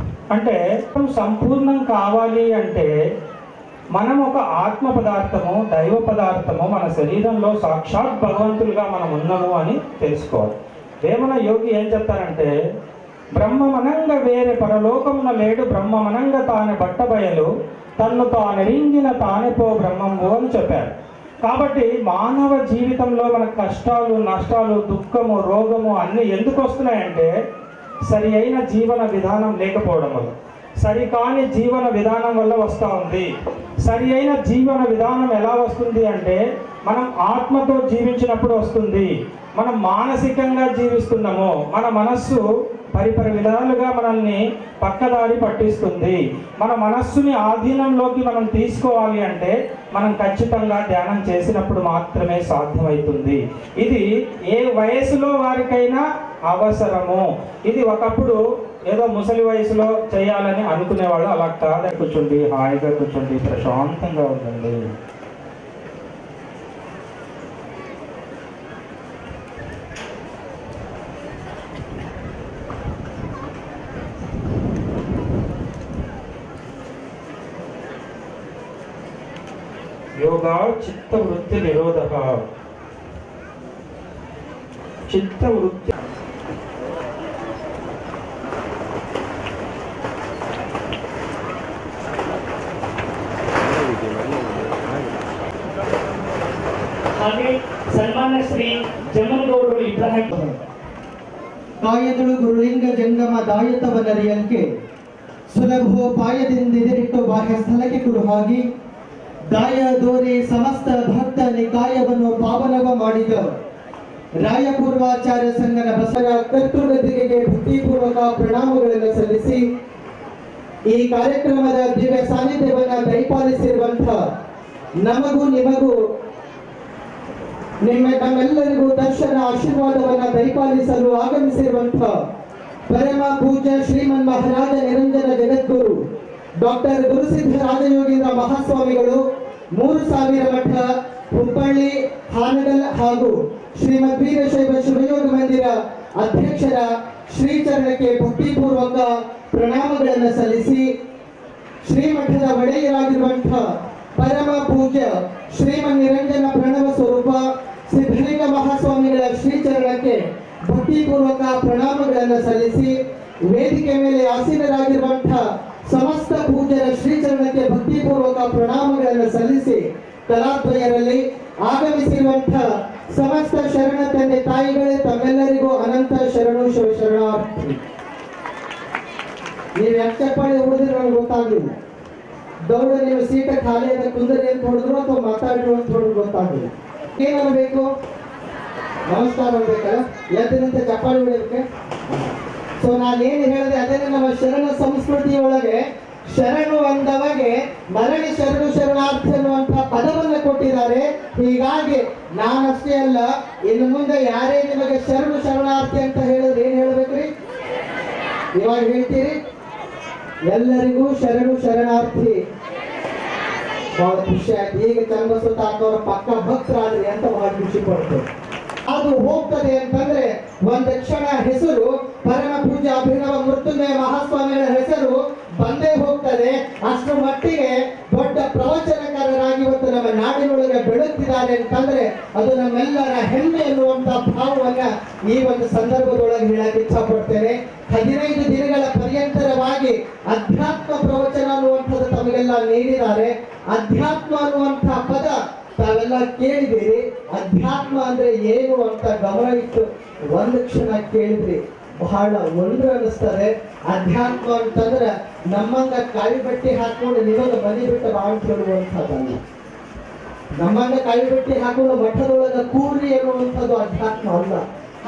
అంటే సంపూర్ణం కావాలి అంటే మనం ఒక ఆత్మ పదార్థము, దైవ పదార్థము, మన శరీరంలో సాక్షాత్ భగవంతులుగా మనం ఉన్నాము అని తెలుసుకోవాలి. వేమన యోగి ఏం చెప్తారంటే, బ్రహ్మమనంగా వేరే పరలోకమున లేడు, బ్రహ్మమనంగా తానే బట్టబయలు, తన్ను తానెరింగిన తానేపో బ్రహ్మము అని చెప్పారు. కాబట్టి మానవ జీవితంలో మన కష్టాలు, నష్టాలు, దుఃఖము, రోగము అన్నీ ఎందుకు వస్తున్నాయంటే సరి అయిన జీవన విధానం లేకపోవడం వల్ల, సరికాని జీవన విధానం వల్ల వస్తూ ఉంది. సరి అయిన జీవన విధానం ఎలా వస్తుంది అంటే మనం ఆత్మతో జీవించినప్పుడు వస్తుంది. మనం మానసికంగా జీవిస్తున్నాము, మన మనస్సు పరిపరి విధాలుగా మనల్ని పక్కదారి పట్టిస్తుంది. మన మనస్సుని ఆధీనంలోకి మనం తీసుకోవాలి అంటే మనం ఖచ్చితంగా ధ్యానం చేసినప్పుడు మాత్రమే సాధ్యమవుతుంది. ఇది ఏ వయసులో వారికైనా అవసరము. ఇది ఒకప్పుడు ఏదో ముసలి వయసులో చేయాలని అనుకునేవాళ్ళు, అలా కాదు. కూర్చోండి, హాయిగా కూర్చోండి, ప్రశాంతంగా ఉండండి. ಯೋಗಾ ಚಿತ್ತವೃತ್ತಿ ನಿರೋಧ. ಚಿತ್ತವೃತ್ತಿ ಹಾಗೆ ಸನ್ಮಾನ್ಯ ಶ್ರೀ ಜಮ್ಮನಗೌಡರು ಇಬ್ರಾಹಿಂ ಕಾಯದಳು ಗುರುಲಿಂಗ ಜಂಗಮ ದಾಯತವನರಿಯಂಕೆ ಸುಲಭೋಪಾಯದಿಂದಿರಿಟ್ಟು ಬಾಹ್ಯ ಸ್ಥಳಕ್ಕೆ ಕುರುಹಾಗಿ ದಾಯ ದೋರಿ ಸಮಸ್ತ ಭಕ್ತ ನಿಕಾಯವನ್ನು ಪಾವನವ ಮಾಡಿದ ರಾಯಪೂರ್ವಾಚಾರ್ಯ ಸಂಘನ ಬಸವ ಕರ್ತೃಗದಿಗೆ ಭಕ್ತಿಪೂರ್ವಕ ಪ್ರಣಾಮಗಳನ್ನು ಸಲ್ಲಿಸಿ ಈ ಕಾರ್ಯಕ್ರಮದ ದಿವ್ಯ ಸಾನ್ನಿಧ್ಯವನ್ನ ದಯಪಾಲಿಸಿರುವಂತಹ ನಮಗೂ ನಿಮಗೂ ನಮ್ಮೆಲ್ಲರಿಗೂ ದರ್ಶನ ಆಶೀರ್ವಾದವನ್ನ ದಯಪಾಲಿಸಲು ಆಗಮಿಸಿರುವಂತಹ ಪರಮ ಪೂಜ್ಯ ಶ್ರೀಮನ್ ಮಹಾರಾಜ ನಿರಂಜನ ಜಗದ್ಗುರು ಡಾಕ್ಟರ್ ಗುರುಸಿದ್ಧ ರಾಜಯೋಗೀಂದ್ರ ಮಹಾಸ್ವಾಮಿಗಳು 3000 ಮಠ ಹುಬ್ಬಳ್ಳಿ ಹಾನಗಲ್ ಹಾಗೂ ಶ್ರೀಮದ್ ವೀರಶೈವ ಶಿವಯೋಗ ಮಂದಿರ ಅಧ್ಯಕ್ಷರ ಶ್ರೀಚರಣಕ್ಕೆ ಭಕ್ತಿಪೂರ್ವಕ ಪ್ರಣಾಮಗಳನ್ನು ಸಲ್ಲಿಸಿ ಶ್ರೀಮಠದ ಒಡೆಯರಾಗಿರುವಂತಹ ಪರಮ ಪೂಜ್ಯ ಶ್ರೀಮನ್ ನಿರಂಜನ ಪ್ರಣವ ಸ್ವರೂಪ ಸಿದ್ಧಲಿಂಗ ಮಹಾಸ್ವಾಮಿಗಳ ಶ್ರೀಚರಣಕ್ಕೆ ಭಕ್ತಿಪೂರ್ವಕ ಪ್ರಣಾಮಗಳನ್ನು ಸಲ್ಲಿಸಿ ವೇದಿಕೆ ಮೇಲೆ ಆಸೀನರಾಗಿರುವಂತಹ ಸಮಸ್ತ ಪೂಜ್ಯರ ಶ್ರೀಚರಣಕ್ಕೆ ಭಕ್ತಿಪೂರ್ವಕ ಪ್ರಣಾಮಗಳನ್ನು ಸಲ್ಲಿಸಿ ಕಲಾದ್ವಯರಲ್ಲಿ ಆಗಮಿಸಿರುವಂತಹ ಸಮಸ್ತ ಶರಣ ತಂದೆ ತಾಯಿಗಳೇ ತಮ್ಮೆಲ್ಲರಿಗೂ ಅನಂತ ಶರಣು ಶರಣಾರ್ಥಿ. ನೀವು ಎಚ್ಚಪ್ಪಾಡಿ ಹೊಡೆದ್ರೆ ನನಗೆ ಗೊತ್ತಾಗಲಿಲ್ಲ. ದೌಡ ನೀವು ಸೀಟ ಖಾಲಿ ಅದ ಕುಂದರಿ ಅಂತ ಹೊಡೆದ್ರು ಅಥವಾ ಮಾತಾಡಿದ್ರು ಅಂತ ಹೊಡೆದ್ರು ಗೊತ್ತಾಗಲಿಲ್ಲ. ಏನ್ ಅನ್ಬೇಕು? ನಮಸ್ಕಾರ ಅನ್ಬೇಕಲ್ಲ, ಎದ್ದಿನಂತೆ ಚಪ್ಪಾಳಿ ಹೊಡೆಯೋದಕ್ಕೆ. ಸೊ ನಾನೇನು ಹೇಳಿದೆ ಅದೇನೆ ನಮ್ಮ ಶರಣ ಸಂಸ್ಕೃತಿಯೊಳಗೆ ಶರಣು ಅಂದವಗೆ ಮರಳಿ ಶರಣು ಶರಣಾರ್ಥಿ ಅನ್ನುವಂತಹ ಪದವನ್ನ ಕೊಟ್ಟಿದ್ದಾರೆ. ಹೀಗಾಗಿ ನಾನಷ್ಟೇ ಅಲ್ಲ, ಇನ್ನು ಮುಂದೆ ಯಾರೇ ನಿಮಗೆ ಶರಣು ಶರಣಾರ್ಥಿ ಅಂತ ಹೇಳಿದ್ರೆ ಏನ್ ಹೇಳ್ಬೇಕ್ರಿ? ಇವಾಗ ಹೇಳ್ತೀರಿ ಎಲ್ಲರಿಗೂ ಶರಣು ಶರಣಾರ್ಥಿ. ಬಹಳ ಖುಷಿ ಆಯ್ತು. ಈಗ ಚನ್ನಬಸವ ತಾತವರ ಪಕ್ಕ ಭಕ್ತರಾದ್ರಿ ಅಂತ ಬಹಳ ಖುಷಿ ಪಡ್ತೇವೆ. ಅದು ಹೋಗ್ತದೆ ಅಂತಂದ್ರೆ ಒಂದು ಕ್ಷಣ ಹೆಸರು ಪರಮ ಪೂಜ್ಯ ಅಭಿನವ ಮೃತ್ಯುಂಜಯ ಮಹಾಸ್ವಾಮಿಗಳ ಹೆಸರು ಬಂದೇ ಹೋಗ್ತದೆ. ಅಷ್ಟರ ಮಟ್ಟಿಗೆ ದೊಡ್ಡ ಪ್ರವಚನಕಾರರಾಗಿ ಇವತ್ತು ನಮ್ಮ ನಾಡಿನೊಳಗೆ ಬೆಳಗ್ತಿದ್ದಾರೆ ಅಂತಂದ್ರೆ ಅದು ನಮ್ಮೆಲ್ಲರ ಹೆಮ್ಮೆ ಎನ್ನುವಂತ ಭಾವವನ್ನ ಈ ಒಂದು ಸಂದರ್ಭದೊಳಗೆ ಹೇಳಕ್ ಇಚ್ಛಾ ಪಡ್ತೇನೆ. 15 ದಿನಗಳ ಪರ್ಯಂತರವಾಗಿ ಅಧ್ಯಾತ್ಮ ಪ್ರವಚನ ಅನ್ನುವಂಥದ್ದು ತಮಗೆಲ್ಲ ನೀಡಿದ್ದಾರೆ. ಅಧ್ಯಾತ್ಮ ಅನ್ನುವಂತಹ ಪದ ತಾವೆಲ್ಲ ಕೇಳಿದಿರಿ. ಅಧ್ಯಾತ್ಮ ಅಂದ್ರೆ ಏನು ಅಂತ ಗಮನ ಇಟ್ಟು ಒಂದು ಕ್ಷಣ ಕೇಳಿದ್ರಿ, ಬಹಳ ಒಂದು ಅನಿಸ್ತದೆ. ಅಧ್ಯಾತ್ಮ ಅಂತಂದ್ರೆ ನಮ್ಮಂಗ ಕಾಯಿ ಬಟ್ಟೆ ಹಾಕೊಂಡು ನಿಮಗೆ ಮನೆ ಬಿಟ್ಟು ಅಂತ ಹೇಳುವಂಥದ್ದಲ್ಲ. ನಮ್ಮಂಗ ಕಾಯಿ ಬಟ್ಟೆ ಹಾಕೊಂಡು ಮಠದೊಳಗ ಕೂರಿ ಎನ್ನುವಂಥದ್ದು ಅಧ್ಯಾತ್ಮ ಅಲ್ಲ.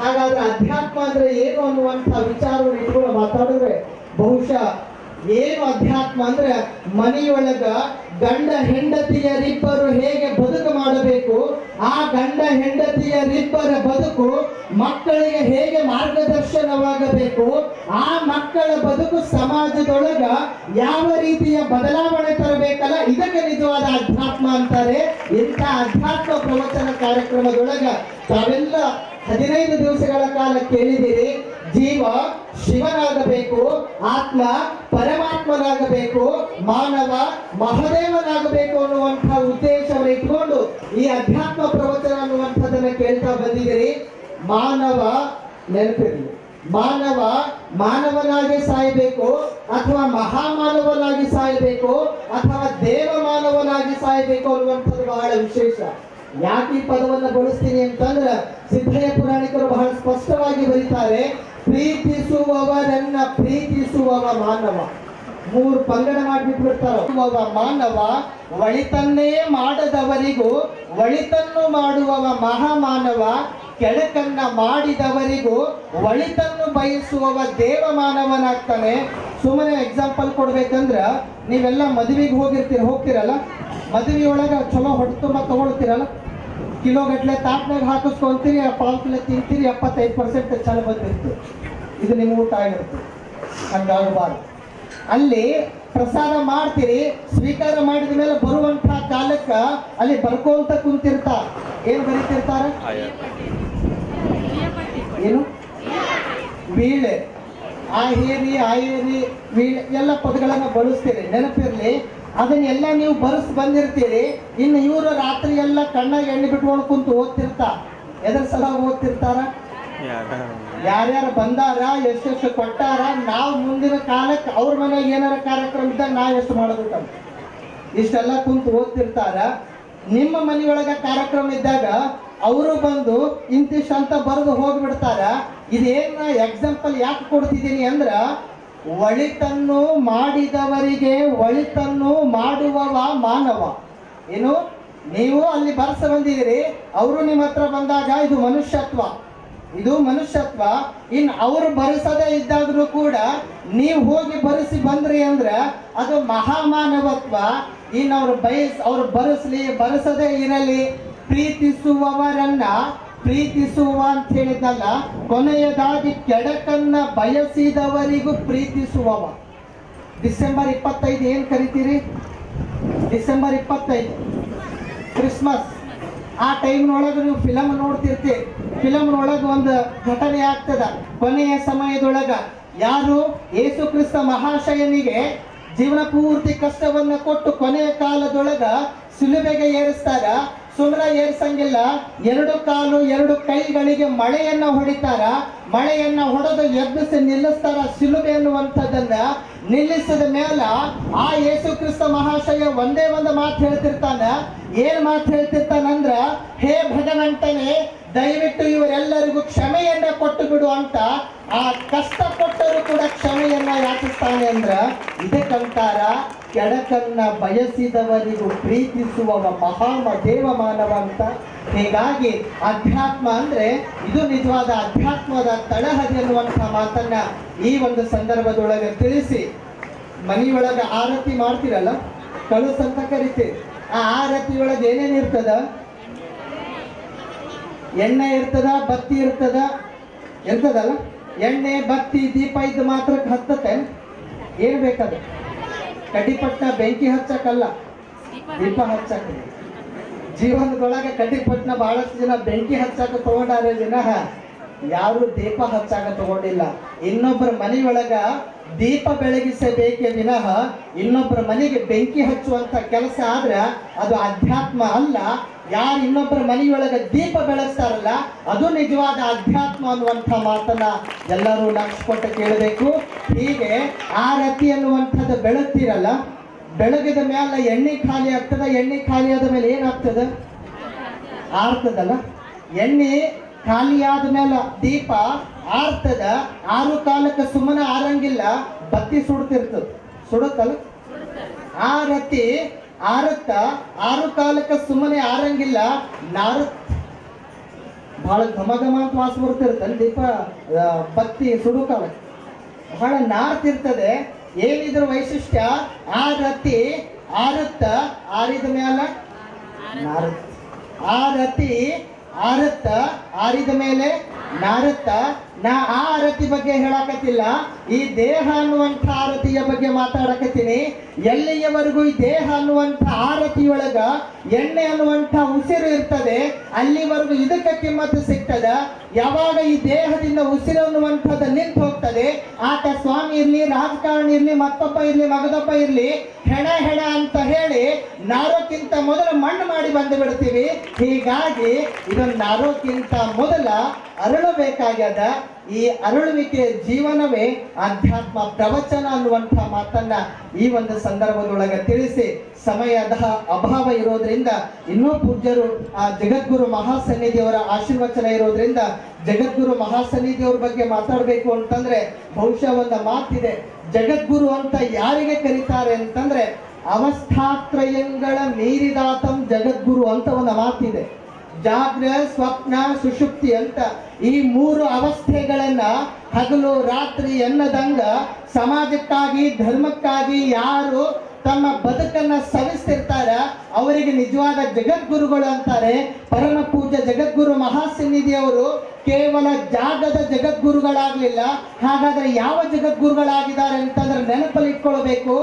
ಹಾಗಾದ್ರೆ ಅಧ್ಯಾತ್ಮ ಅಂದ್ರೆ ಏನು ಅನ್ನುವಂಥ ವಿಚಾರವನ್ನು ಇಟ್ಕೊಂಡು ಮಾತಾಡಿದ್ರೆ ಬಹುಶಃ ಏನು ಅಧ್ಯಾತ್ಮ ಅಂದ್ರೆ ಮನೆಯೊಳಗ ಗಂಡ ಹೆಂಡತಿಯರಿಬ್ಬರು ಹೇಗೆ ಬದುಕು ಮಾಡಬೇಕು, ಆ ಗಂಡ ಹೆಂಡತಿಯರಿಬ್ಬರ ಬದುಕು ಮಕ್ಕಳಿಗೆ ಹೇಗೆ ಮಾರ್ಗದರ್ಶನವಾಗಬೇಕು, ಆ ಮಕ್ಕಳ ಬದುಕು ಸಮಾಜದೊಳಗ ಯಾವ ರೀತಿಯ ಬದಲಾವಣೆ ತರಬೇಕಲ್ಲ, ಇದಕ್ಕೆ ನಿಜವಾದ ಅಧ್ಯಾತ್ಮ ಅಂತಾರೆ. ಇಂಥ ಅಧ್ಯಾತ್ಮ ಪ್ರವಚನ ಕಾರ್ಯಕ್ರಮದೊಳಗ ತಾವೆಲ್ಲ 15 ದಿವಸಗಳ ಕಾಲ ಕೇಳಿದಿರಿ. ಜೀವ ಶಿವನಾಗಬೇಕು, ಆತ್ಮ ಪರಮಾತ್ಮನಾಗಬೇಕು, ಮಾನವ ಮಹದೇವನಾಗಬೇಕು ಅನ್ನುವಂತಹ ಉದ್ದೇಶವನ್ನು ಇಟ್ಕೊಂಡು ಈ ಅಧ್ಯಾತ್ಮ ಪ್ರವಚನ ಅನ್ನುವಂಥದ್ದನ್ನ ಕೇಳ್ತಾ ಬಂದಿದ್ದೀರಿ. ಮಾನವ ನೆನಪಿರಲಿ, ಮಾನವ ಮಾನವನಾಗಿ ಸಾಯಬೇಕು ಅಥವಾ ಮಹಾಮಾನವನಾಗಿ ಸಾಯಬೇಕು ಅಥವಾ ದೇವ ಮಾನವನಾಗಿ ಸಾಯಬೇಕು ಅನ್ನುವಂಥದ್ದು ಬಹಳ ವಿಶೇಷ. ಯಾಕೆ ಈ ಪದವನ್ನು ಬಳಸ್ತೀನಿ ಅಂತಂದ್ರೆ ಸಿದ್ಧಯ್ಯ ಪುರಾಣಿಕರು ಬಹಳ ಸ್ಪಷ್ಟವಾಗಿ ಬರೀತಾರೆ, ಪ್ರೀತಿಸುವವರನ್ನ ಪ್ರೀತಿಸುವವ ಮಾನವ. 3 ಪಂಗಡ ಮಾಡಿಬಿಟ್ಬಿಡ್ತಾರ. ಮಾನವ ಒಳಿತನ್ನೇ ಮಾಡದವರಿಗೂ ಒಳಿತನ್ನು ಮಾಡುವವ ಮಹಾಮಾನವ, ಕೆಳಕನ್ನ ಮಾಡಿದವರಿಗೂ ಒಳಿತನ್ನು ಬಯಸುವವ ದೇವ ಮಾನವನಾಗ್ತಾನೆ. ಸುಮ್ಮನೆ ಎಕ್ಸಾಂಪಲ್ ಕೊಡ್ಬೇಕಂದ್ರ ನೀವೆಲ್ಲ ಮದುವೆಗೆ ಹೋಗ್ತಿರಲ್ಲ, ಮದುವೆಯೊಳಗ ಚಲೋ ಹೊಟ್ಟೆ ತುಂಬ ತಗೊಳ್ತೀರಲ್ಲ, ಕಿಲೋ ಗಟ್ಲೆ ತಾಟ್ನಾಗ ಹಾಕಿಸ್ಕೊಂತೀರಿ, 1/4 ಕಿಲೋ ತಿಂತೀರಿ, 75% ಚಲ ಬಂದಿರ್ತದೆ. ಇದು ನಿಮ್ಮ ಊಟ ಆಗಿರ್ತದೆ. ಹಂಗಾಗಬಾರ್ದು. ಅಲ್ಲಿ ಪ್ರಸಾದ ಮಾಡ್ತೀರಿ, ಸ್ವೀಕಾರ ಮಾಡಿದ ಮೇಲೆ ಬರುವಂತಹ ಕಾಲಕ್ಕ ಅಲ್ಲಿ ಬರ್ಕೊಂತ ಕುಂತಿರ್ತಾರ. ಏನ್ ಬರೀತಿರ್ತಾರ? ಏನು? ವೀಳೆ, ಆಯೇರಿ ವೀಳೆ ಎಲ್ಲ ಪದಗಳನ್ನ ಬಳಸ್ತೀರಿ. ನೆನಪಿರ್ಲಿ, ಅದನ್ನೆಲ್ಲ ನೀವು ಬರೆಸ್ ಬಂದಿರ್ತೀರಿ. ಇನ್ನು ಇವರು ರಾತ್ರಿ ಎಲ್ಲ ಕಣ್ಣಾಗ ಎಣ್ಣೆ ಬಿಟ್ಕೊಂಡು ಕುಂತು ಓದ್ತಿರ್ತಾರ. ಎದ್ರ ಸಲ ಓದ್ತಿರ್ತಾರ? ಯಾರ್ಯಾರು ಬಂದಾರ, ಎಷ್ಟೆಷ್ಟು ಕೊಟ್ಟಾರ, ನಾವು ಮುಂದಿನ ಕಾಲಕ್ಕೆ ಅವ್ರ ಮನೆಗೆ ಏನಾರ ಕಾರ್ಯಕ್ರಮ ಇದ್ದಾಗ ನಾವು ಎಷ್ಟು ಮಾಡೋದು, ಇಷ್ಟೆಲ್ಲ ಕುಂತು ಓದ್ತಿರ್ತಾರ. ನಿಮ್ಮ ಮನೆಯೊಳಗ ಕಾರ್ಯಕ್ರಮ ಇದ್ದಾಗ ಅವರು ಬಂದು ಇಂತಿಷ್ಟು ಅಂತ ಬರೆದು ಹೋಗ್ಬಿಡ್ತಾರ. ಇದೇನ ಎಕ್ಸಾಂಪಲ್ ಯಾಕೆ ಕೊಡ್ತಿದ್ದೀನಿ ಅಂದ್ರ, ಒಳಿತನ್ನು ಮಾಡಿದವರಿಗೆ ಒಳಿತನ್ನು ಮಾಡುವವ ಮಾನವ. ಏನು, ನೀವು ಅಲ್ಲಿ ಬರ್ಸ ಬಂದಿದ್ದೀರಿ, ಅವರು ನಿಮ್ಮ ಹತ್ರ ಬಂದಾಗ ಇದು ಮನುಷ್ಯತ್ವ, ಇದು ಮನುಷ್ಯತ್ವ. ಇನ್ನು ಅವರು ಬರೆಸದೇ ಇದ್ದಾದ್ರೂ ಕೂಡ ನೀವು ಹೋಗಿ ಬರೆಸಿ ಬಂದ್ರಿ ಅಂದ್ರ ಅದು ಮಹಾಮಾನವತ್ವ. ಇನ್ನು ಅವ್ರು ಬರೆಸ್ಲಿ ಬರೆಸದೇ ಇರಲಿ, ಪ್ರೀತಿಸುವವರನ್ನ ಪ್ರೀತಿಸುವ ಅಂತ ಹೇಳಿದ್ನಲ್ಲ, ಕೊನೆಯದಾಗಿ ಕೆಡಕನ್ನ ಬಯಸಿದವರಿಗೂ ಪ್ರೀತಿಸುವವ. ಡಿಸೆಂಬರ್ 25 ಏನ್ ಕರಿತೀರಿ? December 25 Christmas. ಆ ಟೈಮ್ನೊಳಗೆ ನೀವು ಫಿಲಮ್ ನೋಡ್ತಿರ್ತೀರಿ. ಫಿಲಮ್ನೊಳಗೆ ಒಂದು ಘಟನೆ ಆಗ್ತದ. ಕೊನೆಯ ಸಮಯದೊಳಗ ಯಾರು ಯೇಸು ಕ್ರಿಸ್ತ ಮಹಾಶಯನಿಗೆ ಜೀವನ ಪೂರ್ತಿ ಕಷ್ಟವನ್ನ ಕೊಟ್ಟು ಕೊನೆಯ ಕಾಲದೊಳಗ ಶಿಲುಬೆಗೆ ಏರಿಸ್ತಾರ. ಸುಮ್ಮನೆ ಏರ್ಸಂಗಿಲ್ಲ, 2 ಕಾಲು 2 ಕೈಗಳಿಗೆ ಮಳೆಯನ್ನ ಹೊಡಿತಾರ. ಮಳೆಯನ್ನ ಹೊಡೆದು ಎಬ್ಬಿಸಿ ನಿಲ್ಲಿಸ್ತಾರ. ಶಿಲುಬೆ ಅನ್ನುವಂಥದ್ದನ್ನ ನಿಲ್ಲಿಸಿದ ಮೇಲ ಆ ಯೇಸು ಕ್ರಿಸ್ತ ಮಹಾಶಯ ಒಂದೇ ಒಂದು ಮಾತು ಹೇಳ್ತಿರ್ತಾನ. ಏನ್ ಮಾತು ಹೇಳ್ತಿರ್ತಾನಂದ್ರ, ಹೇ ಭಗವಂತನೇ, ದಯವಿಟ್ಟು ಇವರೆಲ್ಲರಿಗೂ ಕ್ಷಮೆಯನ್ನ ಕೊಟ್ಟು ಬಿಡು ಅಂತ. ಆ ಕಷ್ಟ ಕೊಟ್ಟರು ಕೂಡ ಕ್ಷಮೆಯನ್ನ ಯಾಚಿಸ್ತಾನೆ ಅಂದ್ರ ಇದಕ್ಕಂತಾರ ಕೆಡಕನ್ನ ಬಯಸಿದವರಿಗೂ ಪ್ರೀತಿಸುವವ ಮಹಾದೇವ ಮಾನವ ಅಂತ. ಹೀಗಾಗಿ ಅಧ್ಯಾತ್ಮ ಅಂದ್ರೆ ಇದು ನಿಜವಾದ ಅಧ್ಯಾತ್ಮದ ತಳಹದಿ ಅನ್ನುವಂಥ ಮಾತನ್ನ ಈ ಒಂದು ಸಂದರ್ಭದೊಳಗೆ ತಿಳಿಸಿ, ಮನೆಯೊಳಗ ಆರತಿ ಮಾಡ್ತಿರಲ್ಲ, ಕಳುಸ್ ಅಂತ ಕರಿತೀರಿ. ಆ ಆರತಿ ಒಳಗೆ ಏನೇನ್ ಇರ್ತದ? ಎಣ್ಣೆ ಇರ್ತದ, ಬತ್ತಿ ಇರ್ತದ, ಇರ್ತದಲ್ಲ. ಎಣ್ಣೆ ಬತ್ತಿ ದೀಪ ಇದ್ದು ಮಾತ್ರ ಹತ್ತತೆ. ಏನ್ ಬೇಕದ? ಕಡ್ಡಿಪಟ್ನ ಬೆಂಕಿ ಹಚ್ಚಕ್ಕಲ್ಲ, ದೀಪ ಹಚ್ಚಕ. ಜೀವನದೊಳಗೆ ಕಡ್ಡಿಪಟ್ನ ಬಹಳಷ್ಟು ಜನ ಬೆಂಕಿ ಹಚ್ಚಾಕ ತಗೊಂಡಾರೆ, ವಿನಃ ಯಾರು ದೀಪ ಹಚ್ಚಾಕ ತಗೊಂಡಿಲ್ಲ. ಇನ್ನೊಬ್ಬರ ಮನೆಯೊಳಗ ದೀಪ ಬೆಳಗಿಸಬೇಕೇ ವಿನಃ ಇನ್ನೊಬ್ಬರ ಮನೆಗೆ ಬೆಂಕಿ ಹಚ್ಚುವಂತ ಕೆಲಸ ಆದ್ರೆ ಅದು ಅಧ್ಯಾತ್ಮ ಅಲ್ಲ. ಯಾರು ಇನ್ನೊಬ್ಬರ ಮನೆಯೊಳಗೆ ದೀಪ ಬೆಳೆಸ್ತಾರಲ್ಲ ಅದು ನಿಜವಾದ ಅಧ್ಯಾತ್ಮ ಅನ್ನುವಂಥ ಮಾತನ್ನ ಎಲ್ಲರೂ ಲಕ್ಷಕೊಟ್ಟು ಕೇಳಬೇಕು. ಹೀಗೆ ಆರತಿ ಅನ್ನುವಂಥದ್ದು ಬೆಳಗ್ತಿರಲ್ಲ, ಬೆಳಗಿದ ಮೇಲೆ ಎಣ್ಣೆ ಖಾಲಿ ಆಗ್ತದ. ಎಣ್ಣೆ ಖಾಲಿ ಆದ ಮೇಲೆ ಏನಾಗ್ತದ? ಆರ್ತದಲ್ಲ. ಎಣ್ಣೆ ಖಾಲಿ ಆದ ಮೇಲೆ ದೀಪ ಆರ್ತದ. 6 ಕಾಲಕ್ಕೆ ಸುಮ್ಮನೆ ಆರಂಗಿಲ್ಲ, ಬತ್ತಿ ಸುಡ್ತಿರ್ತದ. ಸುಡುತ್ತಲ್ಲ. ಆರತಿ ಆರತ್ತ 6 ಕಾಲಕ್ಕೆ ಸುಮ್ಮನೆ ಆರಂಗಿಲ್ಲ, ನಾರತ್ ಬಹಳ ಘಮ ಘಮ ಅಂತ ವಾಸ ಬರ್ತಿರ್ತಲ್ಲ. ದೀಪ ಬತ್ತಿ ಸುಡು ಕಾಲಕ್ಕೆ ಬಹಳ ನಾರ್ತಿರ್ತದೆ. ಏನಿದ್ರ ವೈಶಿಷ್ಟ್ಯ? ಆರತಿ ಆರತ್ತ, ಆರಿದ ಮ್ಯಾಲ ನಾರತ್. ಆರತಿ ಆರತ್ತ, ಆರಿದ ಮೇಲೆ ನಾರತ್ತ. ನಾ ಆ ಆರತಿ ಬಗ್ಗೆ ಹೇಳಕತ್ತಿಲ್ಲ, ಈ ದೇಹ ಅನ್ನುವಂಥ ಆರತಿಯ ಬಗ್ಗೆ ಮಾತಾಡಕತ್ತೀನಿ. ಎಲ್ಲಿಯವರೆಗೂ ಈ ದೇಹ ಅನ್ನುವಂಥ ಆರತಿಯೊಳಗ ಎಣ್ಣೆ ಅನ್ನುವಂಥ ಉಸಿರು ಇರ್ತದೆ ಅಲ್ಲಿವರೆಗೂ ಇದಕ್ಕೆ ಕಿಮ್ಮತ್ತು ಸಿಗ್ತದ. ಯಾವಾಗ ಈ ದೇಹದಿಂದ ಉಸಿರು ಅನ್ನುವಂಥದ್ದು ನಿಂತು ಹೋಗ್ತದೆ, ಆತ ಸ್ವಾಮಿ ಇರ್ಲಿ, ರಾಜಕಾರಣಿ ಇರ್ಲಿ, ಮತ್ತೊಬ್ಬ ಇರ್ಲಿ, ಮಗದೊಬ್ಬ ಇರ್ಲಿ, ಹೆಣ ಹೆಣ ಅಂತ ಹೇಳಿ ನಾರೋಕ್ಕಿಂತ ಮೊದಲು ಮಣ್ಣು ಮಾಡಿ ಬಂದು ಬಿಡ್ತೀವಿ. ಹೀಗಾಗಿ ಇದನ್ನು ನಾರೋಕ್ಕಿಂತ ಮೊದಲ ಅರಳಬೇಕಾಗ್ಯದ. ಈ ಅರಳುವಿಕೆಯ ಜೀವನವೇ ಅಧ್ಯಾತ್ಮ ಪ್ರವಚನ ಅನ್ನುವಂಥ ಮಾತನ್ನ ಈ ಒಂದು ಸಂದರ್ಭದೊಳಗೆ ತಿಳಿಸಿ, ಸಮಯದ ಅಭಾವ ಇರೋದ್ರಿಂದ ಇನ್ನೂ ಪೂಜ್ಯರು ಆ ಜಗದ್ಗುರು ಮಹಾಸನ್ನಿಧಿಯವರ ಆಶೀರ್ವಚನ ಇರೋದ್ರಿಂದ ಜಗದ್ಗುರು ಮಹಾಸನ್ನಿಧಿಯವ್ರ ಬಗ್ಗೆ ಮಾತಾಡಬೇಕು ಅಂತಂದ್ರೆ ಬಹುಶಃ ಒಂದು ಮಾತಿದೆ. ಜಗದ್ಗುರು ಅಂತ ಯಾರಿಗೆ ಕರೀತಾರೆ ಅಂತಂದ್ರೆ ಅವಸ್ಥಾತ್ರಯಗಳ ಮೀರಿದಾತಂ ಜಗದ್ಗುರು ಅಂತ ಒಂದು ಮಾತಿದೆ. ಜಾಗ್ರ, ಸ್ವಪ್ನ, ಸುಷುಪ್ತಿ ಅಂತ ಈ 3 ಅವಸ್ಥೆಗಳನ್ನ ಹಗಲು ರಾತ್ರಿ ಎನ್ನದಂಗ ಸಮಾಜಕ್ಕಾಗಿ ಧರ್ಮಕ್ಕಾಗಿ ಯಾರು ತಮ್ಮ ಬದುಕನ್ನ ಸವಿಸ್ತಿರ್ತಾರ ಅವರಿಗೆ ನಿಜವಾದ ಜಗದ್ಗುರುಗಳು ಅಂತಾರೆ. ಪರಮ ಪೂಜ್ಯ ಜಗದ್ಗುರು ಮಹಾಸನ್ನಿಧಿಯವರು ಕೇವಲ ಜಾಗದ ಜಗದ್ಗುರುಗಳಾಗ್ಲಿಲ್ಲ. ಹಾಗಾದ್ರೆ ಯಾವ ಜಗದ್ಗುರುಗಳಾಗಿದ್ದಾರೆ ಅಂತಂದ್ರೆ ನೆನಪಲ್ಲಿ ಇಟ್ಕೊಳ್ಬೇಕು.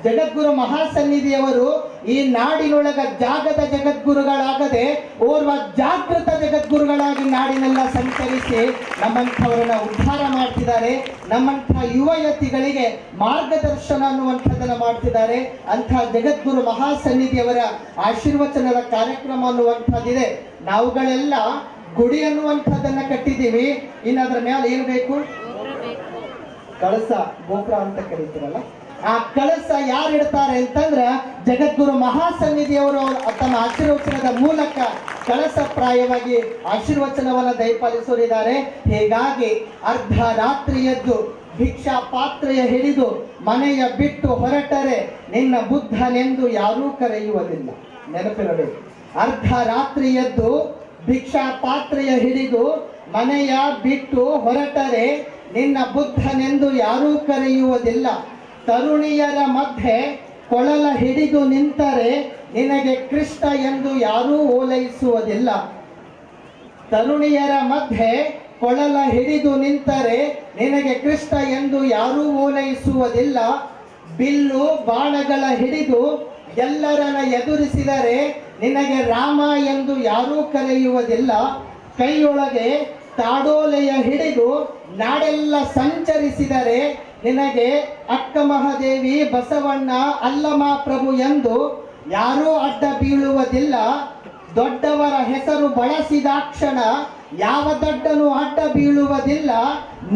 ಜಗದ್ಗುರು ಮಹಾಸನ್ನಿಧಿಯವರು ಈ ನಾಡಿನೊಳಗ ಜಾಗದ ಜಗದ್ಗುರುಗಳಾಗದೆ ಓರ್ವ ಜಾಗೃತ ಜಗದ್ಗುರುಗಳಾಗಿ ನಾಡಿನೆಲ್ಲ ಸಂಚರಿಸಿ ನಮ್ಮಂಥವರನ್ನ ಉದ್ಧಾರ ಮಾಡ್ತಿದ್ದಾರೆ. ನಮ್ಮಂಥ ಯುವಯತಿಗಳಿಗೆ ಮಾರ್ಗದರ್ಶನ ಅನ್ನುವಂಥದ್ದನ್ನ ಮಾಡ್ತಿದ್ದಾರೆ. ಅಂಥ ಜಗದ್ಗುರು ಮಹಾಸನ್ನಿಧಿಯವರ ಆಶೀರ್ವಚನದ ಕಾರ್ಯಕ್ರಮ ಅನ್ನುವಂಥದ್ದಿದೆ. ನಾವುಗಳೆಲ್ಲ ಗುಡಿ ಅನ್ನುವಂಥದ್ದನ್ನ ಕಟ್ಟಿದ್ದೀವಿ. ಇನ್ನು ಅದರ ಮೇಲೆ ಏನು ಬೇಕು? ಕಳಸ, ಗೋಪುರ ಅಂತ ಕರೀತೀರಲ್ಲ, ಆ ಕಳಸ ಯಾರು ಇಡ್ತಾರೆ ಅಂತಂದ್ರೆ ಜಗದ್ಗುರು ಮಹಾಸನ್ನಿಧಿಯವರು ತಮ್ಮ ಆಶೀರ್ವಚನದ ಮೂಲಕ ಕಳಸ ಪ್ರಾಯವಾಗಿ ಆಶೀರ್ವಚನವನ್ನ ದಯಪಾಲಿಸೋರಿದ್ದಾರೆ. ಹೀಗಾಗಿ ಅರ್ಧ ರಾತ್ರಿ ಎದ್ದು ಭಿಕ್ಷಾ ಪಾತ್ರೆಯ ಹಿಡಿದು ಮನೆಯ ಬಿಟ್ಟು ಹೊರಟರೆ ನಿನ್ನ ಬುದ್ಧನೆಂದು ಯಾರೂ ಕರೆಯುವುದಿಲ್ಲ. ನೆನಪಿರಬೇಕು. ಅರ್ಧ ರಾತ್ರಿ ಎದ್ದು ಭಿಕ್ಷಾ ಪಾತ್ರೆಯ ಹಿಡಿದು ಮನೆಯ ಬಿಟ್ಟು ಹೊರಟರೆ ನಿನ್ನ ಬುದ್ಧನೆಂದು ಯಾರೂ ಕರೆಯುವುದಿಲ್ಲ. ತರುಣಿಯರ ಮಧ್ಯೆ ಕೊಳಲ ಹಿಡಿದು ನಿಂತರೆ ನಿನಗೆ ಕೃಷ್ಣ ಎಂದು ಯಾರೂ ಓಲೈಸುವುದಿಲ್ಲ. ತರುಣಿಯರ ಮಧ್ಯೆ ಕೊಳಲ ಹಿಡಿದು ನಿಂತರೆ ನಿನಗೆ ಕೃಷ್ಣ ಎಂದು ಯಾರೂ ಓಲೈಸುವುದಿಲ್ಲ. ಬಿಲ್ಲು ಬಾಣಗಳ ಹಿಡಿದು ಎಲ್ಲರನ್ನ ಎದುರಿಸಿದರೆ ನಿನಗೆ ರಾಮ ಎಂದು ಯಾರೂ ಕರೆಯುವುದಿಲ್ಲ. ಕೈಯೊಳಗೆ ತಾಡೋಲೆಯ ಹಿಡಿದು ನಾಡೆಲ್ಲ ಸಂಚರಿಸಿದರೆ ನಿನಗೆ ಅಕ್ಕ ಮಹಾದೇವಿ, ಬಸವಣ್ಣ, ಅಲ್ಲಮ ಪ್ರಭು ಎಂದು ಯಾರೂ ಅಡ್ಡ ಬೀಳುವುದಿಲ್ಲ. ದೊಡ್ಡವರ ಹೆಸರು ಬಳಸಿದಾಕ್ಷಣ ಯಾವ ದೊಡ್ಡನು ಅಡ್ಡ ಬೀಳುವುದಿಲ್ಲ.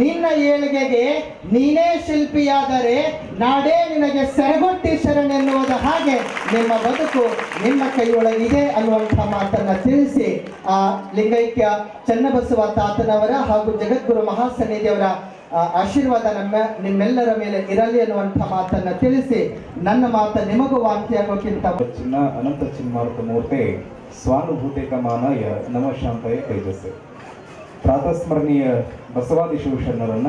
ನಿನ್ನ ಏಳಿಗೆಗೆ ನೀನೇ ಶಿಲ್ಪಿಯಾದರೆ ನಾಡೇ ನಿನಗೆ ಸೆರಗೊಟ್ಟಿ ಶರಣೆನ್ನುವುದ ಹಾಗೆ ನಿಮ್ಮ ಬದುಕು ನಿಮ್ಮ ಕೈಯೊಳಗಿದೆ ಅನ್ನುವಂಥ ಮಾತನ್ನ ತಿಳಿಸಿ ಆ ಲಿಂಗೈಕ್ಯ ಚನ್ನಬಸವ ತಾತನವರ ಹಾಗೂ ಜಗದ್ಗುರು ಮಹಾಸನ್ನಿಧಿಯವರ ಆಶೀರ್ವಾದ ನಿಮ್ಮೆಲ್ಲರ ಮೇಲೆ ಇರಲಿ ಅನ್ನುವಂಥ ಮಾತನ್ನ ತಿಳಿಸಿ ನನ್ನ ಮಾತ ನಿಮಗೂ ವಾಂತಿಯಾಗೋಕ್ಕಿಂತ ಚಿನ್ನ ಅನಂತ ಚಿನ್ಮಾರುತ ಮೂರ್ತೆ ಸ್ವಾನುಭೂತಿಕಮಾನಾಯ ನಮ ಶಾಂತಯ ತೇಜಸ್ಸೆ. ಪ್ರಾತಸ್ಮರಣೀಯ ಬಸವಾದಿ ಶಿವಶರಣರನ್ನ,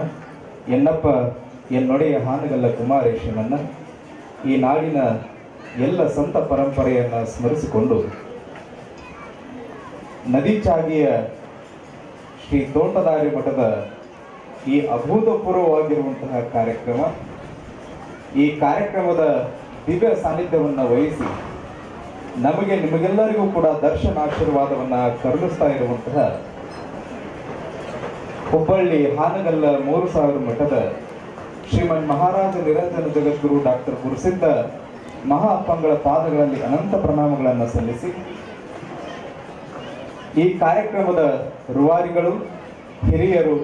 ಎನ್ನಪ್ಪ ಎನ್ನೊಡೆಯ ಹಾನಗಲ್ಲ ಕುಮಾರೇಶನನ್ನ, ಈ ನಾಡಿನ ಎಲ್ಲ ಸಂತ ಪರಂಪರೆಯನ್ನು ಸ್ಮರಿಸಿಕೊಂಡು ನದಿಚಾಗಿಯ ಶ್ರೀ ತೋಂಟದಾರ್ಯ ಮಠದ ಈ ಅಭೂತಪೂರ್ವವಾಗಿರುವಂತಹ ಕಾರ್ಯಕ್ರಮ, ಈ ಕಾರ್ಯಕ್ರಮದ ದಿವ್ಯ ಸಾನ್ನಿಧ್ಯವನ್ನು ವಹಿಸಿ ನಮಗೆ ನಿಮಗೆಲ್ಲರಿಗೂ ಕೂಡ ದರ್ಶನ ಆಶೀರ್ವಾದವನ್ನು ಕರುಣಿಸ್ತಾ ಇರುವಂತಹ ಹುಬ್ಬಳ್ಳಿ ಹಾನಗಲ್ಲ 3000 ಮಠದ ಶ್ರೀಮನ್ ಮಹಾರಾಜ ನಿರಂಜನ ಜಗದ್ಗುರು ಡಾಕ್ಟರ್ ಗುರುಸಿದ್ಧ ಮಹಾಪ್ಪಂಗಳ ಪಾದಗಳಲ್ಲಿ ಅನಂತ ಪ್ರಣಾಮಗಳನ್ನು ಸಲ್ಲಿಸಿ ಈ ಕಾರ್ಯಕ್ರಮದ ರೂವಾರಿಗಳು, ಹಿರಿಯರು,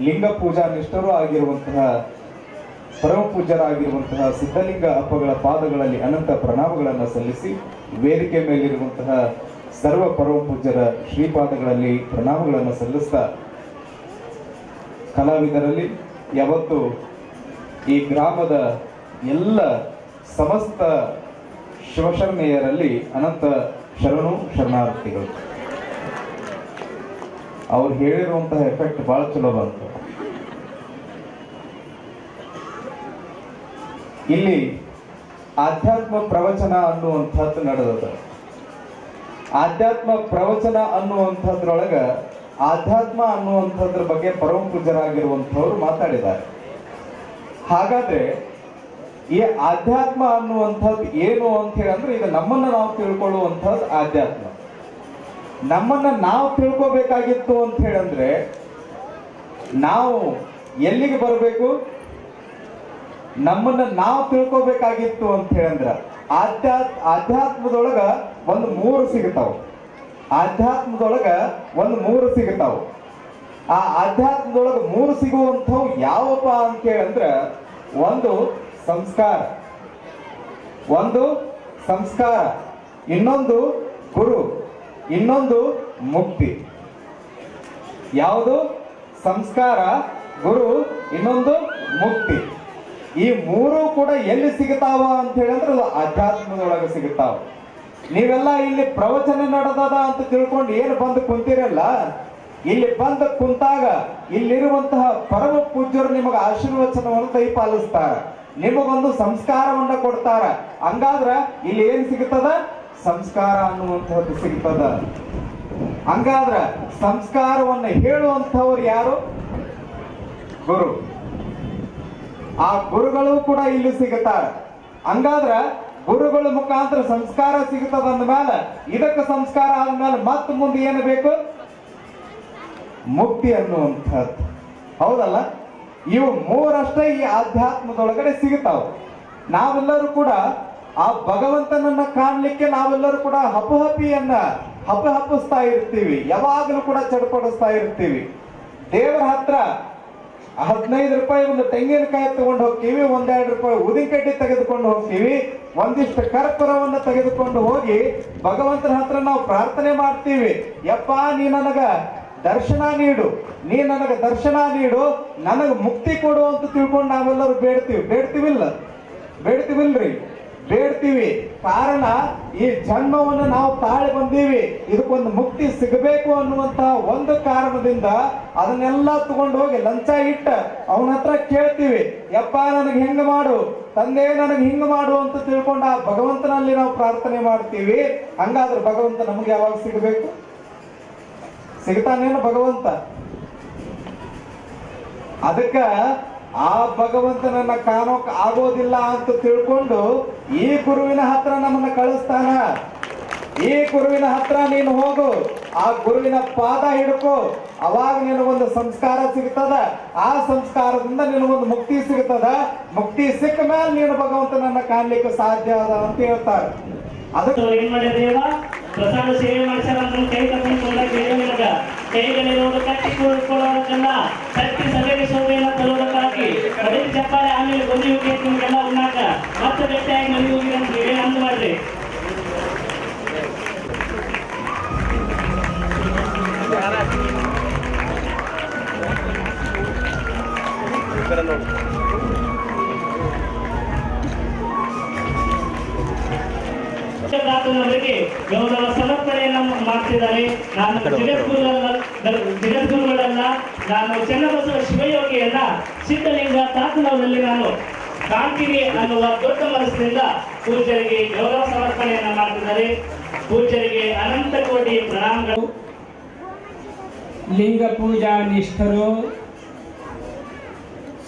ಲಿಂಗ ಪೂಜಾ ನಿಷ್ಠರು ಆಗಿರುವಂತಹ ಪರಮ ಪೂಜ್ಯರಾಗಿರುವಂತಹ ಸಿದ್ಧಲಿಂಗ ಅಪ್ಪಗಳ ಪಾದಗಳಲ್ಲಿ ಅನಂತ ಪ್ರಣಾಮಗಳನ್ನು ಸಲ್ಲಿಸಿ ವೇದಿಕೆ ಮೇಲಿರುವಂತಹ ಸರ್ವ ಪರಮ ಪೂಜ್ಯರ ಶ್ರೀಪಾದಗಳಲ್ಲಿ ಪ್ರಣಾಮಗಳನ್ನು ಸಲ್ಲಿಸ್ತಾ ಕಲಾವಿದರಲ್ಲಿ ಯಾವತ್ತು ಈ ಗ್ರಾಮದ ಎಲ್ಲ ಸಮಸ್ತ ಶಿವಶರಣೆಯರಲ್ಲಿ ಅನಂತ ಶರಣು ಶರಣಾರ್ಥಿಗಳು. ಅವ್ರು ಹೇಳಿರುವಂತಹ ಎಫೆಕ್ಟ್ ಬಹಳ ಚಲೋ ಬಂತು. ಇಲ್ಲಿ ಆಧ್ಯಾತ್ಮ ಪ್ರವಚನ ಅನ್ನುವಂಥದ್ದು ನಡೆದದ. ಆಧ್ಯಾತ್ಮ ಪ್ರವಚನ ಅನ್ನುವಂಥದ್ರೊಳಗ ಆಧ್ಯಾತ್ಮ ಅನ್ನುವಂಥದ್ರ ಬಗ್ಗೆ ಪರಮ ಪೂಜ್ಯರಾಗಿರುವಂಥವ್ರು ಮಾತಾಡಿದ್ದಾರೆ. ಹಾಗಾದ್ರೆ ಈ ಆಧ್ಯಾತ್ಮ ಅನ್ನುವಂಥದ್ದು ಏನು ಅಂತ ಹೇಳಂದ್ರೆ ಇದು ನಮ್ಮನ್ನ ನಾವು ತಿಳ್ಕೊಳ್ಳುವಂಥದ್ದು ಆಧ್ಯಾತ್ಮ. ನಮ್ಮನ್ನ ನಾವು ತಿಳ್ಕೋಬೇಕಾಗಿತ್ತು ಅಂತ ಹೇಳಂದ್ರೆ ನಾವು ಎಲ್ಲಿಗೆ ಬರಬೇಕು? ನಮ್ಮನ್ನ ನಾವು ತಿಳ್ಕೋಬೇಕಾಗಿತ್ತು ಅಂತ ಹೇಳಂದ್ರ ಆಧ್ಯಾತ್ಮದೊಳಗ ಒಂದು 3 ಸಿಗ್ತಾವ. ಆಧ್ಯಾತ್ಮದೊಳಗ ಒಂದು 3 ಸಿಗ್ತಾವ. ಆ ಆಧ್ಯಾತ್ಮದೊಳಗ 3 ಸಿಗುವಂಥವು ಯಾವಪ್ಪ ಅಂತ ಹೇಳಂದ್ರ ಒಂದು ಸಂಸ್ಕಾರ, ಇನ್ನೊಂದು ಗುರು, ಇನ್ನೊಂದು ಮುಕ್ತಿ. ಯಾವುದು? ಸಂಸ್ಕಾರ, ಗುರು, ಇನ್ನೊಂದು ಮುಕ್ತಿ. ಈ 3 ಕೂಡ ಎಲ್ಲಿ ಸಿಗುತ್ತಾವ ಅಂತ ಹೇಳಿದ್ರೆ ಆಧ್ಯಾತ್ಮದೊಳಗೆ ಸಿಗುತ್ತಾವ. ನೀವೆಲ್ಲ ಇಲ್ಲಿ ಪ್ರವಚನ ನಡೆದದ ಅಂತ ತಿಳ್ಕೊಂಡು ಏನು ಬಂದು ಕುಂತಿರಲ್ಲ, ಇಲ್ಲಿ ಬಂದು ಕುಂತಾಗ ಇಲ್ಲಿರುವಂತಹ ಪರಮ ಪೂಜ್ಯರು ನಿಮಗೆ ಆಶೀರ್ವಚನವನ್ನು ದಯಪಾಲಿಸ್ತಾರ, ನಿಮಗೊಂದು ಸಂಸ್ಕಾರವನ್ನ ಕೊಡ್ತಾರ. ಹಂಗಾದ್ರ ಇಲ್ಲಿ ಏನ್ ಸಿಗುತ್ತದ? ಸಂಸ್ಕಾರ ಅನ್ನುವಂಥದ್ದು ಸಿಗ್ತದ. ಹಂಗಾದ್ರ ಸಂಸ್ಕಾರವನ್ನು ಹೇಳುವಂಥವ್ರು ಯಾರು? ಗುರು. ಆ ಗುರುಗಳು ಕೂಡ ಇಲ್ಲಿ ಸಿಗುತ್ತಾರ. ಹಂಗಾದ್ರ ಗುರುಗಳ ಮುಖಾಂತರ ಸಂಸ್ಕಾರ ಸಿಗುತ್ತದ ಅಂದ್ಮೇಲೆ ಇದಕ್ಕೆ ಸಂಸ್ಕಾರ ಆದ್ಮೇಲೆ ಮತ್ತೆ ಮುಂದೆ ಏನು ಬೇಕು? ಮುಕ್ತಿ ಅನ್ನುವಂಥದ್ದು. ಹೌದಲ್ಲ? ಇವು 3 ಈ ಆಧ್ಯಾತ್ಮದೊಳಗಡೆ ಸಿಗುತ್ತಾವ. ನಾವೆಲ್ಲರೂ ಕೂಡ ಆ ಭಗವಂತನನ್ನ ಕಾಣ್ಲಿಕ್ಕೆ ನಾವೆಲ್ಲರೂ ಕೂಡ ಹಪ್ಪಿಸ್ತಾ ಇರ್ತೀವಿ, ಯಾವಾಗಲೂ ಕೂಡ ಚಡಪಡಿಸ್ತಾ ಇರ್ತೀವಿ. ದೇವರ ಹತ್ರ 15 ರೂಪಾಯಿ ಒಂದು ತೆಂಗಿನಕಾಯಿ ತಗೊಂಡು ಹೋಗ್ತೀವಿ, 1-2 ರೂಪಾಯಿ ಉದಿನಕಡ್ಡಿ ತೆಗೆದುಕೊಂಡು ಹೋಗ್ತೀವಿ, ಒಂದಿಷ್ಟು ಕರ್ಪೂರವನ್ನು ತೆಗೆದುಕೊಂಡು ಹೋಗಿ ಭಗವಂತನ ಹತ್ರ ನಾವು ಪ್ರಾರ್ಥನೆ ಮಾಡ್ತೀವಿ. ಯಪ್ಪ, ನೀ ನನಗ ದರ್ಶನ ನೀಡು, ನೀ ನನಗ ದರ್ಶನ ನೀಡು, ನನಗ ಮುಕ್ತಿ ಕೊಡು ಅಂತ ತಿಳ್ಕೊಂಡು ನಾವೆಲ್ಲರೂ ಬೇಡ್ತೀವಿಲ್ರಿ? ಬೇಡ್ತೀವಿ. ಕಾರಣ ಈ ಜನ್ಮವನ್ನು ನಾವು ತಾಳಿ ಬಂದೀವಿ, ಇದಕ್ಕೊಂದು ಮುಕ್ತಿ ಸಿಗಬೇಕು ಅನ್ನುವಂತ ಒಂದು ಕಾರಣದಿಂದ ಅದನ್ನೆಲ್ಲ ತಗೊಂಡು ಹೋಗಿ ಲಂಚ ಇಟ್ಟ ಅವನ ಹತ್ರ ಕೇಳ್ತೀವಿ. ಯಪ್ಪ, ನನಗೆ ಹೆಂಗ ಮಾಡು, ತಂದೆ ನನಗೆ ಹಿಂಗ ಮಾಡು ಅಂತ ತಿಳ್ಕೊಂಡು ಆ ಭಗವಂತನಲ್ಲಿ ನಾವು ಪ್ರಾರ್ಥನೆ ಮಾಡ್ತೀವಿ. ಹಂಗಾದ್ರೆ ಭಗವಂತ ನಮ್ಗೆ ಯಾವಾಗ ಸಿಗಬೇಕು? ಸಿಗ್ತಾನೇನು ಭಗವಂತ? ಅದಕ್ಕ ಆ ಭಗವಂತನನ್ನ ಕಾಣೋಕ್ ಆಗೋದಿಲ್ಲ ಅಂತ ತಿಳ್ಕೊಂಡು ಈ ಗುರುವಿನ ಹತ್ರ ನಮ್ಮನ್ನ ಕಳಿಸ್ತಾನ. ಈ ಗುರುವಿನ ಹತ್ರ ನೀನು ಹೋಗು, ಆ ಗುರುವಿನ ಪಾದ ಹಿಡ್ಕೋ, ಅವಾಗ ನಿನಗೊಂದು ಸಂಸ್ಕಾರ ಸಿಗ್ತದ. ಆ ಸಂಸ್ಕಾರದಿಂದ ನಿನಗೊಂದು ಮುಕ್ತಿ ಸಿಗ್ತದ. ಮುಕ್ತಿ ಸಿಕ್ಕ ಮೇಲೆ ನೀನು ಭಗವಂತನನ್ನ ಕಾಣ್ಲಿಕ್ಕೆ ಸಾಧ್ಯ ಅದ ಅಂತ ಹೇಳ್ತಾರೆ. ಅದಕ್ಕೆ ಏನ್ ಮಾಡಿದೇವ ಪ್ರಸಾದ ಸೇವೆ ಮಾಡಿಸಾರ ಕೈ ತಗೊಂಡು ಕೈಗಳಿರೋದು ಕಟ್ಟಿಕೊಳ್ಳೋದಕ್ಕಲ್ಲ, ಕಟ್ಟಿ ಸಭೆಗೆ ಸೋದೆಯನ್ನ ತರುವುದಕ್ಕಾಗಿ ಕಡೆ ಚಪ್ಪಾಳೆ ಆಮೇಲೆ ಗೊಂದಿ ಹೋಗಿ ನಿಮ್ಗೆಲ್ಲ ಉಣ್ಣಾಕ ಮತ್ತೆ ಗಟ್ಟಿಯಾಗಿ ಮನೆ ಹೋಗಿ ಅಂತ ನೀವೇನು ಅಂದು ಮಾಡ್ರಿ. ಅವರಿಗೆ ಗೌರವ ಸಮರ್ಪಣೆಯನ್ನು ಮಾಡ್ತಿದ್ದಾರೆ. ನಾನು ಜಗದ್ಗುರುಗಳಲ್ಲ, ನಾನು ಚನ್ನಬಸವ ಶಿವಯೋಗಿಯನ್ನ ಸಿದ್ಧಲಿಂಗ ತಾತನವರಲ್ಲಿ ನಾನು ಕಾಣ್ತೀನಿ ಅನ್ನುವ ದೊಡ್ಡ ಮನಸ್ಸಿನಿಂದ ಪೂಜ್ಯರಿಗೆ ಗೌರವ ಸಮರ್ಪಣೆಯನ್ನ ಮಾಡ್ತಿದ್ದಾರೆ. ಪೂಜ್ಯರಿಗೆ ಅನಂತ ಕೋಟಿ ಪ್ರಣಾಮಗಳು. ಲಿಂಗ ಪೂಜಾ ನಿಷ್ಠರು,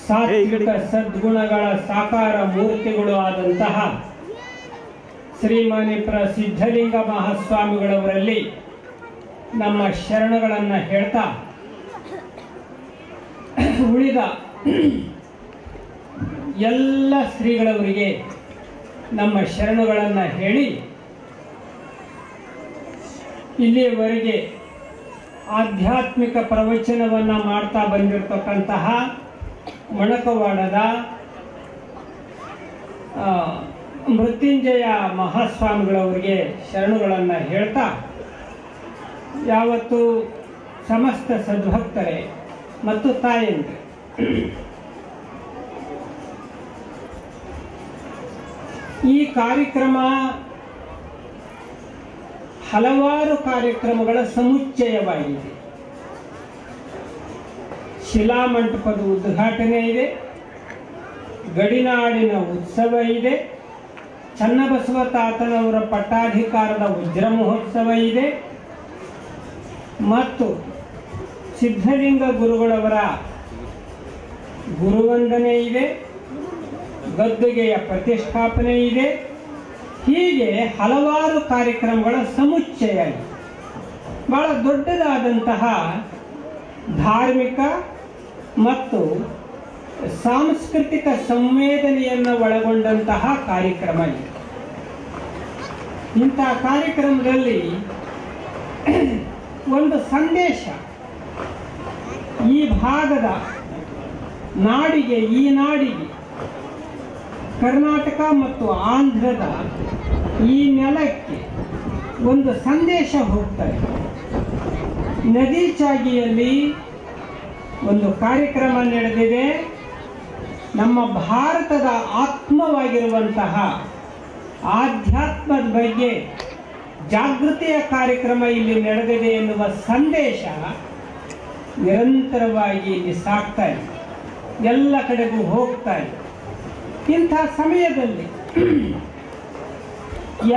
ಸಾತ್ವಿಕ ಸದ್ಗುಣಗಳ ಸಾಕಾರ ಮೂರ್ತಿಗಳು ಆದಂತಹ ಶ್ರೀಮಾನಿಪುರ ಸಿದ್ಧಲಿಂಗ ಮಹಾಸ್ವಾಮಿಗಳವರಲ್ಲಿ ನಮ್ಮ ಶರಣಗಳನ್ನು ಹೇಳ್ತಾ, ಉಳಿದ ಎಲ್ಲ ಶ್ರೀಗಳವರಿಗೆ ನಮ್ಮ ಶರಣಗಳನ್ನು ಹೇಳಿ, ಇಲ್ಲಿಯವರೆಗೆ ಆಧ್ಯಾತ್ಮಿಕ ಪ್ರವಚನವನ್ನು ಮಾಡ್ತಾ ಬಂದಿರತಕ್ಕಂತಹ ಮೊಣಕವಾಡದ ಮೃತ್ಯುಂಜಯ ಮಹಾಸ್ವಾಮಿಗಳವರಿಗೆ ಶರಣುಗಳನ್ನು ಹೇಳ್ತಾ, ಯಾವತ್ತು ಸಮಸ್ತ ಸದ್ಭಕ್ತರೇ ಮತ್ತು ತಾಯಂದ್ರೆ ಈ ಕಾರ್ಯಕ್ರಮ ಹಲವಾರು ಕಾರ್ಯಕ್ರಮಗಳ ಸಮುಚ್ಚಯವಾಗಿದೆ. ಶಿಲಾಮಂಟಪದ ಉದ್ಘಾಟನೆ ಇದೆ, ಗಡಿನಾಡಿನ ಉತ್ಸವ ಇದೆ, ಚನ್ನಬಸವ ತಾತನವರ ಪಟ್ಟಾಧಿಕಾರದ ವಜ್ರ ಮಹೋತ್ಸವ ಇದೆ ಮತ್ತು ಸಿದ್ಧಲಿಂಗ ಗುರುಗಳವರ ಗುರುವಂದನೆ ಇದೆ, ಗದ್ದುಗೆಯ ಪ್ರತಿಷ್ಠಾಪನೆ ಇದೆ. ಹೀಗೆ ಹಲವಾರು ಕಾರ್ಯಕ್ರಮಗಳ ಸಮುಚ್ಚಯ ಇದೆ. ಬಹಳ ದೊಡ್ಡದಾದಂತಹ ಧಾರ್ಮಿಕ ಮತ್ತು ಸಾಂಸ್ಕೃತಿಕ ಸಂವೇದನೆಯನ್ನು ಒಳಗೊಂಡಂತಹ ಕಾರ್ಯಕ್ರಮ ಇದೆ. ಇಂಥ ಕಾರ್ಯಕ್ರಮದಲ್ಲಿ ಒಂದು ಸಂದೇಶ ಈ ಭಾಗದ ನಾಡಿಗೆ, ಈ ನಾಡಿಗೆ, ಕರ್ನಾಟಕ ಮತ್ತು ಆಂಧ್ರದ ಈ ನೆಲಕ್ಕೆ ಒಂದು ಸಂದೇಶ ಹೋಗ್ತಾರೆ. ನದಿ ಚಾಗಿಯಲ್ಲಿ ಒಂದು ಕಾರ್ಯಕ್ರಮ ನಡೆದಿದೆ. ನಮ್ಮ ಭಾರತದ ಆತ್ಮವಾಗಿರುವಂತಹ ಆಧ್ಯಾತ್ಮದ ಬಗ್ಗೆ ಜಾಗೃತಿಯ ಕಾರ್ಯಕ್ರಮ ಇಲ್ಲಿ ನಡೆದಿದೆ ಎನ್ನುವ ಸಂದೇಶ ನಿರಂತರವಾಗಿ ಇಲ್ಲಿ ಸಾಕ್ತಾ ಇದೆ, ಎಲ್ಲ ಕಡೆಗೂ ಹೋಗ್ತಾ ಇದೆ. ಇಂಥ ಸಮಯದಲ್ಲಿ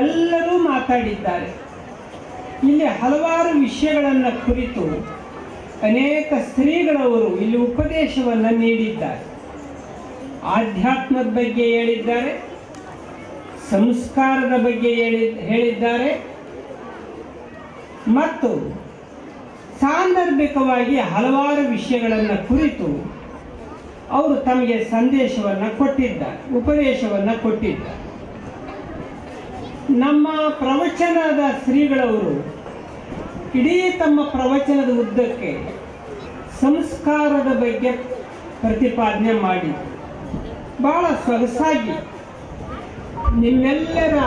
ಎಲ್ಲರೂ ಮಾತಾಡಿದ್ದಾರೆ. ಇಲ್ಲಿ ಹಲವಾರು ವಿಷಯಗಳನ್ನು ಕುರಿತು ಅನೇಕ ಶ್ರೀಗಳವರು ಇಲ್ಲಿ ಉಪದೇಶವನ್ನು ನೀಡಿದ್ದಾರೆ. ಆಧ್ಯಾತ್ಮದ ಬಗ್ಗೆ ಹೇಳಿದ್ದಾರೆ, ಸಂಸ್ಕಾರದ ಬಗ್ಗೆ ಹೇಳಿದ್ದಾರೆ ಮತ್ತು ಸಾಂದರ್ಭಿಕವಾಗಿ ಹಲವಾರು ವಿಷಯಗಳನ್ನು ಕುರಿತು ಅವರು ತಮಗೆ ಸಂದೇಶವನ್ನು ಕೊಟ್ಟಿದ್ದಾರೆ, ಉಪದೇಶವನ್ನು ಕೊಟ್ಟಿದ್ದಾರೆ. ನಮ್ಮ ಪ್ರವಚನದ ಶ್ರೀಗಳವರು ಇಡೀ ತಮ್ಮ ಪ್ರವಚನದ ಉದ್ದಕ್ಕೆ ಸಂಸ್ಕಾರದ ಬಗ್ಗೆ ಪ್ರತಿಪಾದನೆ ಮಾಡಿ ಬಹಳ ಸೊಗಸಾಗಿ ನಿಮ್ಮೆಲ್ಲರ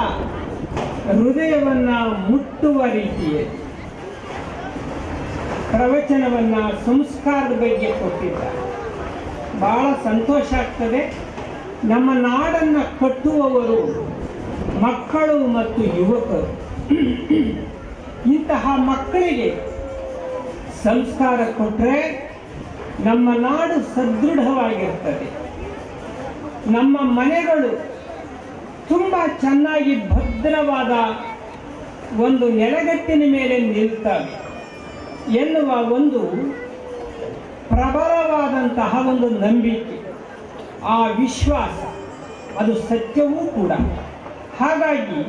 ಹೃದಯವನ್ನು ಮುಟ್ಟುವ ರೀತಿಯಲ್ಲಿ ಪ್ರವಚನವನ್ನು ಸಂಸ್ಕಾರದ ಬಗ್ಗೆ ಕೊಟ್ಟಿದ್ದಾರೆ. ಬಹಳ ಸಂತೋಷ ಆಗ್ತದೆ. ನಮ್ಮ ನಾಡನ್ನು ಕಟ್ಟುವವರು ಮಕ್ಕಳು ಮತ್ತು ಯುವಕರು. ಇಂತಹ ಮಕ್ಕಳಿಗೆ ಸಂಸ್ಕಾರ ಕೊಟ್ಟರೆ ನಮ್ಮ ನಾಡು ಸದೃಢವಾಗಿರ್ತದೆ. ನಮ್ಮ ಮನೆಗಳು ತುಂಬ ಚೆನ್ನಾಗಿ ಭದ್ರವಾದ ಒಂದು ನೆಲಗಟ್ಟಿನ ಮೇಲೆ ನಿಲ್ತವೆ ಎನ್ನುವ ಒಂದು ಪ್ರಬಲವಾದಂತಹ ಒಂದು ನಂಬಿಕೆ, ಆ ವಿಶ್ವಾಸ, ಅದು ಸತ್ಯವೂ ಕೂಡ. ಹಾಗಾಗಿ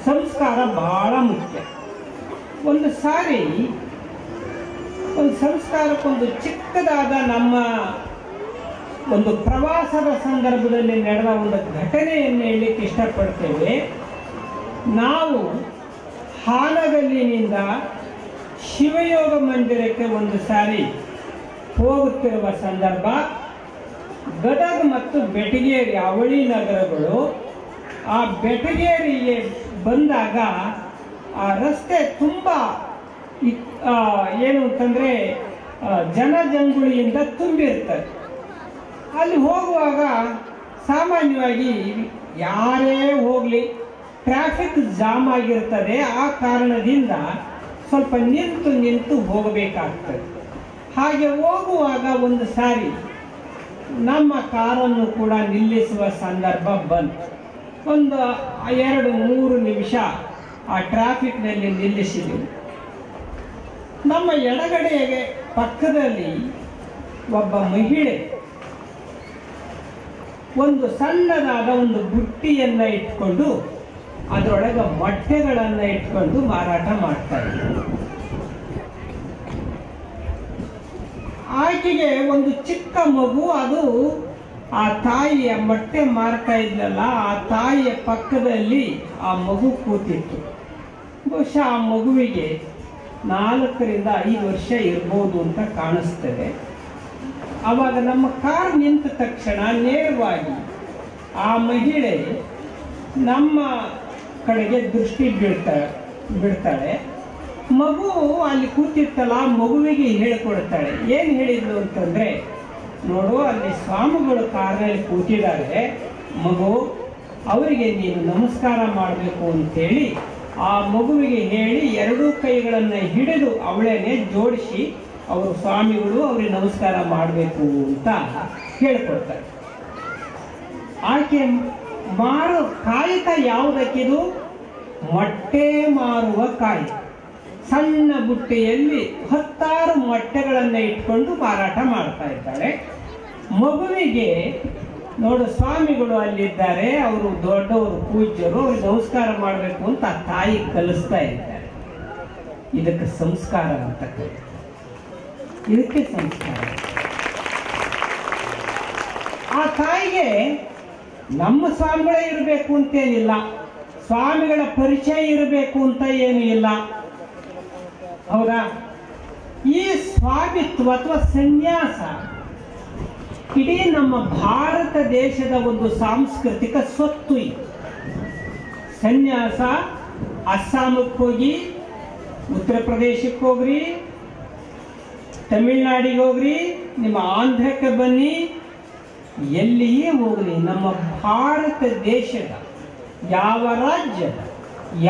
ಸಂಸ್ಕಾರ ಬಹಳ ಮುಖ್ಯ. ಒಂದು ಸಾರಿ ಒಂದು ಸಂಸ್ಕಾರಕ್ಕೊಂದು ಚಿಕ್ಕದಾದ ನಮ್ಮ ಒಂದು ಪ್ರವಾಸದ ಸಂದರ್ಭದಲ್ಲಿ ನಡೆದ ಒಂದು ಘಟನೆಯನ್ನು ಹೇಳಲಿಕ್ಕೆ ಇಷ್ಟಪಡ್ತೇವೆ. ನಾವು ಹಾನಗಲ್ಲಿನಿಂದ ಶಿವಯೋಗ ಮಂದಿರಕ್ಕೆ ಒಂದು ಸಾರಿ ಹೋಗುತ್ತಿರುವ ಸಂದರ್ಭ, ಗದಗ ಮತ್ತು ಬೆಟಗೇರಿ ಅವಳಿ ನಗರಗಳು. ಆ ಬೆಟಗೇರಿಗೆ ಬಂದಾಗ ಆ ರಸ್ತೆ ತುಂಬ ಏನು ಅಂತಂದರೆ ಜನಜಂಗುಳಿಯಿಂದ ತುಂಬಿರ್ತದೆ. ಅಲ್ಲಿ ಹೋಗುವಾಗ ಸಾಮಾನ್ಯವಾಗಿ ಯಾರೇ ಹೋಗಲಿ ಟ್ರಾಫಿಕ್ ಜಾಮ್ ಆಗಿರ್ತದೆ. ಆ ಕಾರಣದಿಂದ ಸ್ವಲ್ಪ ನಿಂತು ಹೋಗಬೇಕಾಗ್ತದೆ. ಹಾಗೆ ಹೋಗುವಾಗ ಒಂದು ಸಾರಿ ನಮ್ಮ ಕಾರನ್ನು ಕೂಡ ನಿಲ್ಲಿಸುವ ಸಂದರ್ಭ ಬಂತು. ಒಂದು 2-3 ನಿಮಿಷ ಆ ಟ್ರಾಫಿಕ್ನಲ್ಲಿ ನಿಲ್ಲಿಸಿದೆವು. ನಮ್ಮ ಎಡಗಡೆಗೆ ಪಕ್ಕದಲ್ಲಿ ಒಬ್ಬ ಮಹಿಳೆ ಒಂದು ಸಣ್ಣದಾದ ಒಂದು ಬುಟ್ಟಿಯನ್ನು ಇಟ್ಕೊಂಡು ಅದರೊಳಗೆ ಮೊಟ್ಟೆಗಳನ್ನು ಇಟ್ಕೊಂಡು ಮಾರಾಟ ಮಾಡ್ತಾ ಇದ್ರು. ಆಕೆಗೆ ಒಂದು ಚಿಕ್ಕ ಮಗು, ಅದು ಆ ತಾಯಿಯ ಮೊಟ್ಟೆ ಮಾರ್ತಾ ಇದ್ಲಲ್ಲ, ಆ ತಾಯಿಯ ಪಕ್ಕದಲ್ಲಿ ಆ ಮಗು ಕೂತಿತ್ತು. ಬಹುಶಃ ಆ ಮಗುವಿಗೆ 4ರಿಂದ 5 ವರ್ಷ ಇರ್ಬೋದು ಅಂತ ಕಾಣಿಸ್ತದೆ. ಆವಾಗ ನಮ್ಮ ಕಾರ್ ನಿಂತ ತಕ್ಷಣ ನೇರವಾಗಿ ಆ ಮಹಿಳೆ ನಮ್ಮ ಕಡೆಗೆ ದೃಷ್ಟಿ ಬಿಡ್ತಾಳೆ. ಮಗು ಅಲ್ಲಿ ಕೂತಿರ್ತಲ್ಲ, ಮಗುವಿಗೆ ಹೇಳಿಕೊಡ್ತಾಳೆ. ಏನು ಹೇಳಿದ್ಲು ಅಂತಂದರೆ, ನೋಡು ಅಲ್ಲಿ ಸ್ವಾಮಿಗಳು ಕಾರ್ನಲ್ಲಿ ಕೂತಿದ್ದಾರೆ, ಮಗು ಅವರಿಗೆ ನೀನು ನಮಸ್ಕಾರ ಮಾಡಬೇಕು ಅಂತೇಳಿ ಆ ಮಗುವಿಗೆ ಹೇಳಿ 2 ಕೈಗಳನ್ನು ಹಿಡಿದು ಅವಳೇನೆ ಜೋಡಿಸಿ ಅವರು ಸ್ವಾಮಿಗಳು ಅವ್ರಿಗೆ ನಮಸ್ಕಾರ ಮಾಡಬೇಕು ಅಂತ ಹೇಳ್ಕೊಡ್ತಾರೆ. ಆಕೆ ಮಾರೋ ಕಾಯಕ ಯಾವುದಕ್ಕಿದು? ಮೊಟ್ಟೆ ಮಾರುವ ಕಾಯಕ. ಸಣ್ಣ ಬುಟ್ಟಿಯಲ್ಲಿ 10 ಮೊಟ್ಟೆಗಳನ್ನು ಇಟ್ಕೊಂಡು ಮಾರಾಟ ಮಾಡ್ತಾ ಇದ್ದಾಳೆ. ಮಗುವಿಗೆ ನೋಡು ಸ್ವಾಮಿಗಳು ಅಲ್ಲಿದ್ದಾರೆ, ಅವರು ದೊಡ್ಡವರು ಪೂಜ್ಯರು, ಅವ್ರಿಗೆ ನಮಸ್ಕಾರ ಮಾಡಬೇಕು ಅಂತ ಆ ತಾಯಿ ಕಲಿಸ್ತಾ ಇದ್ದಾರೆ. ಇದಕ್ಕೆ ಸಂಸ್ಕಾರ ಅಂತ ಕರೀತಾರೆ. ಇದಕ್ಕೆ ಸಂಸ್ಕಾರ. ಆ ತಾಯಿಗೆ ನಮ್ಮ ಸ್ವಾಮಿಗಳೇ ಇರಬೇಕು ಅಂತೇನಿಲ್ಲ, ಸ್ವಾಮಿಗಳ ಪರಿಚಯ ಇರಬೇಕು ಅಂತ ಏನೂ ಇಲ್ಲ. ಹೌದಾ? ಈ ಸ್ವಾಮಿತ್ವ ಅಥವಾ ಸನ್ಯಾಸ ಇಡೀ ನಮ್ಮ ಭಾರತ ದೇಶದ ಒಂದು ಸಾಂಸ್ಕೃತಿಕ ಸ್ವತ್ತು. ಸನ್ಯಾಸ ಅಸ್ಸಾಮಕ್ಕೆ ಹೋಗಿ, ಉತ್ತರ ಪ್ರದೇಶಕ್ಕೆ ಹೋಗ್ರಿ, ತಮಿಳ್ನಾಡಿಗೆ ಹೋಗ್ರಿ, ನಿಮ್ಮ ಆಂಧ್ರಕ್ಕೆ ಬನ್ನಿ, ಎಲ್ಲಿಯೇ ಹೋಗ್ರಿ, ನಮ್ಮ ಭಾರತ ದೇಶದ ಯಾವ ರಾಜ್ಯದ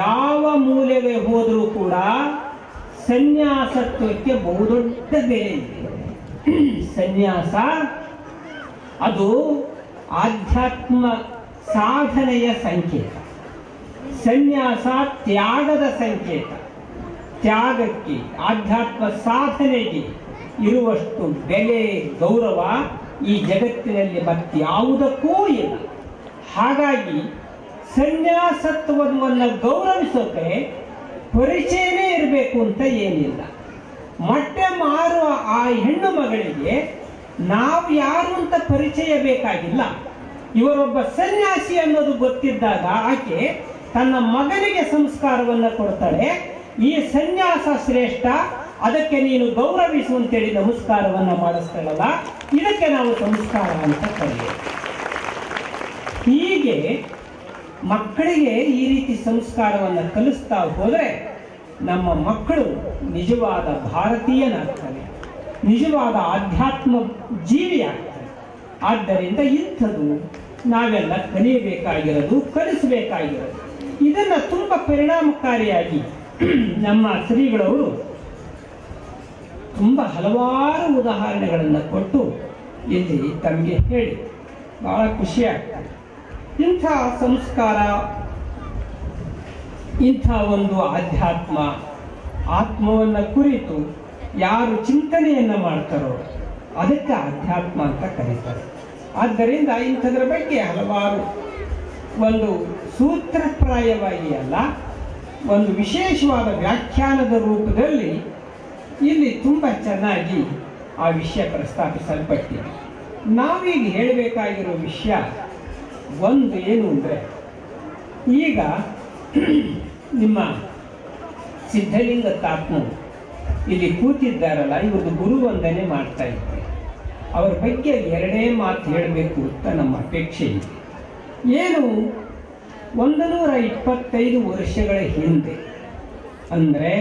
ಯಾವ ಮೂಲೆಗೆ ಹೋದರೂ ಕೂಡ ಸನ್ಯಾಸತ್ವಕ್ಕೆ ಬಹುದೊಡ್ಡ ಬೆಲೆ ಇದೆ. ಸನ್ಯಾಸ ಅದು ಆಧ್ಯಾತ್ಮ ಸಾಧನೆಯ ಸಂಕೇತ. ಸನ್ಯಾಸ ತ್ಯಾಗದ ಸಂಕೇತ. ತ್ಯಾಗಕ್ಕೆ, ಆಧ್ಯಾತ್ಮ ಸಾಧನೆಗೆ ಇರುವಷ್ಟು ಬೆಲೆ, ಗೌರವ ಈ ಜಗತ್ತಿನಲ್ಲಿ ಮತ್ಯಾವುದಕ್ಕೂ ಇಲ್ಲ. ಹಾಗಾಗಿ ಸನ್ಯಾಸತ್ವವನ್ನು ಗೌರವಿಸೋಕೆ ಪರಿಚಯನೇ ಇರಬೇಕು ಅಂತ ಏನಿಲ್ಲ. ಮೊಟ್ಟೆ ಮಾರುವ ಆ ಹೆಣ್ಣು ಮಗಳಿಗೆ ನಾವು ಯಾರು ಅಂತ ಪರಿಚಯ ಬೇಕಾಗಿಲ್ಲ. ಇವರೊಬ್ಬ ಸನ್ಯಾಸಿ ಅನ್ನೋದು ಗೊತ್ತಿದ್ದಾಗ ಆಕೆ ತನ್ನ ಮಗನಿಗೆ ಸಂಸ್ಕಾರವನ್ನು ಕೊಡ್ತಾಳೆ. ಈ ಸನ್ಯಾಸ ಶ್ರೇಷ್ಠ, ಅದಕ್ಕೆ ನೀನು ಗೌರವಿಸುವಂತೇಳಿ ನಮಸ್ಕಾರವನ್ನು ಮಾಡಿಸ್ತಾಳಲ್ಲ, ಇದಕ್ಕೆ ನಾವು ಸಂಸ್ಕಾರ ಅಂತ ಕರೆಯೋದು. ಹೀಗೆ ಮಕ್ಕಳಿಗೆ ಈ ರೀತಿ ಸಂಸ್ಕಾರವನ್ನು ಕಲಿಸ್ತಾ ಹೋದರೆ ನಮ್ಮ ಮಕ್ಕಳು ನಿಜವಾದ ಭಾರತೀಯನಾಗ್ತಾನೆ, ನಿಜವಾದ ಆಧ್ಯಾತ್ಮ ಜೀವಿಯಾಗ್ತಾನೆ. ಆದ್ದರಿಂದ ಇಂಥದ್ದು ನಾವೆಲ್ಲ ಕಲಿಯಬೇಕಾಗಿರೋದು, ಕಲಿಸಬೇಕಾಗಿರೋದು. ಇದನ್ನು ತುಂಬ ಪರಿಣಾಮಕಾರಿಯಾಗಿ ನಮ್ಮ ಶ್ರೀಗಳವರು ತುಂಬ ಹಲವಾರು ಉದಾಹರಣೆಗಳನ್ನು ಕೊಟ್ಟು ಇಲ್ಲಿ ತಮಗೆ ಹೇಳಿ ಬಹಳ ಖುಷಿಯಾಗ್ತದೆ. ಇಂಥ ಸಂಸ್ಕಾರ, ಇಂಥ ಒಂದು ಆಧ್ಯಾತ್ಮ, ಆತ್ಮವನ್ನು ಕುರಿತು ಯಾರು ಚಿಂತನೆಯನ್ನು ಮಾಡ್ತಾರೋ ಅದಕ್ಕೆ ಆಧ್ಯಾತ್ಮ ಅಂತ ಕರೀತಾರೆ. ಆದ್ದರಿಂದ ಇಂಥದ್ರ ಬಗ್ಗೆ ಹಲವಾರು ಒಂದು ಸೂತ್ರಪ್ರಾಯವಾಗಿ ಅಲ್ಲ, ಒಂದು ವಿಶೇಷವಾದ ವ್ಯಾಖ್ಯಾನದ ರೂಪದಲ್ಲಿ ಇಲ್ಲಿ ತುಂಬ ಚೆನ್ನಾಗಿ ಆ ವಿಷಯ ಪ್ರಸ್ತಾಪಿಸಲ್ಪಟ್ಟಿದೆ. ನಾವೀಗ ಹೇಳಬೇಕಾಗಿರೋ ವಿಷಯ ಒಂದು ಏನು ಅಂದರೆ, ಈಗ ನಿಮ್ಮ ಸಿದ್ಧಲಿಂಗ ತಾತ್ಮರು ಇಲ್ಲಿ ಕೂತಿದ್ದಾರಲ್ಲ, ಇವ್ರದ್ದು ಗುರುವಂದನೆ ಮಾಡ್ತಾ ಇದ್ದಾರೆ. ಅವರ ಬಗ್ಗೆ ಎರಡೇ ಮಾತು ಹೇಳಬೇಕು ಅಂತ ನಮ್ಮ ಅಪೇಕ್ಷೆ ಇದೆ. ಏನು 125 ವರ್ಷಗಳ ಹಿಂದೆ ಅಂದರೆ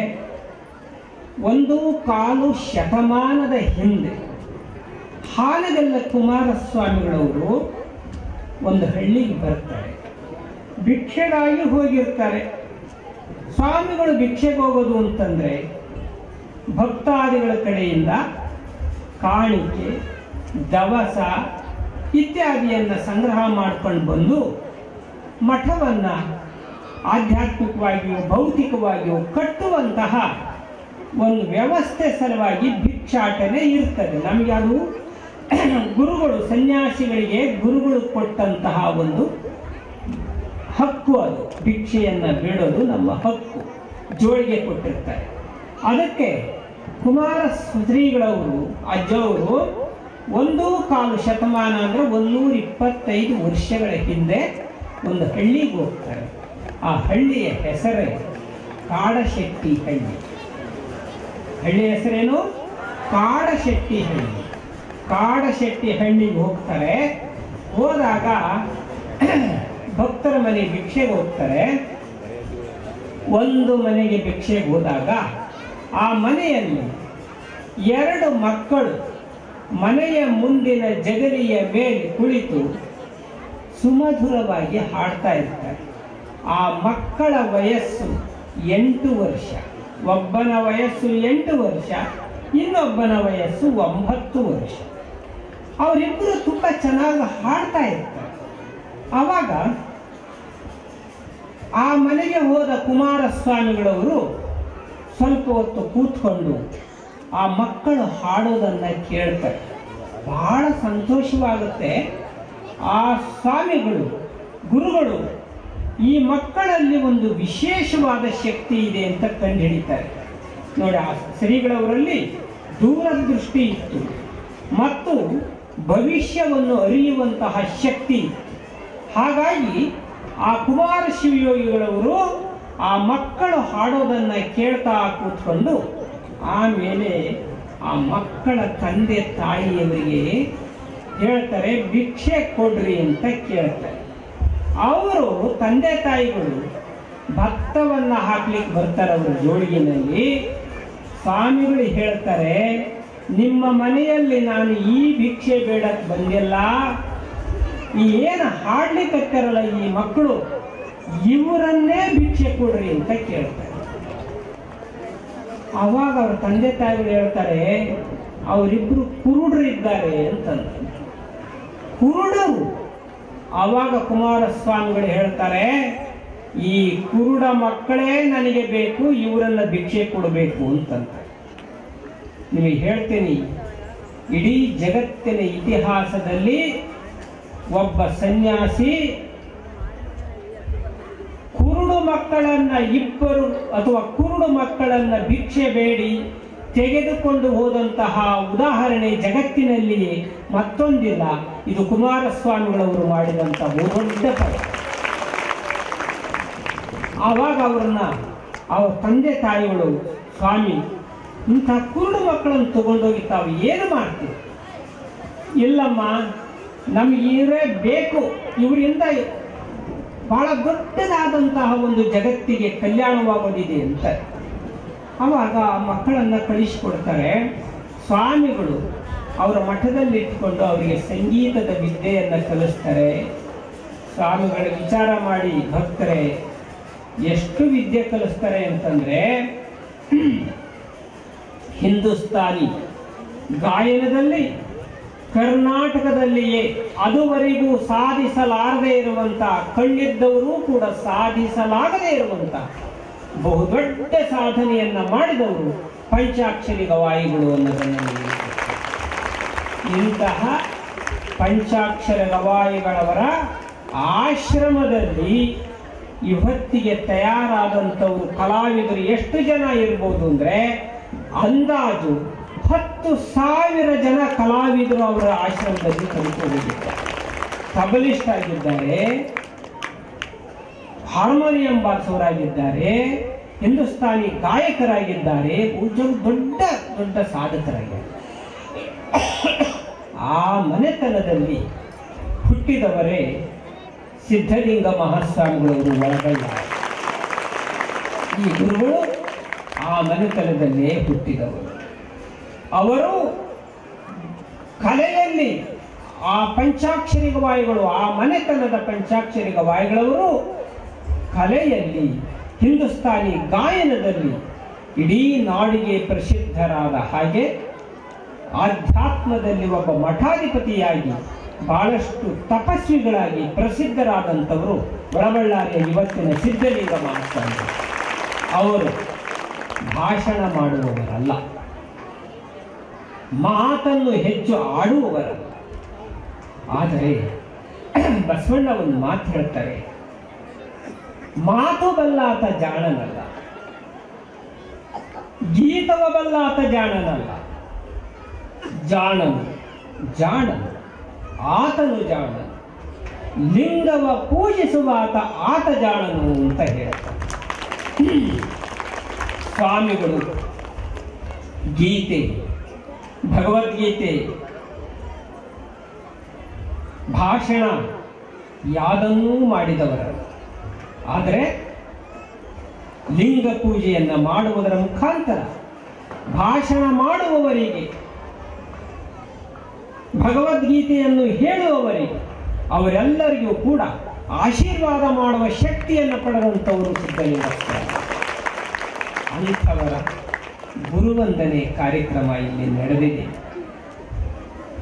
1/4 ಶತಮಾನದ ಹಿಂದೆ ಹಾನಗಲ್ಲ ಕುಮಾರಸ್ವಾಮಿಗಳವರು ಒಂದು ಹಳ್ಳಿಗೆ ಬರ್ತಾರೆ. ಭಿಕ್ಷೆಗಾಗಿ ಹೋಗಿರ್ತಾರೆ. ಸ್ವಾಮಿಗಳು ಭಿಕ್ಷೆಗೆ ಹೋಗೋದು ಅಂತಂದರೆ ಭಕ್ತಾದಿಗಳ ಕಡೆಯಿಂದ ಕಾಣಿಕೆ, ದವಸ ಇತ್ಯಾದಿಯನ್ನು ಸಂಗ್ರಹ ಮಾಡ್ಕೊಂಡು ಬಂದು ಮಠವನ್ನು ಆಧ್ಯಾತ್ಮಿಕವಾಗಿಯೂ ಭೌತಿಕವಾಗಿಯೂ ಕಟ್ಟುವಂತಹ ಒಂದು ವ್ಯವಸ್ಥೆ ಸಲುವಾಗಿ ಭಿಕ್ಷಾಟನೆ ಇರ್ತದೆ. ನಮಗೆ ಅದು ಗುರುಗಳು, ಸನ್ಯಾಸಿಗಳಿಗೆ ಗುರುಗಳು ಕೊಟ್ಟಂತಹ ಒಂದು ಹಕ್ಕು. ಅದು ಭಿಕ್ಷೆಯನ್ನು ಬೇಡೋದು ನಮ್ಮ ಹಕ್ಕು, ಜೋಳಿಗೆ ಕೊಟ್ಟಿರ್ತಾರೆ. ಅದಕ್ಕೆ ಕುಮಾರ ಶ್ರೀಗಳವರು ಅಜ್ಜವರು 1/4 ಶತಮಾನ ಅಂದರೆ 125 ವರ್ಷಗಳ ಹಿಂದೆ ಒಂದು ಹಳ್ಳಿಗೆ ಹೋಗ್ತಾರೆ. ಆ ಹಳ್ಳಿಯ ಹೆಸರೇ ಕಾಡಶೆಟ್ಟಿ ಹಳ್ಳಿ. ಹಳ್ಳಿಯ ಹೆಸರೇನು? ಕಾಡಶೆಟ್ಟಿ ಹಳ್ಳಿ. ಕಾಡಶೆಟ್ಟಿ ಹಳ್ಳಿಗೆ ಹೋಗ್ತಾರೆ. ಹೋದಾಗ ಭಕ್ತರ ಮನೆ ಭಿಕ್ಷೆಗೆ ಹೋಗ್ತಾರೆ. ಒಂದು ಮನೆಗೆ ಭಿಕ್ಷೆಗೆ ಹೋದಾಗ ಆ ಮನೆಯಲ್ಲಿ 2 ಮಕ್ಕಳು ಮನೆಯ ಮುಂದಿನ ಜಗಲಿಯ ಮೇಲೆ ಕುಳಿತು ಸುಮಧುರವಾಗಿ ಹಾಡ್ತಾ ಇರ್ತಾರೆ. ಆ ಮಕ್ಕಳ ವಯಸ್ಸು 8 ವರ್ಷ. ಒಬ್ಬನ ವಯಸ್ಸು 8 ವರ್ಷ, ಇನ್ನೊಬ್ಬನ ವಯಸ್ಸು 9 ವರ್ಷ. ಅವರಿಬ್ಬರು ತುಂಬ ಚೆನ್ನಾಗಿ ಹಾಡ್ತಾ ಇರ್ತಾರೆ. ಆವಾಗ ಆ ಮನೆಗೆ ಹೋದ ಕುಮಾರಸ್ವಾಮಿಗಳವರು ಸ್ವಲ್ಪ ಹೊತ್ತು ಕೂತ್ಕೊಂಡು ಆ ಮಕ್ಕಳು ಹಾಡೋದನ್ನು ಕೇಳ್ತಾರೆ. ಬಹಳ ಸಂತೋಷವಾಗುತ್ತೆ. ಆ ಸ್ವಾಮಿಗಳು, ಗುರುಗಳು ಈ ಮಕ್ಕಳಲ್ಲಿ ಒಂದು ವಿಶೇಷವಾದ ಶಕ್ತಿ ಇದೆ ಅಂತ ಕಂಡುಹಿಡಿತಾರೆ. ನೋಡಿ, ಆ ಶ್ರೀಗಳವರಲ್ಲಿ ದೂರದೃಷ್ಟಿ ಇತ್ತು ಮತ್ತು ಭವಿಷ್ಯವನ್ನು ಅರಿಯುವಂತಹ ಶಕ್ತಿ. ಹಾಗಾಗಿ ಆ ಕುಮಾರ ಶಿವಯೋಗಿಗಳವರು ಆ ಮಕ್ಕಳು ಹಾಡೋದನ್ನು ಕೇಳ್ತಾ ಕೂತ್ಕೊಂಡು ಆಮೇಲೆ ಆ ಮಕ್ಕಳ ತಂದೆ ತಾಯಿಯವರಿಗೆ ಹೇಳ್ತಾರೆ, ಭಿಕ್ಷೆ ಕೊಡ್ರಿ ಅಂತ ಕೇಳ್ತಾರೆ. ಅವರು ತಂದೆ ತಾಯಿಗಳು ಭತ್ತವನ್ನು ಹಾಕ್ಲಿಕ್ಕೆ ಬರ್ತಾರೆ ಅವರ ಜೋಳಿಗೆನಲ್ಲಿ. ಸ್ವಾಮಿಗಳು ಹೇಳ್ತಾರೆ, ನಿಮ್ಮ ಮನೆಯಲ್ಲಿ ನಾನು ಈ ಭಿಕ್ಷೆ ಬೇಡಕ್ಕೆ ಬಂದಿಲ್ಲ, ಈ ಏನು ಹಾಡ್ಲಿಕ್ಕತ್ತಾರಲ್ಲ ಈ ಮಕ್ಕಳು, ಇವರನ್ನೇ ಭಿಕ್ಷೆ ಕೊಡ್ರಿ ಅಂತ ಕೇಳ್ತಾರೆ. ಆವಾಗ ಅವ್ರ ತಂದೆ ತಾಯಿಗಳು ಹೇಳ್ತಾರೆ, ಅವರಿಬ್ಬರು ಕುರುಡರಿದ್ದಾರೆ ಅಂತಂದ್ರೆ. ಕುರುಡರು. ಆವಾಗ ಕುಮಾರಸ್ವಾಮಿಗಳು ಹೇಳ್ತಾರೆ, ಈ ಕುರುಡ ಮಕ್ಕಳೇ ನನಗೆ ಬೇಕು, ಇವರನ್ನ ಭಿಕ್ಷೆ ಕೊಡಬೇಕು ಅಂತಂತ. ನಿಮಗೆ ಹೇಳ್ತೀನಿ, ಇಡೀ ಜಗತ್ತಿನ ಇತಿಹಾಸದಲ್ಲಿ ಒಬ್ಬ ಸನ್ಯಾಸಿ ಕುರುಡು ಮಕ್ಕಳನ್ನ 2 ಅಥವಾ ಕುರುಡು ಮಕ್ಕಳನ್ನ ಭಿಕ್ಷೆ ಬೇಡಿ ತೆಗೆದುಕೊಂಡು ಹೋದಂತಹ ಉದಾಹರಣೆ ಜಗತ್ತಿನಲ್ಲಿಯೇ ಮತ್ತೊಂದಿಲ್ಲ. ಇದು ಕುಮಾರಸ್ವಾಮಿಗಳವರು ಮಾಡಿದಂತಹ ದೊಡ್ಡ ಕಾರ್ಯ. ಆವಾಗ ಅವ್ರ ತಂದೆ ತಾಯಿಗಳು, ಸ್ವಾಮಿ ಇಂಥ ಕುರುಡು ಮಕ್ಕಳನ್ನು ತಗೊಂಡೋಗಿ ತಾವು ಏನು ಮಾಡ್ತೀವಿ? ಇಲ್ಲಮ್ಮ, ನಮ್ಗೆ ಇವರೇ ಬೇಕು, ಇವರಿಂದ ಬಹಳ ದೊಡ್ಡದಾದಂತಹ ಒಂದು ಜಗತ್ತಿಗೆ ಕಲ್ಯಾಣವಾಗೋದಿದೆ ಅಂತ. ಅವಾಗ ಆ ಮಕ್ಕಳನ್ನು ಕಳಿಸಿಕೊಡ್ತಾರೆ. ಸ್ವಾಮಿಗಳು ಅವರ ಮಠದಲ್ಲಿ ಇಟ್ಕೊಂಡು ಅವರಿಗೆ ಸಂಗೀತದ ವಿದ್ಯೆಯನ್ನು ಕಲಿಸ್ತಾರೆ. ಸ್ವಾಮಿಗಳ ವಿಚಾರ ಮಾಡಿ ಭಕ್ತರೆ ಎಷ್ಟು ವಿದ್ಯೆ ಕಲಿಸ್ತಾರೆ ಅಂತಂದ್ರೆ, ಹಿಂದೂಸ್ತಾನಿ ಗಾಯನದಲ್ಲಿ ಕರ್ನಾಟಕದಲ್ಲಿಯೇ ಅದುವರೆಗೂ ಸಾಧಿಸಲಾರದೇ ಇರುವಂತ, ಕಣ್ಣಿದ್ದವರು ಕೂಡ ಸಾಧಿಸಲಾಗದೇ ಇರುವಂತ ಬಹುದೊಡ್ಡ ಸಾಧನೆಯನ್ನ ಮಾಡಿದವರು ಪಂಚಾಕ್ಷರಿ ಗವಾಯಿಗಳು ಅನ್ನೋದನ್ನು ನೀವು ಇಂತಹ ಪಂಚಾಕ್ಷರ ಗವಾಯಿಗಳವರ ಆಶ್ರಮದಲ್ಲಿ ಇವತ್ತಿಗೆ ತಯಾರಾದಂಥವರು ಕಲಾವಿದರು ಎಷ್ಟು ಜನ ಇರ್ಬೋದು ಅಂದ್ರೆ ಅಂದಾಜು 10,000 ಜನ ಕಲಾವಿದರು ಅವರ ಆಶ್ರಮದಲ್ಲಿ ಕಲಿತುಕೊಂಡಿದ್ದಾರೆ. ತಬಲಿಸ್ಟ್ ಆಗಿದ್ದಾರೆ, ಹಾರ್ಮೋನಿಯಂ ಬಾರಿಸೋರಾಗಿದ್ದಾರೆ, ಹಿಂದೂಸ್ತಾನಿ ಗಾಯಕರಾಗಿದ್ದಾರೆ, ದೊಡ್ಡ ದೊಡ್ಡ ಸಾಧಕರಾಗಿದ್ದಾರೆ. ಆ ಮನೆತನದಲ್ಲಿ ಹುಟ್ಟಿದವರೇ ಸಿದ್ಧಲಿಂಗ ಮಹಾಸ್ವಾಮಿಗಳವರು ಒಳಗಳ್ಳಾರೆ. ಈ ಗುರುಗಳು ಆ ಮನೆತನದಲ್ಲೇ ಹುಟ್ಟಿದವರು. ಅವರು ಕಲೆಯಲ್ಲಿ ಆ ಪಂಚಾಕ್ಷರಿ ಗವಾಯಿಗಳು, ಆ ಮನೆತನದ ಪಂಚಾಕ್ಷರಿ ಗವಾಯಿಗಳವರು ಕಲೆಯಲ್ಲಿ, ಹಿಂದೂಸ್ತಾನಿ ಗಾಯನದಲ್ಲಿ ಇಡೀ ನಾಡಿಗೆ ಪ್ರಸಿದ್ಧರಾದ ಹಾಗೆ ಆಧ್ಯಾತ್ಮದಲ್ಲಿ ಒಬ್ಬ ಮಠಾಧಿಪತಿಯಾಗಿ ಬಹಳಷ್ಟು ತಪಸ್ವಿಗಳಾಗಿ ಪ್ರಸಿದ್ಧರಾದಂಥವರು ಒಳಬಳ್ಳಾರಿಯ ಇವತ್ತಿನ ಸಿದ್ಧಲಿಂಗ ಮಹಾಸ್ವಾಮಿ. ಅವರು ಭಾಷಣ ಮಾಡುವವರಲ್ಲ, ಮಾತನ್ನು ಹೆಚ್ಚು ಆಡುವವರಲ್ಲ. ಆದರೆ ಬಸವಣ್ಣ ಒಂದು ಮಾತು ಹೇಳ್ತಾರೆ, ಮಾತು ಬಲ್ಲಾತ ಜಾಣನಲ್ಲ, ಗೀತವ ಬಲ್ಲಾತ ಜಾಣನಲ್ಲ, ಜಾಣನು ಜಾಣನು ಆತನು ಜಾಣನು, ಲಿಂಗವ ಪೂಜಿಸುವಾತ ಆತ ಜಾಣನು ಅಂತ ಹೇಳ್ತಾರೆ. ಸ್ವಾಮಿಗಳು ಗೀತೆ, ಭಗವದ್ಗೀತೆ, ಭಾಷಣ ಯಾವುದನ್ನೂ ಮಾಡಿದವರು. ಆದರೆ ಲಿಂಗ ಪೂಜೆಯನ್ನು ಮಾಡುವುದರ ಮುಖಾಂತರ ಭಾಷಣ ಮಾಡುವವರಿಗೆ, ಭಗವದ್ಗೀತೆಯನ್ನು ಹೇಳುವವರಿಗೆ, ಅವರೆಲ್ಲರಿಗೂ ಕೂಡ ಆಶೀರ್ವಾದ ಮಾಡುವ ಶಕ್ತಿಯನ್ನು ಪಡೆದಂಥವರು ಸಿದ್ಧಲಿಂಗ ಸ್ವಾಮಿ. ಅಂಥವರ ಗುರುವಂದನೆ ಕಾರ್ಯಕ್ರಮ ಇಲ್ಲಿ ನಡೆದಿದೆ.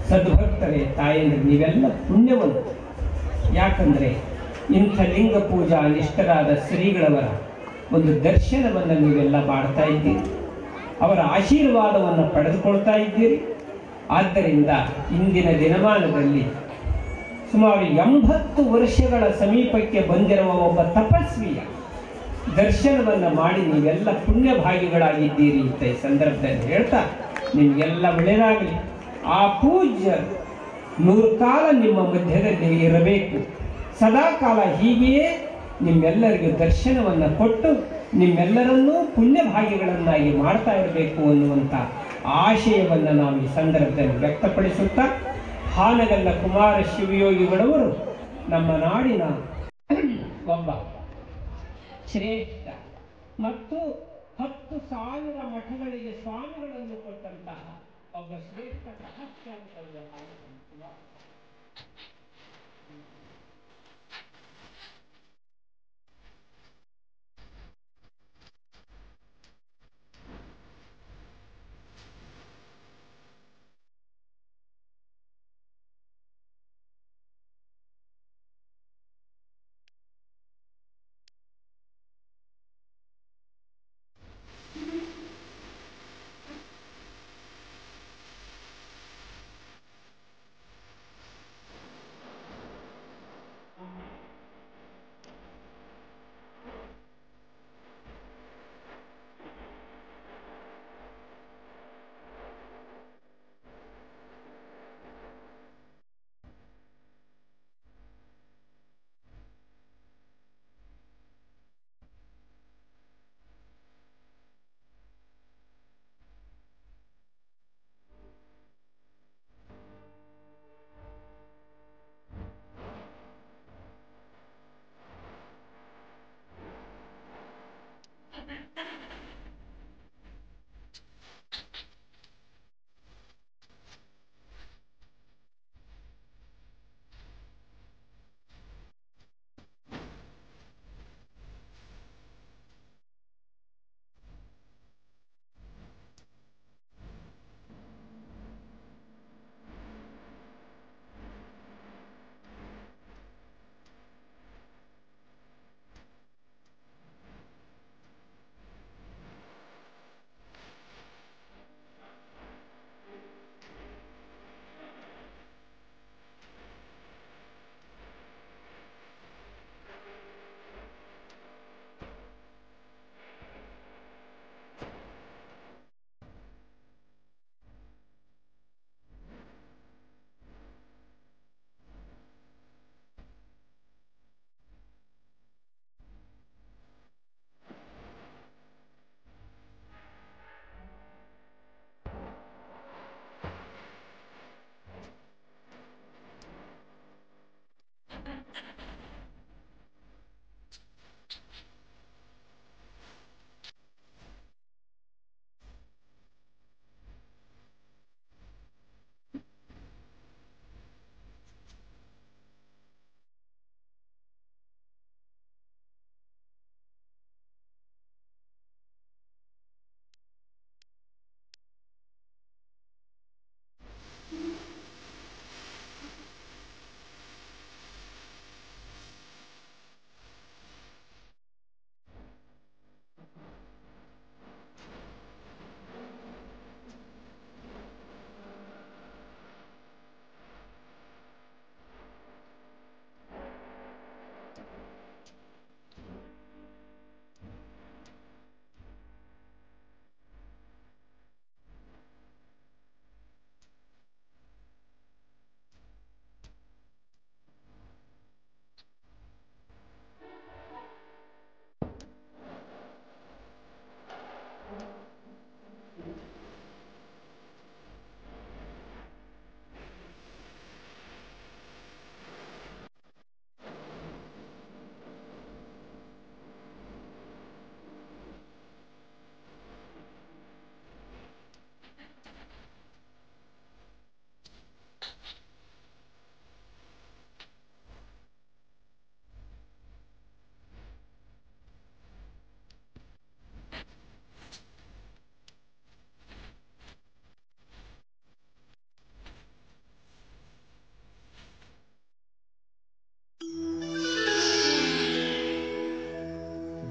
ಸದ್ಭಕ್ತರೇ, ತಾಯಂದ್ರೆ, ನೀವೆಲ್ಲ ಪುಣ್ಯವಂತರು. ಯಾಕಂದ್ರೆ ಇಂಥ ಲಿಂಗ ಪೂಜಾ ನಿಷ್ಠರಾದ ಶ್ರೀಗಳವರ ಒಂದು ದರ್ಶನವನ್ನು ನೀವೆಲ್ಲ ಮಾಡ್ತಾ ಇದ್ದೀರಿ, ಅವರ ಆಶೀರ್ವಾದವನ್ನು ಪಡೆದುಕೊಳ್ತಾ ಇದ್ದೀರಿ. ಆದ್ದರಿಂದ ಇಂದಿನ ದಿನಮಾನದಲ್ಲಿ ಸುಮಾರು 80 ವರ್ಷಗಳ ಸಮೀಪಕ್ಕೆ ಬಂದಿರುವ ಒಬ್ಬ ತಪಸ್ವಿಯ ದರ್ಶನವನ್ನು ಮಾಡಿ ನೀವೆಲ್ಲ ಪುಣ್ಯಭಾಗಿಗಳಾಗಿದ್ದೀರಿ ಅಂತ ಈ ಸಂದರ್ಭದಲ್ಲಿ ಹೇಳ್ತಾ, ನಿಮಗೆಲ್ಲ ಒಳ್ಳೆಯದಾಗಲಿ. ಆ ಪೂಜ್ಯ 100 ಕಾಲ ನಿಮ್ಮ ಮಧ್ಯದಲ್ಲಿ ಇರಬೇಕು, ಸದಾಕಾಲ ಹೀಗೆಯೇ ನಿಮ್ಮೆಲ್ಲರಿಗೂ ದರ್ಶನವನ್ನು ಕೊಟ್ಟು ನಿಮ್ಮೆಲ್ಲರನ್ನೂ ಪುಣ್ಯಭಾಗಿಗಳನ್ನಾಗಿ ಮಾಡ್ತಾ ಇರಬೇಕು ಅನ್ನುವಂಥ ಆಶಯವನ್ನು ನಾವು ಈ ಸಂದರ್ಭದಲ್ಲಿ ವ್ಯಕ್ತಪಡಿಸುತ್ತಾ, ಹಾನಗಲ್ಲ ಕುಮಾರ ಶಿವಯೋಗಿಗಳವರು ನಮ್ಮ ನಾಡಿನ ಒಬ್ಬ ಶ್ರೇಷ್ಠ ಮತ್ತು 10,000 ಮಠಗಳಿಗೆ ಸ್ವಾಮಿಗಳನ್ನು ಕೊಟ್ಟಂತಹ ಒಬ್ಬ ಶ್ರೇಷ್ಠ ರಹಸ್ಯಾಂತರದ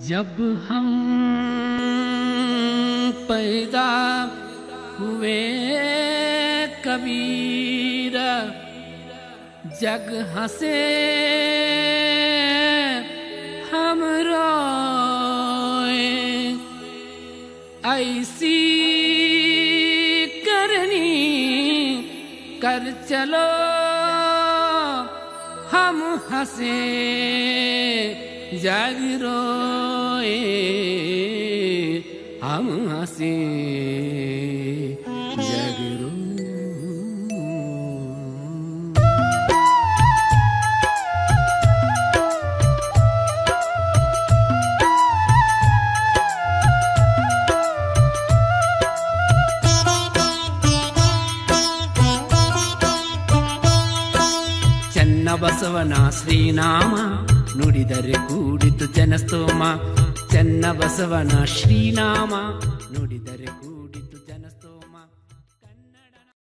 जब हम पैदा हुए कबीर जग हंसे हम रोए ऐसी करनी कर चलो हम हंसे जग रोए हम हंसे जग रोए। ಬಸವನ ಶ್ರೀನಾಮ ನುಡಿದರೆ ಕೂಡಿತು ಜನಸ್ತೋಮ ಚೆನ್ನ ಬಸವನ ಶ್ರೀನಾಮ ನುಡಿದರೆ